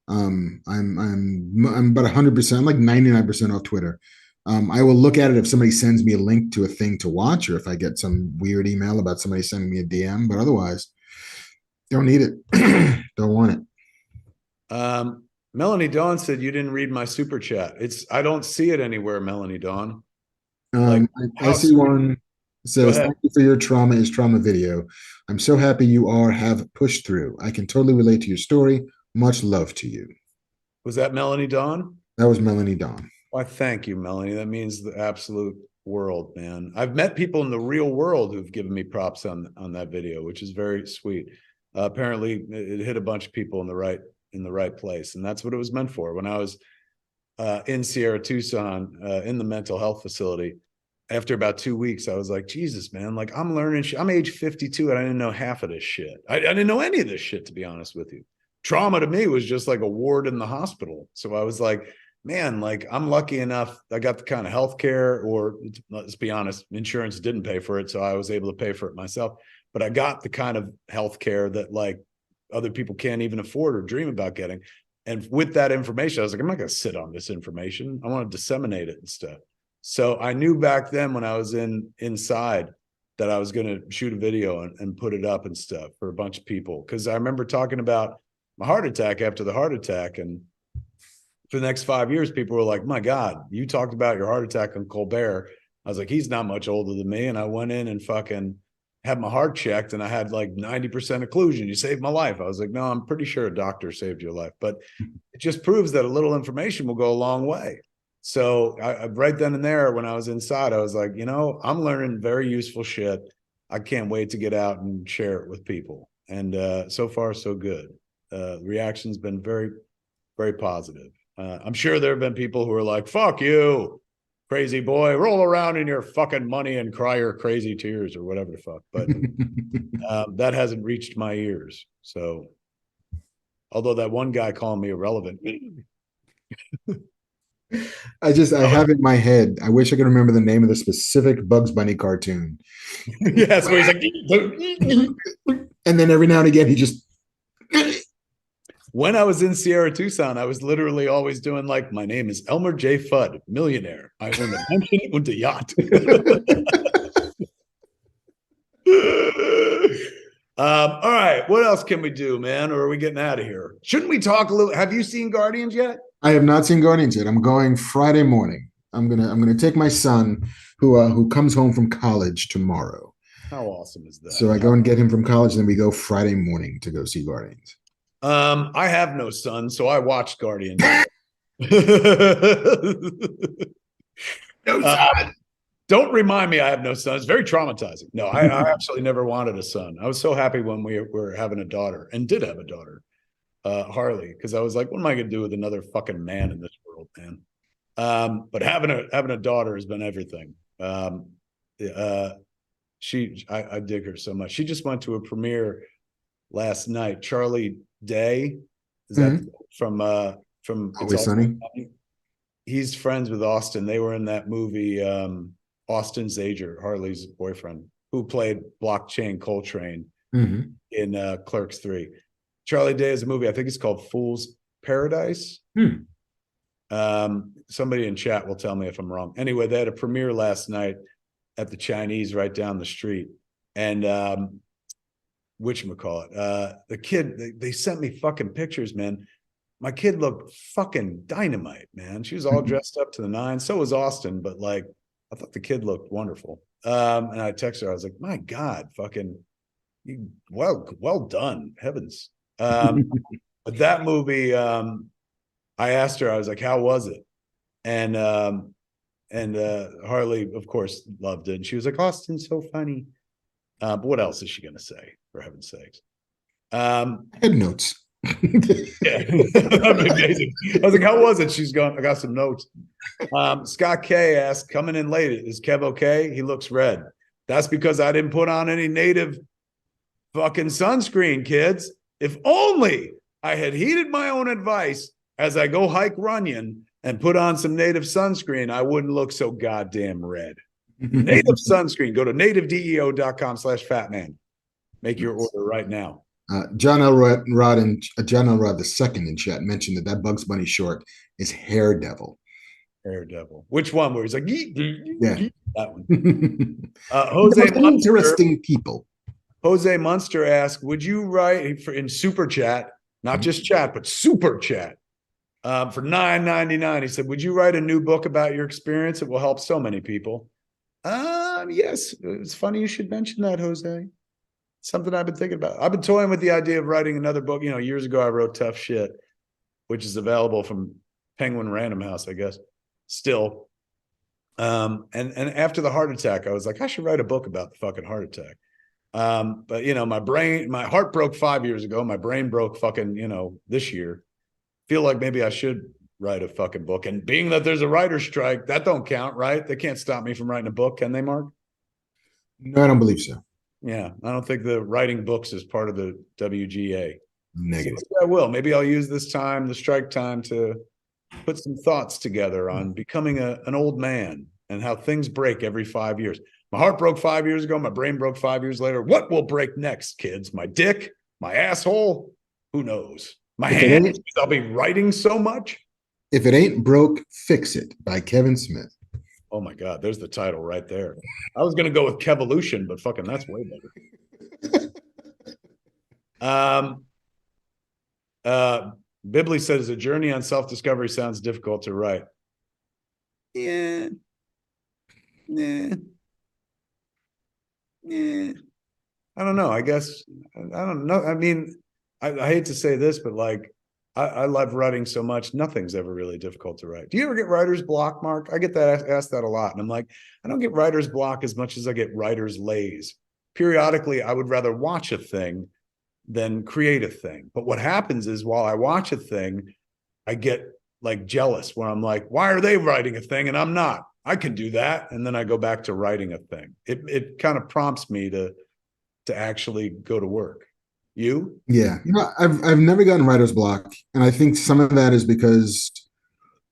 I'm about 100%. I'm like 99% off Twitter. I will look at it if somebody sends me a link to a thing to watch, or if I get some weird email about somebody sending me a DM. But otherwise, don't need it. Don't want it. Melanie Dawn said you didn't read my super chat. I don't see it anywhere, Melanie Dawn. I see one. It says, thank you for your Trauma is Trauma video. I'm so happy you have pushed through. I can totally relate to your story. Much love to you. Was that Melanie Dawn? That was Melanie Dawn. Why, thank you, Melanie. That means the absolute world, man. I've met people in the real world who've given me props on that video, which is very sweet. Apparently, it hit a bunch of people in the right place, and that's what it was meant for. When I was in Sierra Tucson in the mental health facility, after about 2 weeks, I was like, Jesus, man, like I'm learning shit. I'm age 52 and I didn't know half of this shit. I didn't know any of this shit, to be honest with you. Trauma to me was just like a ward in the hospital. So I was like, man, like I'm lucky enough. I got the kind of healthcare, or let's be honest, insurance didn't pay for it. So I was able to pay for it myself. But I got the kind of healthcare that like other people can't even afford or dream about getting. And with that information, I was like, I'm not going to sit on this information. I want to disseminate it and stuff. So I knew back then when I was inside that I was going to shoot a video and put it up and stuff for a bunch of people. Because I remember talking about my heart attack after the heart attack. And for the next 5 years, people were like, my God, you talked about your heart attack on Colbert. I was like, he's not much older than me. And I went in and fucking had my heart checked and I had like 90% occlusion. You saved my life. I was like, no, I'm pretty sure a doctor saved your life. But it just proves that a little information will go a long way. So right then and there, when I was inside, I was like, I'm learning very useful shit. I can't wait to get out and share it with people. And so far, so good. The reaction's been very, very positive. I'm sure there have been people who are like, fuck you, crazy boy, roll around in your fucking money and cry your crazy tears or whatever the fuck. But that hasn't reached my ears. So, although that one guy calling me irrelevant. I have in my head. I wish I could remember the name of the specific Bugs Bunny cartoon. Yes, where he's like, and then every now and again he just. When I was in Sierra Tucson, I was literally always doing like, my name is Elmer J. Fudd, millionaire. I own a mansion and a yacht. All right, what else can we do, man? Or are we getting out of here? Shouldn't we talk a little? Have you seen Guardians yet? I have not seen Guardians yet. I'm going Friday morning. I'm gonna take my son, who comes home from college tomorrow. How awesome is that? So I go and get him from college, and then we go Friday morning to go see Guardians. I have no son, so I watched Guardians. No son. Don't remind me I have no son. It's very traumatizing. No, I actually never wanted a son. I was so happy when we were having a daughter and did have a daughter, Harley, because I was like, what am I going to do with another fucking man in this world, man? But having a daughter has been everything. I dig her so much. She just went to a premiere last night. Charlie Day, is that from Always Sunny? He's friends with Austin. They were in that movie, Austin Zager, Harley's boyfriend, who played Blockchain Coltrane in Clerks 3. Charlie Day is a movie, I think it's called Fool's Paradise. Somebody in chat will tell me if I'm wrong. Anyway, they had a premiere last night at the Chinese right down the street. And whatchamacallit, the kid, they sent me fucking pictures, man. My kid looked fucking dynamite, man. She was all dressed up to the nines. So was Austin, but like, I thought the kid looked wonderful. And I texted her, I was like, my God, fucking, well done, heavens. But that movie, I asked her, I was like, how was it? And Harley, of course, loved it. And she was like, Austin's so funny. But what else is she going to say, for heaven's sakes? I had notes. Yeah, that'd be amazing. I was like, how was it? She's gone. I got some notes. Scott K asked, coming in late, is Kev okay? He looks red. That's because I didn't put on any native fucking sunscreen, kids. If only I had heeded my own advice as I go hike Runyon and put on some native sunscreen, I wouldn't look so goddamn red. Native sunscreen. Go to nativedeo.com/fatman. Make your order right now. John L. Rod and John L. Rod II in chat mentioned that Bugs Bunny short is Hair Devil. Hair Devil. Which one? Where he's like, yeah, that one. Jose Munster, interesting people. Jose Munster asked, would you write in super chat, not just chat, but super chat, for $9.99? He said, would you write a new book about your experience? It will help so many people. Yes. It's funny you should mention that, Jose. Something I've been thinking about. I've been toying with the idea of writing another book. Years ago I wrote Tough Shit, which is available from Penguin Random House, I guess. Still. And after the heart attack, I was like, I should write a book about the fucking heart attack. But my heart broke 5 years ago. My brain broke fucking, this year. Feel like maybe I should write a fucking book. And being that there's a writer's strike, that don't count, right? They can't stop me from writing a book, can they, Mark? No, I don't believe so. Yeah, I don't think the writing books is part of the WGA. Negative. So I will. Maybe I'll use this time, the strike time, to put some thoughts together on becoming an old man and how things break every 5 years. My heart broke 5 years ago. My brain broke 5 years later. What will break next, kids? My dick? My asshole? Who knows? My hands? I'll be writing so much. If it ain't broke, fix it by Kevin Smith. Oh my God, there's the title right there. I was going to go with Kevolution, but fucking that's way better. Bibley says a journey on self-discovery sounds difficult to write. Yeah. I don't know. I guess, I don't know. I mean, I hate to say this, but like, I love writing so much. Nothing's ever really difficult to write. Do you ever get writer's block, Mark? I get that asked that a lot. And I'm like, I don't get writer's block as much as I get writer's laze. Periodically, I would rather watch a thing than create a thing. But what happens is while I watch a thing, I get like jealous where I'm like, why are they writing a thing and I'm not? I can do that. And then I go back to writing a thing. It kind of prompts me to actually go to work. You? Yeah, I've never gotten writer's block, and I think some of that is because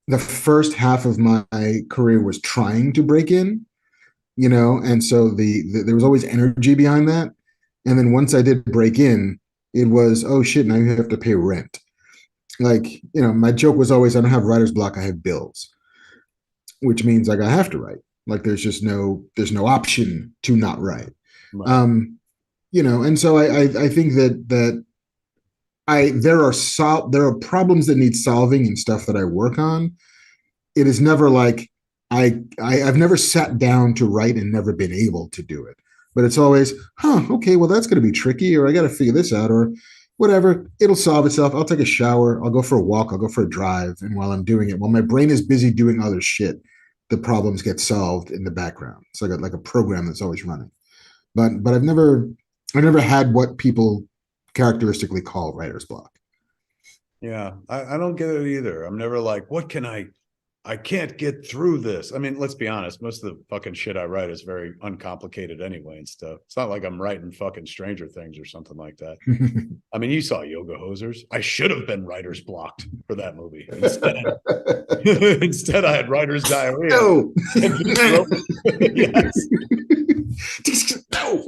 the first half of my career was trying to break in, and so there was always energy behind that. And then once I did break in, it was, oh shit, now you have to pay rent. Like, my joke was always, I don't have writer's block, I have bills, which means like I have to write. Like there's no option to not write. Right. And so I think that there are problems that need solving and stuff that I work on. It is never like I've never sat down to write and never been able to do it. But it's always, okay, well that's going to be tricky, or I got to figure this out, or whatever. It'll solve itself. I'll take a shower. I'll go for a walk. I'll go for a drive. And while I'm doing it, while my brain is busy doing other shit, the problems get solved in the background. It's like a program that's always running. But I've never had what people characteristically call writer's block. Yeah, I don't get it either. I'm never like, what can I can't get through this. I mean, let's be honest. Most of the fucking shit I write is very uncomplicated anyway and stuff. It's not like I'm writing fucking Stranger Things or something like that. I mean, you saw Yoga Hosers. I should have been writer's blocked for that movie. Instead I had writer's diarrhea. No. Yes. No.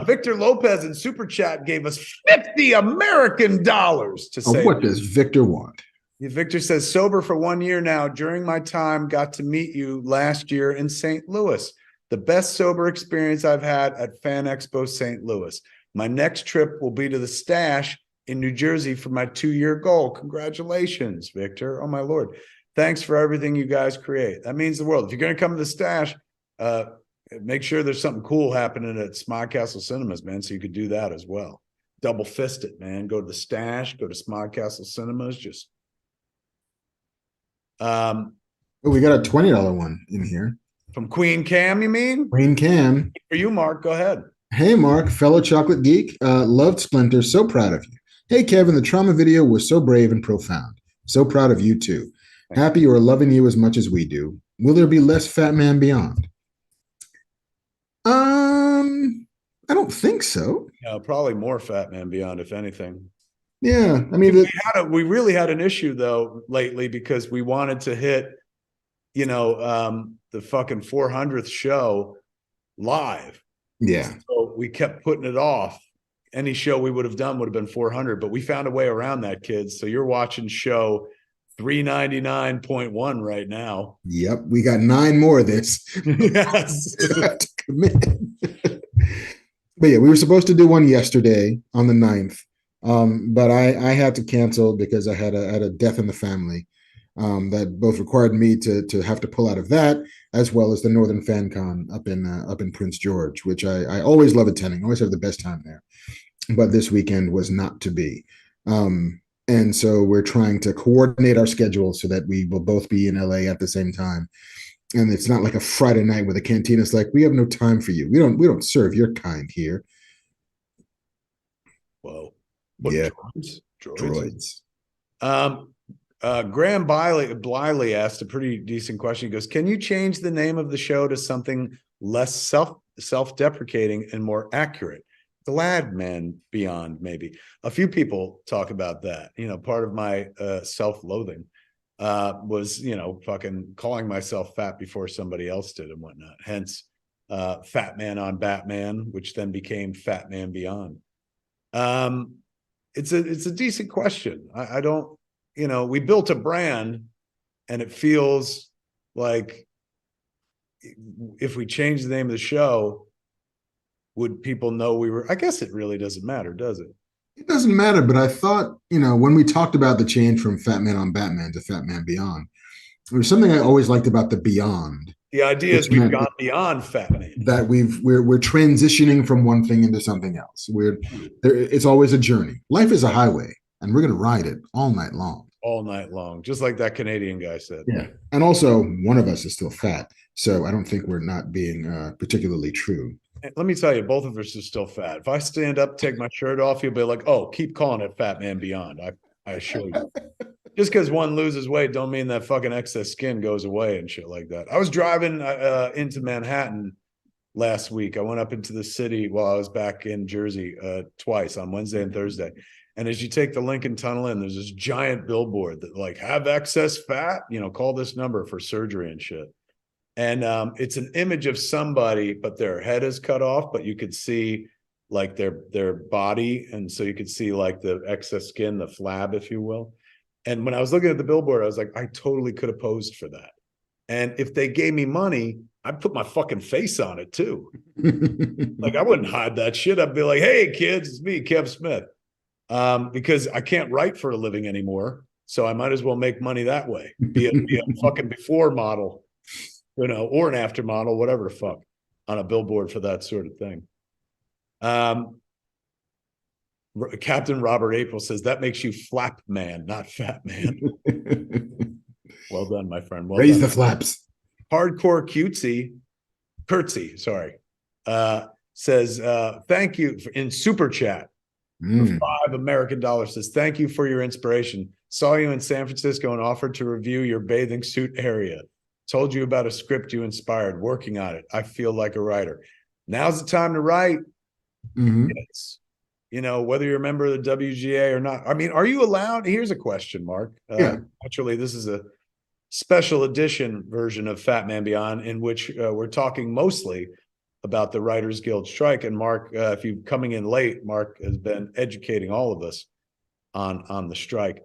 Victor Lopez in Super Chat gave us 50 American dollars to say. What does Victor want? Victor says, sober for 1 year now. During my time, got to meet you last year in St. Louis. The best sober experience I've had at Fan Expo St. Louis. My next trip will be to the Stash in New Jersey for my 2-year goal. Congratulations, Victor. Oh, my Lord. Thanks for everything you guys create. That means the world. If you're going to come to the Stash, make sure there's something cool happening at Smog Castle Cinemas, man, so you could do that as well. Double fist it, man. Go to the Stash, go to Smog Castle Cinemas, just we got a $20 one in here. From Queen Cam, you mean? Queen Cam. For you, Mark, go ahead. Hey, Mark, fellow chocolate geek. Loved Splinter. So proud of you. Hey, Kevin, the trauma video was so brave and profound. So proud of you, too. Happy you are loving you as much as we do. Will there be less Fat Man Beyond? I don't think so. Yeah, probably more Fat Man Beyond, if anything. Yeah, I mean, we really had an issue though lately because we wanted to hit, the fucking 400th show live. Yeah. So we kept putting it off. Any show we would have done would have been 400, but we found a way around that, kids. So you're watching show 399.1 right now. Yep, we got 9 more of this. Yes. But yeah, we were supposed to do one yesterday on the 9th. But I had to cancel because I had a death in the family that both required me to have to pull out of that, as well as the Northern Fan Con up in Prince George, which I always love attending. Always have the best time there. But this weekend was not to be. And so we're trying to coordinate our schedules so that we will both be in LA at the same time. And it's not like a Friday night where the cantina's like, we have no time for you. We don't serve your kind here. Whoa. What, yeah, droids. Graham Bliley asked a pretty decent question. He goes, "Can you change the name of the show to something less self-deprecating and more accurate? Glad Man Beyond, maybe." A few people talk about that. Part of my self-loathing was, fucking calling myself fat before somebody else did and whatnot. Hence, Fat Man on Batman, which then became Fat Man Beyond. It's a decent question. I don't, we built a brand and it feels like if we change the name of the show, would people know we were, I guess it really doesn't matter, does it? It doesn't matter, but I thought, when we talked about the change from Fat Man on Batman to Fat Man Beyond, there was something I always liked about the Beyond. The idea is we've gone beyond Fat Man. That we're transitioning from one thing into something else. It's always a journey. Life is a highway. and we're going to ride it all night long. All night long, just like that Canadian guy said. Yeah. And also, one of us is still fat. So I don't think we're not being particularly true. And let me tell you, both of us are still fat. If I stand up, take my shirt off, you'll be like, oh, keep calling it Fat Man Beyond. I assure you. Just because one loses weight don't mean that fucking excess skin goes away and shit like that. I was driving into Manhattan last week. I went up into the city while I was back in Jersey twice on Wednesday and Thursday. And as you take the Lincoln Tunnel in, there's this giant billboard that like, have excess fat, call this number for surgery and shit. And it's an image of somebody, but their head is cut off, but you could see like their body. And so you could see like the excess skin, the flab, if you will. And when I was looking at the billboard, I was like, I totally could have posed for that. And if they gave me money, I'd put my fucking face on it too. Like I wouldn't hide that shit. I'd be like, hey kids, it's me, Kev Smith. Because I can't write for a living anymore. So I might as well make money that way. Be a fucking before model, or an after model, whatever the fuck, on a billboard for that sort of thing. Captain Robert April says that makes you flap man, not fat man. Well done, my friend. Well Raise done. the flaps. Hardcore Curtsy, sorry, says thank you in super chat. For $5 American, says, thank you for your inspiration. Saw you in San Francisco and offered to review your bathing suit area. Told you about a script you inspired, working on it. I feel like a writer. Now's the time to write. Yes. Whether you're a member of the WGA or not. I mean, are you allowed? Here's a question, Mark. Actually, this is a special edition version of Fat Man Beyond, in which we're talking mostly about the Writers Guild strike. And Mark, if you're coming in late, Mark has been educating all of us on the strike.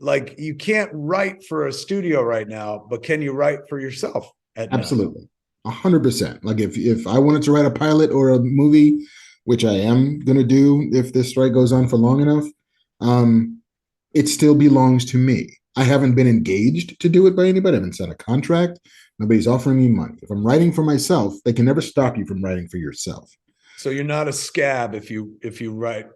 Like you can't write for a studio right now, but can you write for yourself? Absolutely. 100%. Like if I wanted to write a pilot or a movie, which I am going to do if this strike goes on for long enough, it still belongs to me. I haven't been engaged to do it by anybody. I haven't signed a contract. Nobody's offering me money. If I'm writing for myself, they can never stop you from writing for yourself. So you're not a scab if you write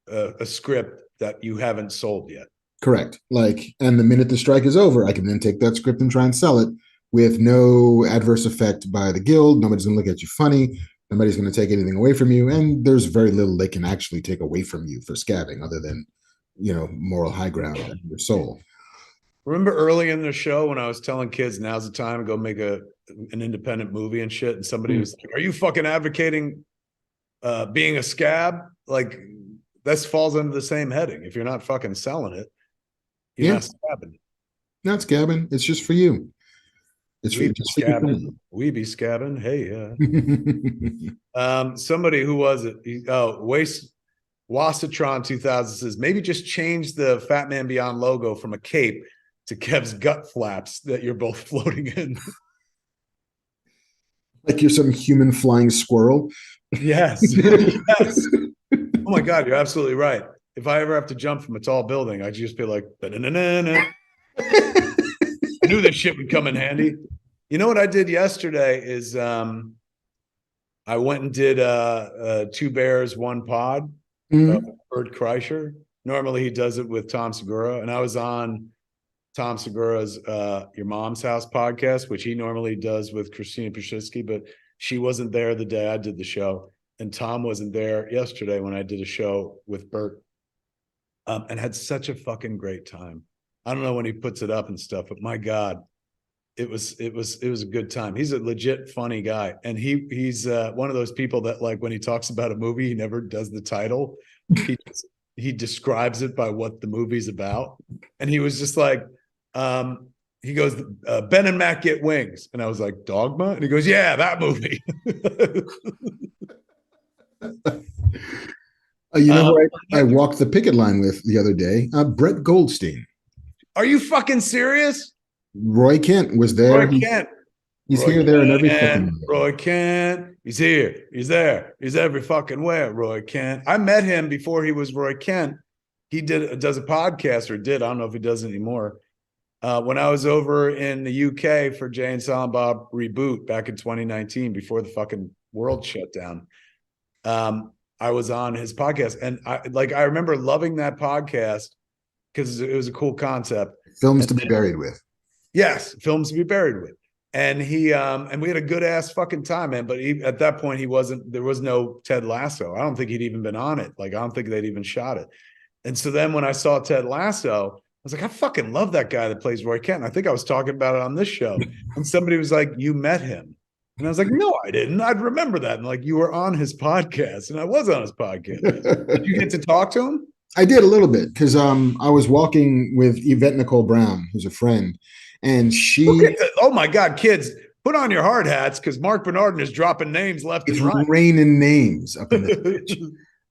a script that you haven't sold yet. Correct. And the minute the strike is over, I can then take that script and try and sell it with no adverse effect by the guild. Nobody's going to look at you funny. Nobody's going to take anything away from you. And there's very little they can actually take away from you for scabbing other than, moral high ground and your soul. Remember early in the show when I was telling kids now's the time to go make an independent movie and shit, and somebody was like, are you fucking advocating being a scab? Like this falls under the same heading. If you're not fucking selling it, you're not scabbing. Not scabbing. It's just for you. It's we be scabbing. We be scabbing. Hey, somebody, who was it? Wasatron 2000 says maybe just change the Fat Man Beyond logo from a cape to Kev's gut flaps that you're both floating in. Like you're some human flying squirrel. Yes. Yes. Oh my God, you're absolutely right. If I ever have to jump from a tall building, I'd just be like, I knew this shit would come in handy. You know what I did yesterday is I went and did Two Bears, One Pod, Bert Kreischer. Normally he does it with Tom Segura, and I was on Tom Segura's Your Mom's House podcast, which he normally does with Christina Pashitsky, but she wasn't there the day I did the show. And Tom wasn't there yesterday when I did a show with Bert, and had such a fucking great time. I don't know when he puts it up and stuff, but my God, it was a good time. He's a legit funny guy. And he's one of those people that, like, when he talks about a movie, he never does the title. He describes it by what the movie's about. And he was just like, he goes, Ben and Matt Get Wings. And I was like, Dogma? And he goes, yeah, that movie. You know who I walked the picket line with the other day? Brett Goldstein. Are you fucking serious? Roy Kent was there. Roy Kent. He's here, there, and every fucking Roy Kent. He's here. He's there. He's every fucking where. Roy Kent. I met him before he was Roy Kent. He does a podcast, or did. I don't know if he does anymore. When I was over in the UK for Jay and Silent Bob Reboot back in 2019, before the fucking world shut down, I was on his podcast, and I remember loving that podcast because it was a cool concept. Films to be buried with. Yes, films to be buried with. And and we had a good ass fucking time, man. But at that point, there was no Ted Lasso. I don't think he'd even been on it. Like, I don't think they'd even shot it. And so then when I saw Ted Lasso, I was like, I fucking love that guy that plays Roy Kent. I think I was talking about it on this show. And somebody was like, you met him. And I was like, no, I didn't. I'd remember that. And like, you were on his podcast. And I was on his podcast. Did you get to talk to him? I did a little bit because I was walking with Yvette Nicole Brown, who's a friend, and she. Oh my God, kids, put on your hard hats because Marc Bernardin is dropping names left and right. Raining names up in the pitch.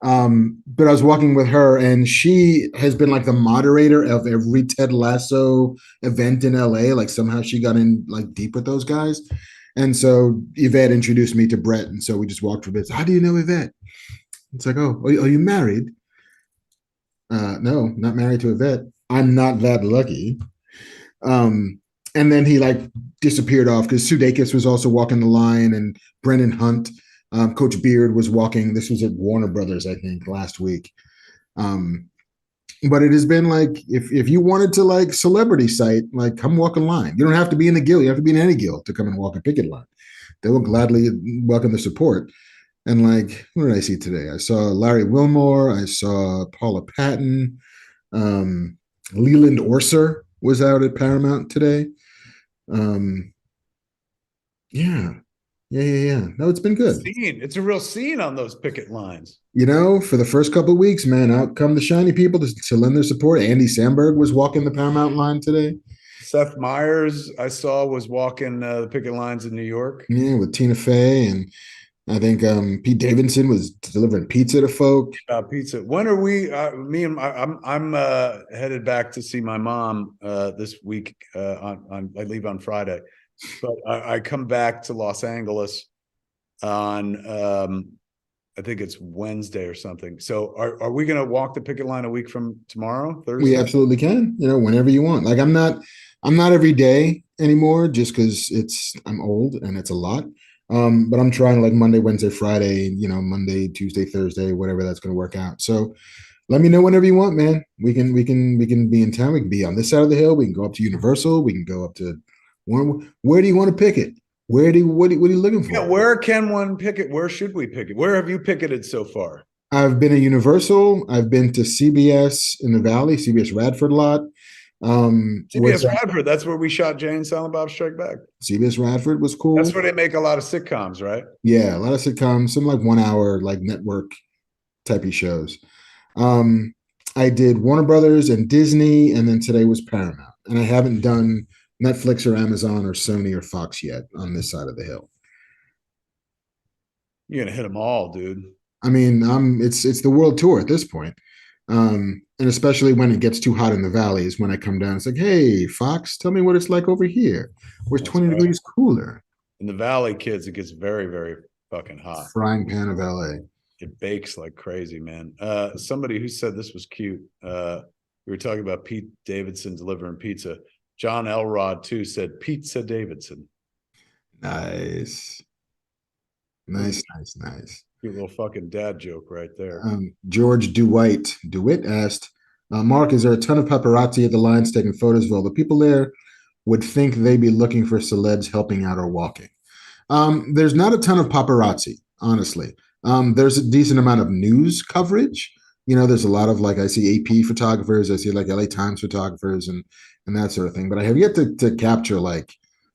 But I was walking with her, and she has been like the moderator of every Ted Lasso event in LA. Like somehow she got in like deep with those guys. And so Yvette introduced me to Brett. And so we just walked for a bit. How do you know Yvette? It's like, oh, are you married? No, not married to Yvette. I'm not that lucky. And then he like disappeared off because Sudeikis was also walking the line, and Brendan Hunt, Coach Beard was walking. This was at Warner Brothers, I think, last week. But it has been like, if you wanted to like celebrity site, like come walk a line. You don't have to be in the guild. You have to be in any guild to come and walk a picket line. They will gladly welcome the support. And like, what did I see today? I saw Larry Wilmore. I saw Paula Patton. Leland Orser was out at Paramount today. Yeah. No, it's been good. It's a real scene on those picket lines. You know, for the first couple of weeks, man, out come the shiny people to lend their support. Andy Samberg was walking the Paramount line today. Seth Meyers, I saw, was walking the picket lines in New York. Yeah, with Tina Fey, and I think Pete Davidson was delivering pizza to folk. Pizza. When are we? I'm headed back to see my mom this week. I leave on Friday, but I come back to Los Angeles on I think it's Wednesday or something. So are we going to walk the picket line a week from tomorrow, Thursday? We absolutely can. You know, whenever you want. Like I'm not every day anymore, just because I'm old and it's a lot. But I'm trying like Monday, Wednesday, Friday, you know, Monday, Tuesday, Thursday, whatever that's going to work out. So let me know whenever you want, man. We can be in town. We can be on this side of the hill. We can go up to Universal. We can go up to where do you want to pick it? What are you looking for? Yeah, where can one pick it? Where should we pick it? Where have you picketed so far? I've been at Universal. I've been to CBS in the Valley, CBS Radford lot. CBS Radford, that's where we shot Jay and Silent Bob Strike Back. CBS Radford was cool. That's where they make a lot of sitcoms, right? Yeah, a lot of sitcoms, some like 1 hour like network typey shows. I did Warner Brothers and Disney, and then today was Paramount. And I haven't done Netflix or Amazon or Sony or Fox yet on this side of the hill. You're gonna hit them all, dude. I mean, it's the world tour at this point. And especially when it gets too hot in the valley is when I come down. It's like, hey, Fox, tell me what it's like over here. Where's 20 degrees cooler? In the valley, kids, it gets very, very fucking hot. Frying pan of LA. It bakes like crazy, man. Somebody who said this was cute. We were talking about Pete Davidson delivering pizza. John Elrod too said Pizza Davidson. Nice. Your little fucking dad joke right there. George DeWitt asked, Mark, is there a ton of paparazzi at the lines taking photos of all the people there? Would think they'd be looking for celebs helping out or walking. There's not a ton of paparazzi, honestly. There's a decent amount of news coverage. You know, there's a lot of like, I see AP photographers, I see like LA Times photographers and that sort of thing. But I have yet to capture like,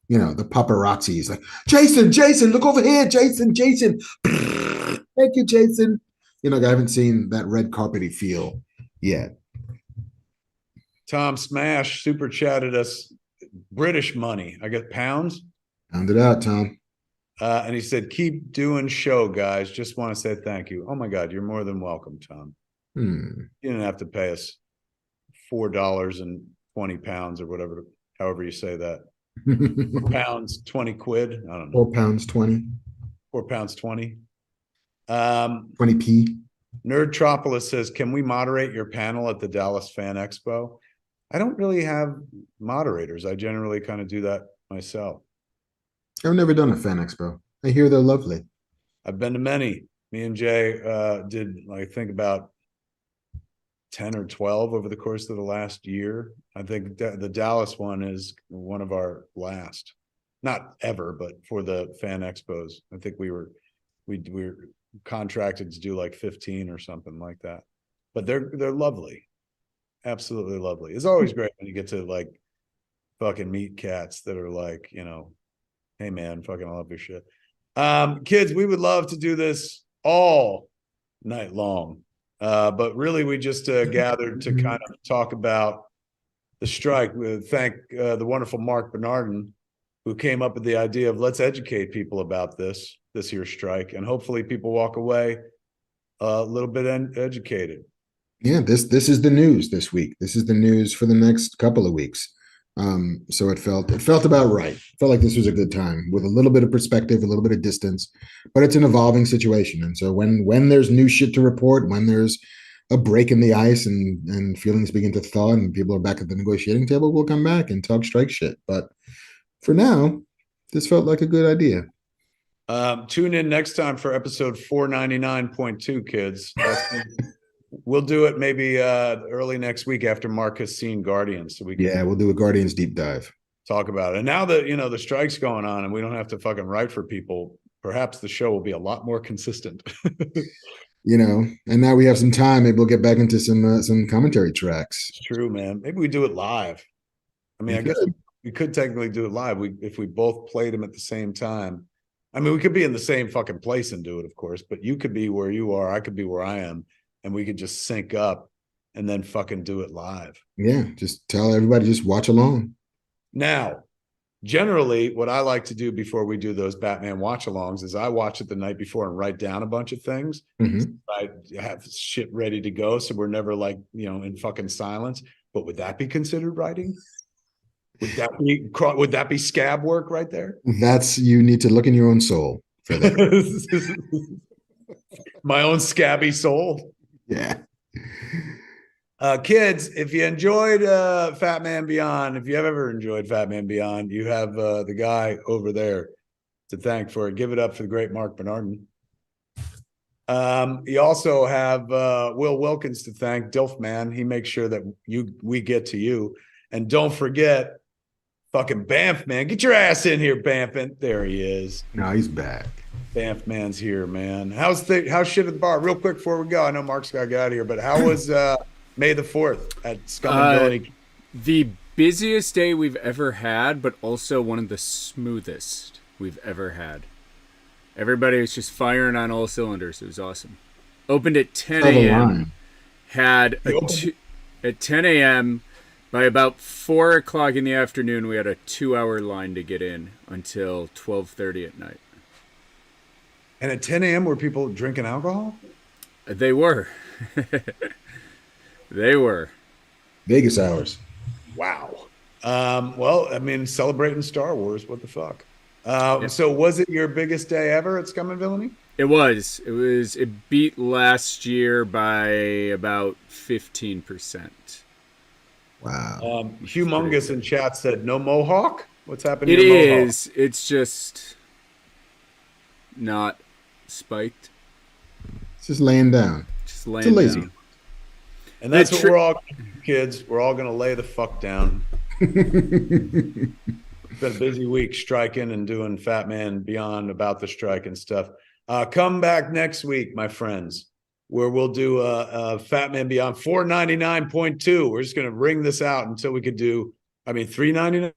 you know, the paparazzis like, Jason, look over here, Jason. Thank you, Jason. You know, I haven't seen that red carpety feel yet. Tom Smash super chatted us British money. I got pounds. Pound it out, Tom. And he said, keep doing show, guys. Just want to say thank you. Oh my God, you're more than welcome, Tom. You didn't have to pay us £4.20 or whatever, however you say that. £4, 20 quid. I don't know. £4.20. £4.20. 20p. Nerdtropolis says, can we moderate your panel at the Dallas Fan Expo? I don't really have moderators. I generally kind of do that myself. I've never done a fan expo. I hear they're lovely. I've been to many. Me and Jay did, I think, about 10 or 12 over the course of the last year. I think the Dallas one is one of our last, not ever, but for the fan expos. I think we were contracted to do like 15 or something like that. But they're lovely. Absolutely lovely. It's always great when you get to like fucking meet cats that are like, you know, hey man, fucking I love your shit. Kids, we would love to do this all night long. But really we just gathered to kind of talk about the strike. We thank the wonderful Marc Bernardin, who came up with the idea of let's educate people about this year's strike, and hopefully people walk away a little bit educated. Yeah, this is the news this week. This is the news for the next couple of weeks. So it felt about right. It felt like this was a good time with a little bit of perspective, a little bit of distance, but it's an evolving situation. And so when there's new shit to report, when there's a break in the ice and feelings begin to thaw and people are back at the negotiating table, we'll come back and talk strike shit. But for now, this felt like a good idea. Tune in next time for episode 499.2, kids. We'll do it maybe early next week after Marc has seen Guardians, so we can we'll do a Guardians deep dive. Talk about it. And now that the strike's going on and we don't have to fucking write for people, perhaps the show will be a lot more consistent. And now we have some time. Maybe we'll get back into some commentary tracks. It's true, man. Maybe we do it live. I mean, I guess we could technically do it live. If we both played them at the same time. I mean, we could be in the same fucking place and do it, of course, but you could be where you are, I could be where I am, and we could just sync up and then fucking do it live. Yeah, just tell everybody, just watch along. Now, generally, what I like to do before we do those Batman watch-alongs is I watch it the night before and write down a bunch of things. Mm-hmm. I have shit ready to go, so we're never like, in fucking silence. But would that be considered writing? Would that be scab work right there? You need to look in your own soul for that. My own scabby soul. Yeah. Kids, if you enjoyed Fat Man Beyond, if you have ever enjoyed Fat Man Beyond, you have the guy over there to thank for it. Give it up for the great Marc Bernardin. You also have Will Wilkins to thank, Dilf Man. He makes sure that we get to you. And don't forget, fucking Banff Man. Get your ass in here, Banff. There he is. No, he's back. Banff Man's here, man. How's shit at the bar? Real quick before we go. I know Marc's got to get out of here, but how was May the 4th at Scum Villainy? The busiest day we've ever had, but also one of the smoothest we've ever had. Everybody was just firing on all cylinders. It was awesome. Opened at 10 a.m. Had at 10 a.m. By about 4 o'clock in the afternoon, we had a 2-hour line to get in until 12:30 at night. And at 10 a.m. were people drinking alcohol? They were. They were. Vegas hours. Wow. Well, I mean, celebrating Star Wars. What the fuck? So was it your biggest day ever at Scum and Villainy? It was. It beat last year by about 15%. Wow. Humongous in chat said, no Mohawk? What's happening? It is. It's just not spiked. It's just laying down. Just laying down. And that's what we're all, kids. We're all going to lay the fuck down. It's been a busy week striking and doing Fat Man Beyond about the strike and stuff. Come back next week, my friends, where we'll do Fat Man Beyond 499.2. We're just going to ring this out until we could do, $399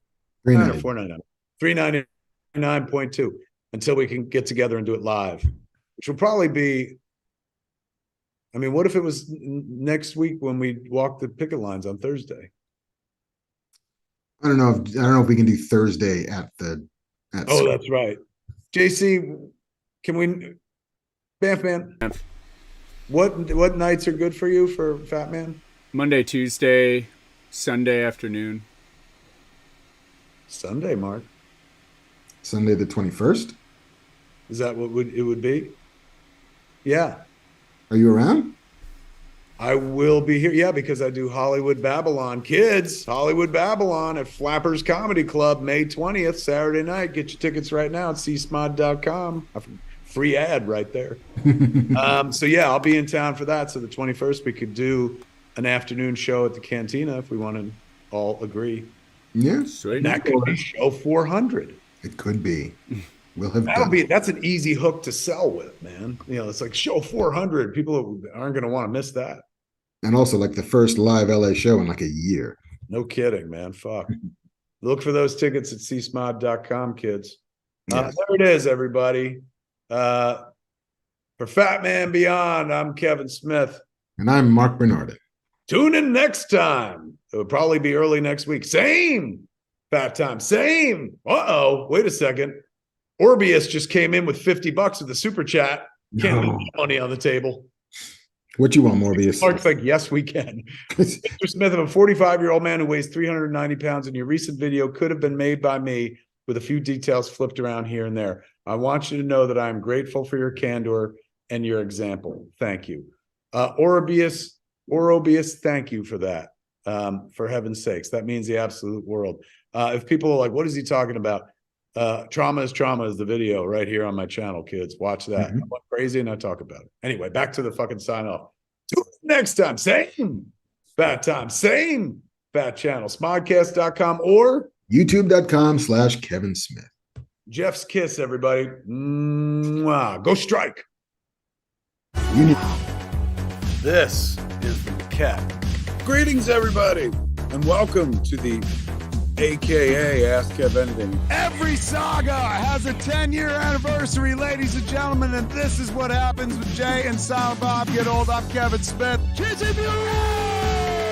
or $499? 399.2 until we can get together and do it live, which will probably be, what if it was next week when we walk the picket lines on Thursday? I don't know if we can do Thursday at Oh, that's right. JC, can we, Banff Man, what nights are good for you for Fat Man? Monday, Tuesday, Sunday afternoon. Sunday, Marc. Sunday the 21st? Is that what it would be? Yeah. Are you around? I will be here. Yeah, because I do Hollywood Babylon. Kids, Hollywood Babylon at Flappers Comedy Club, May 20th, Saturday night. Get your tickets right now at csmod.com. Free ad right there. So yeah, I'll be in town for that. So the 21st, we could do an afternoon show at the Cantina if we want to all agree. Yeah, Sweet. And that could be show 400. it could be. We'll have That'll done be it. that's an easy hook to sell with, man. You know, it's like show 400. People aren't going to want to miss that. And also like the first live LA show in like a year. No kidding, man. Fuck. Look for those tickets at csmod.com, kids. Yes. There it is, everybody. For Fat Man Beyond, I'm Kevin Smith. And I'm Marc Bernardin. Tune in next time. It'll probably be early next week. Same fat time. Same. Uh-oh. Wait a second. Orbeus just came in with $50 with the super chat. Can't leave that money on the table. What you want, Morbius? Mark's like, yes, we can. Mr. Smith, I'm a 45-year-old man who weighs 390 pounds, and your recent video could have been made by me with a few details flipped around here and there. I want you to know that I'm grateful for your candor and your example. Thank you. Orbeus, thank you for that. For heaven's sakes. That means the absolute world. If people are like, what is he talking about? Trauma is the video right here on my channel, kids. Watch that. I went crazy and I talk about it. Anyway, back to the fucking sign off. Tune in next time. Same fat time. Same fat channel. Smodcast.com or YouTube.com/Kevin Smith. Jeff's Kiss, everybody. Mwah. Go strike. This is the cat. Greetings, everybody, and welcome to the AKA Ask Kev Anything. Every saga has a 10-year anniversary, ladies and gentlemen, and this is what happens when Jay and Silent Bob get old. I'm Kevin Smith. Cheers,